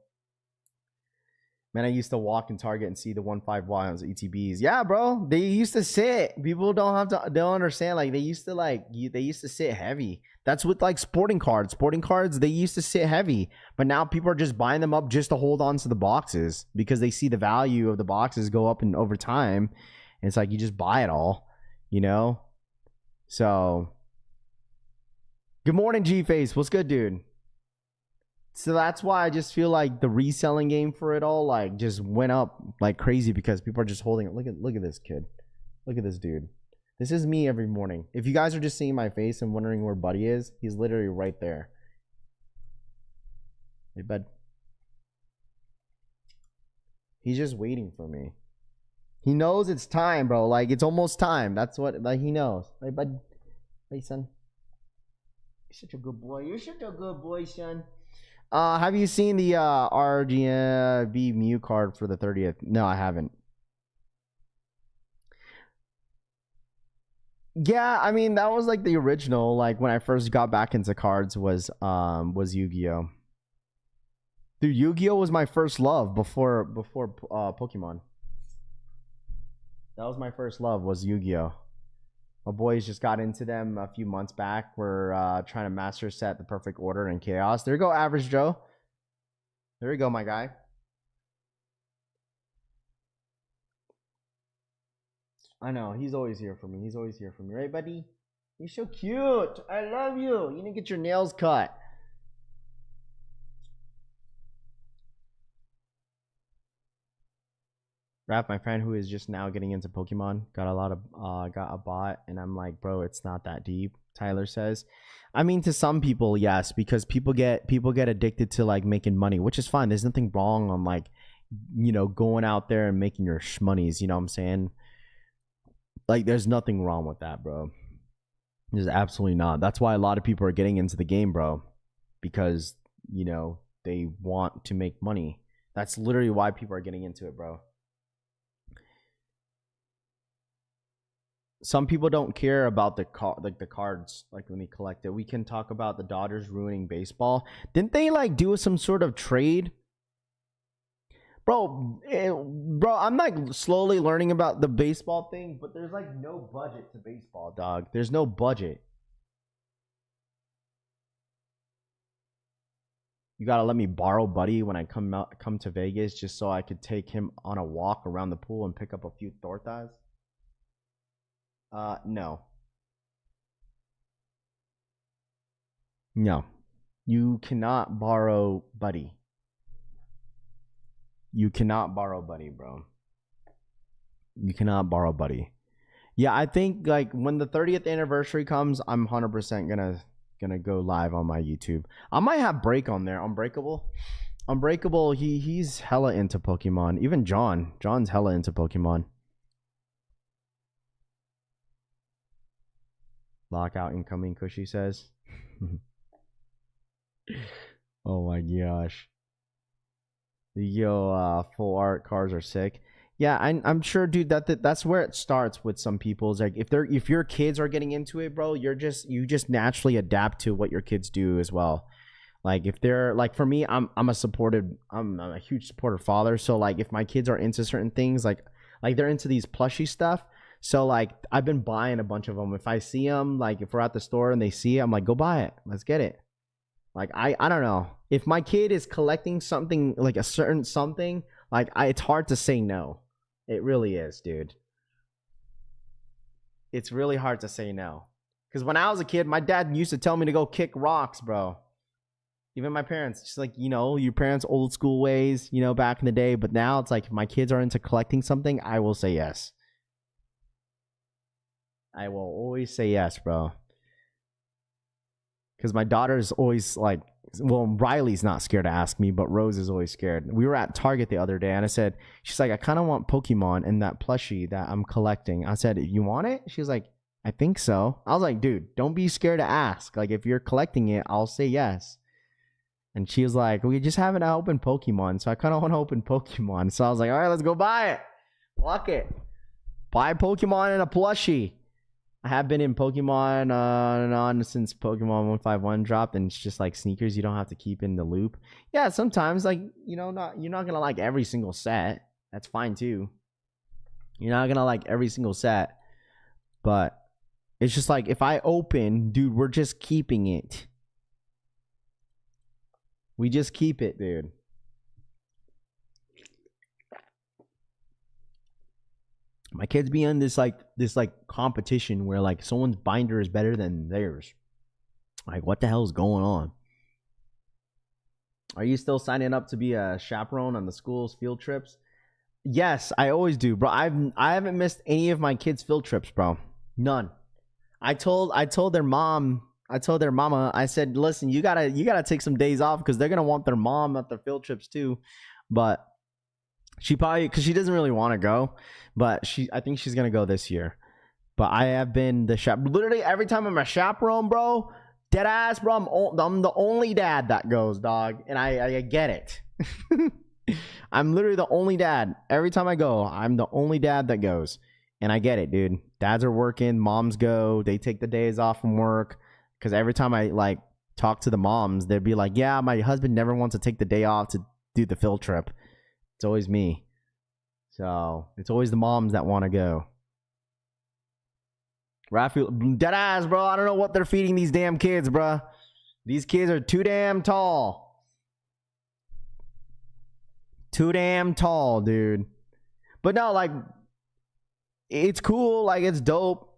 Man, I used to walk in Target and see the 1.5Y on ETBs. Yeah, bro. They used to sit. People don't understand. Like they used to sit heavy. That's with like sporting cards. Sporting cards, they used to sit heavy. But now people are just buying them up just to hold on to the boxes because they see the value of the boxes go up and over time. And it's like you just buy it all, you know? So good morning, G-Face. What's good, dude? So that's why I just feel like the reselling game for it all like just went up like crazy because people are just holding it. Look at this kid. Look at this dude. This is me every morning. If you guys are just seeing my face and wondering where Buddy is, he's literally right there. Hey, bud. He's just waiting for me. He knows it's time, bro. Like it's almost time. That's what like he knows. Hey, bud. Hey, son. You're such a good boy. You're such a good boy, son. Have you seen the RGB Mew card for the 30th? No, I haven't. Yeah, I mean that was like the original. Like when I first got back into cards was Yu-Gi-Oh. Dude, Yu-Gi-Oh was my first love before Pokemon. That was my first love was Yu-Gi-Oh. My boys just got into them a few months back. We're trying to master set the perfect order and chaos. There you go, Average Joe. There you go, my guy. I know. He's always here for me. He's always here for me. Right, buddy? You're so cute. I love you. You need to get your nails cut. Rap, my friend who is just now getting into Pokemon, got a bot, and I'm like, bro, it's not that deep. Tyler says, I mean, to some people, yes, because people get addicted to like making money, which is fine. There's nothing wrong on like, you know, going out there and making your shmonies. You know what I'm saying? Like, there's nothing wrong with that, bro. There's absolutely not. That's why a lot of people are getting into the game, bro, because you know they want to make money. That's literally why people are getting into it, bro. Some people don't care about the cards, like when they collect it. We can talk about the Dodgers ruining baseball. Didn't they like do some sort of trade? Bro, I'm like slowly learning about the baseball thing, but there's like no budget to baseball, dog. There's no budget. You gotta let me borrow Buddy when I come to Vegas just so I could take him on a walk around the pool and pick up a few tortas. No. No. You cannot borrow Buddy. You cannot borrow Buddy, bro. You cannot borrow Buddy. Yeah, I think like when the 30th anniversary comes, I'm 100% gonna go live on my YouTube. I might have Break on there. Unbreakable, he's hella into Pokemon. Even John's hella into Pokemon. Lockout incoming, Cushy says. Oh my gosh. Yo, full art cars are sick. Yeah, I'm sure, dude. That's where it starts with some people. It's like if your kids are getting into it, bro, you just naturally adapt to what your kids do as well. Like if they're like, for me, I'm a huge supportive father. So like if my kids are into certain things, like they're into these plushy stuff. So like I've been buying a bunch of them. If I see them, like if we're at the store and they see it, I'm like, go buy it. Let's get it. Like I don't know. If my kid is collecting something like a certain something, like it's hard to say no. It really is, dude. It's really hard to say no. Because when I was a kid, my dad used to tell me to go kick rocks, bro. Even my parents, just like, you know, your parents' old school ways, you know, back in the day. But now it's like if my kids are into collecting something, I will say yes. I will always say yes, bro. Because my daughter's always like, well, Riley's not scared to ask me, but Rose is always scared. We were at Target the other day and I said, she's like, I kind of want Pokemon and that plushie that I'm collecting. I said, you want it? She was like, I think so. I was like, dude, don't be scared to ask. Like, if you're collecting it, I'll say yes. And she was like, we just haven't opened Pokemon, so I kind of want to open Pokemon. So I was like, all right, let's go buy it. Lock it. Buy Pokemon and a plushie. I have been in Pokemon on and on since Pokemon 151 dropped, and it's just like sneakers you don't have to keep in the loop. Yeah, sometimes like you're not gonna like every single set. That's fine too. You're not gonna like every single set, but it's just like if I open, dude, we're just keeping it. We just keep it, dude. My kids be in this competition where like someone's binder is better than theirs. Like, what the hell is going on? Are you still signing up to be a chaperone on the school's field trips? Yes, I always do, bro. I haven't missed any of my kids' field trips, bro. None. I told their mama, I said, listen, you gotta take some days off because they're gonna want their mom at their field trips too. But she probably, because she doesn't really want to go, but I think she's gonna go this year. But I have been the literally every time I'm a chaperone, bro. Dead ass, bro. I'm the only dad that goes, dog, and I get it. I'm literally the only dad. Every time I go, I'm the only dad that goes, and I get it, dude. Dads are working, moms go. They take the days off from work because every time I like talk to the moms, they'd be like, "Yeah, my husband never wants to take the day off to do the field trip." It's always me. So it's always the moms that want to go. Raphael, dead ass, bro. I don't know what they're feeding these damn kids, bro. These kids are too damn tall. Too damn tall, dude. But no, like, it's cool. Like, it's dope.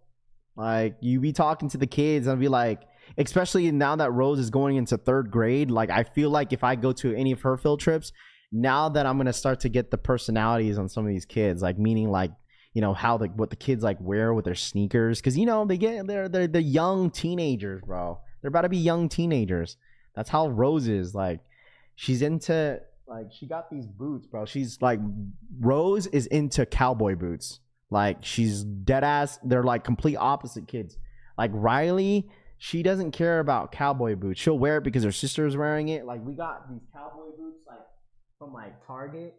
Like, you be talking to the kids and be like, especially now that Rose is going into 3rd grade, like, I feel like if I go to any of her field trips, now that I'm gonna start to get the personalities on some of these kids, like meaning like, you know, how what the kids like wear with their sneakers, because you know they're the young teenagers, bro. They're about to be young teenagers. That's how Rose is. Like, she's into, like, she got these boots, bro. She's like, Rose is into cowboy boots. Like, she's dead ass. They're like complete opposite kids. Like Riley, she doesn't care about cowboy boots. She'll wear it because her sister's wearing it. Like, we got these cowboy boots like from like Target.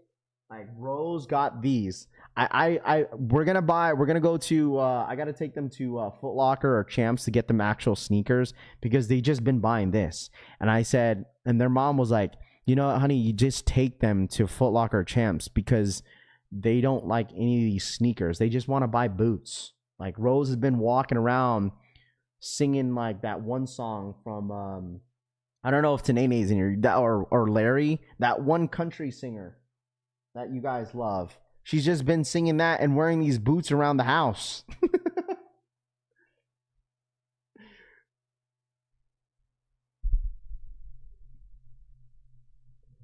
Like, Rose got these. We're gonna go to I gotta take them to Foot Locker or Champs to get them actual sneakers because they just been buying this. And I said, and their mom was like, you know what, honey, you just take them to Foot Locker or Champs because they don't like any of these sneakers. They just want to buy boots. Like, Rose has been walking around singing like that one song from I don't know if Tanene's in here, that or Larry, that one country singer that you guys love. She's just been singing that and wearing these boots around the house.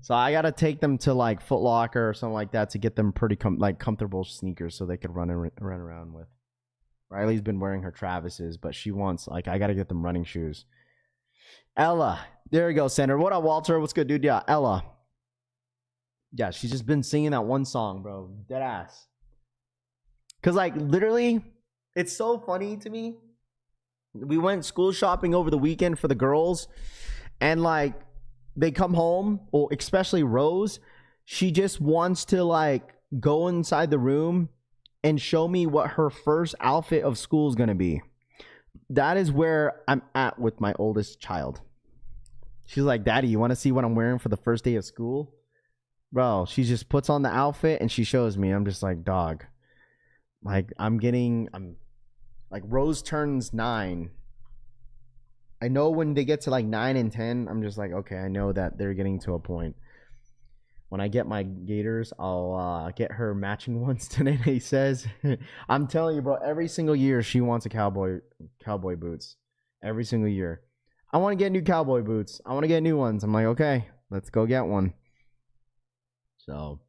So I gotta take them to like Foot Locker or something like that to get them pretty comfortable sneakers so they could run around with. Riley's been wearing her Travis's, but she wants, like, I gotta get them running shoes. Ella, there you go, Senator. What up, Walter? What's good, dude? Yeah, Ella. Yeah, she's just been singing that one song, bro. Dead ass. Cause like literally, it's so funny to me. We went school shopping over the weekend for the girls, and like they come home, well, especially Rose, she just wants to like go inside the room and show me what her first outfit of school is gonna be. That is where I'm at with my oldest child. She's like, Daddy, you want to see what I'm wearing for the first day of school? Bro, she just puts on the outfit and she shows me. I'm just like, dog. Like, I'm like, Rose turns 9. I know when they get to like 9 and 10, I'm just like, okay, I know that they're getting to a point. When I get my Gators, I'll get her matching ones today. He says, I'm telling you, bro, every single year she wants a cowboy boots. Every single year. I want to get new cowboy boots. I want to get new ones. I'm like, okay, let's go get one. So,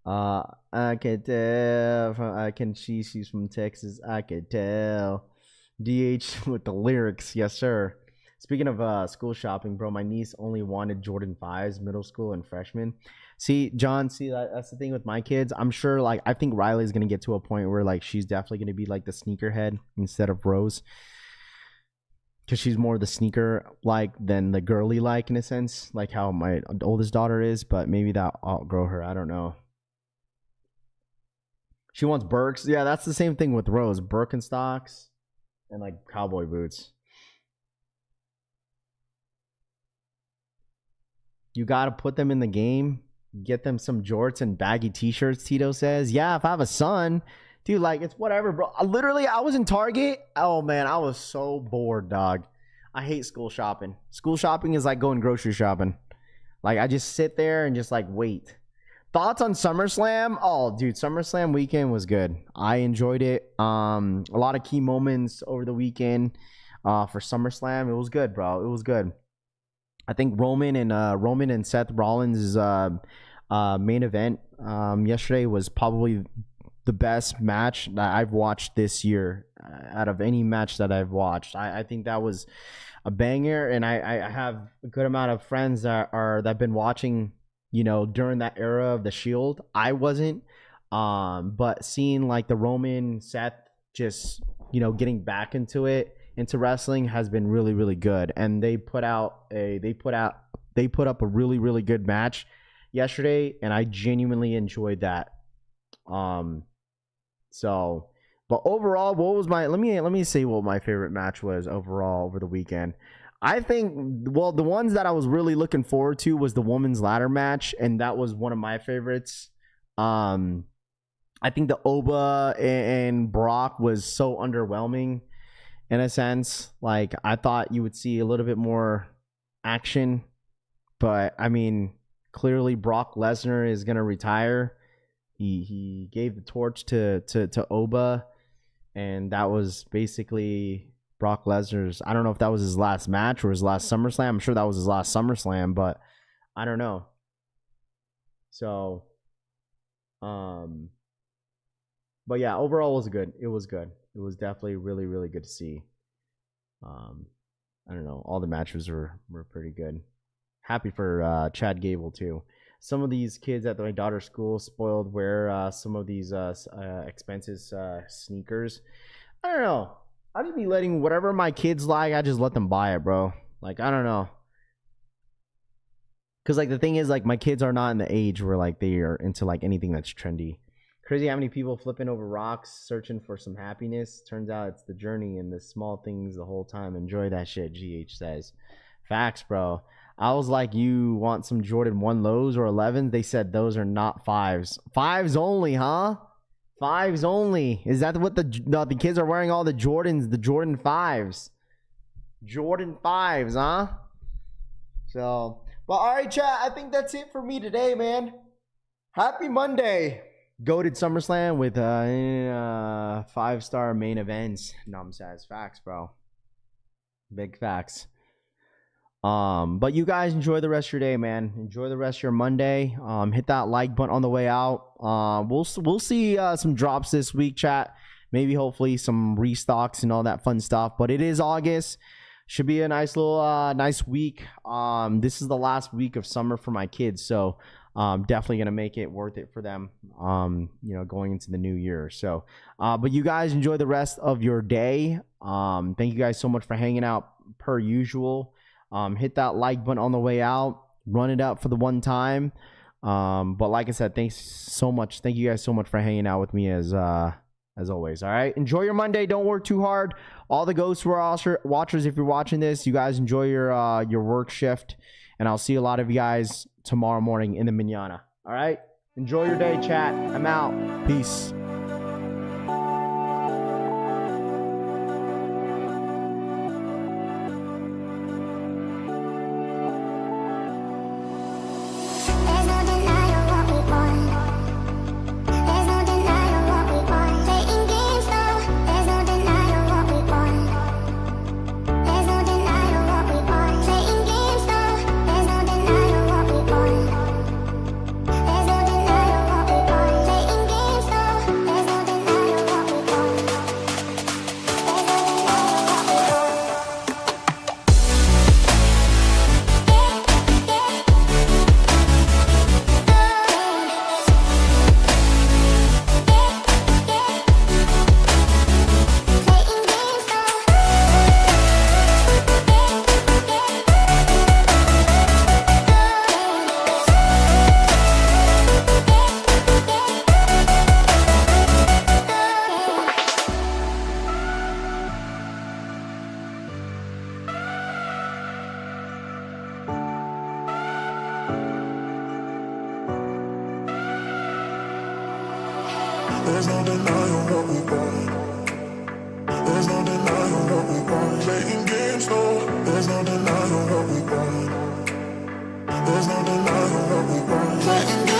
I can tell. She's from Texas. I can tell. DH with the lyrics, yes sir. Speaking of school shopping, bro, my niece only wanted Jordan 5s, middle school and freshman. See, John, that's the thing with my kids. I'm sure, like, I think Riley's gonna get to a point where like she's definitely gonna be like the sneakerhead instead of Rose. Because she's more the sneaker like than the girly like in a sense, like how my oldest daughter is. But maybe that outgrow her. I don't know. She wants Birks. Yeah, that's the same thing with Rose. Birkenstocks and like cowboy boots. You got to put them in the game. Get them some jorts and baggy t-shirts, Tito says. Yeah, if I have a son, dude, like, it's whatever, bro. I was in Target. Oh, man, I was so bored, dog. I hate school shopping. School shopping is like going grocery shopping. Like, I just sit there and just, like, wait. Thoughts on SummerSlam? Oh, dude, SummerSlam weekend was good. I enjoyed it. A lot of key moments over the weekend for SummerSlam. It was good, bro. It was good. I think Roman and Seth Rollins' main event yesterday was probably the best match that I've watched this year out of any match that I've watched. I think that was a banger, and I have a good amount of friends that have been watching, you know, during that era of the Shield. I wasn't, but seeing like the Roman Seth just, you know, getting back into wrestling has been really, really good. And they put up a really, really good match yesterday, and I genuinely enjoyed that. But overall, what was let me say what my favorite match was overall over the weekend. I think, well, the ones that I was really looking forward to was the women's ladder match, and that was one of my favorites. I think the Oba and Brock was so underwhelming in a sense. Like, I thought you would see a little bit more action, but I mean, clearly Brock Lesnar is going to retire. He gave the torch to Oba, and that was basically Brock Lesnar's. I don't know if that was his last match or his last SummerSlam. I'm sure that was his last SummerSlam, but I don't know. So, but yeah, overall it was good. It was good. It was definitely really, really good to see. I don't know. All the matches were pretty good. Happy for Chad Gable too. Some of these kids at my daughter's school spoiled wear some of these expensive sneakers. I don't know. I just be letting whatever my kids like, I just let them buy it, bro. Like, I don't know. Because, like, the thing is, like, my kids are not in the age where, like, they are into, like, anything that's trendy. Crazy how many people flipping over rocks, searching for some happiness. Turns out it's the journey and the small things the whole time. Enjoy that shit, GH says. Facts, bro. I was like, you want some Jordan 1 lows or 11s? They said those are not 5s. 5s only, huh? 5s only. Is that what the kids are wearing? All the Jordans, the Jordan 5s. Jordan 5s, huh? So, but all right, chat. I think that's it for me today, man. Happy Monday. Goated SummerSlam with 5-star main events. Num says facts, bro. Big facts. But you guys enjoy the rest of your day, man. Enjoy the rest of your Monday. Hit that like button on the way out. We'll see some drops this week, chat. Maybe hopefully some restocks and all that fun stuff. But it is August. Should be a nice little nice week. This is the last week of summer for my kids, so definitely gonna make it worth it for them. You know, going into the new year. So, but you guys enjoy the rest of your day. Thank you guys so much for hanging out per usual. Hit that like button on the way out. Run it up for the one time. But like I said, thanks so much. Thank you guys so much for hanging out with me as always. All right. Enjoy your Monday. Don't work too hard. All the Ghost watchers, if you're watching this, you guys enjoy your work shift. And I'll see a lot of you guys tomorrow morning in the manana. All right. Enjoy your day, chat. I'm out. Peace. denying what we want. There's no denying what we want. Playing games, no. There's no denying what we want. There's no denying what we want. Playing games.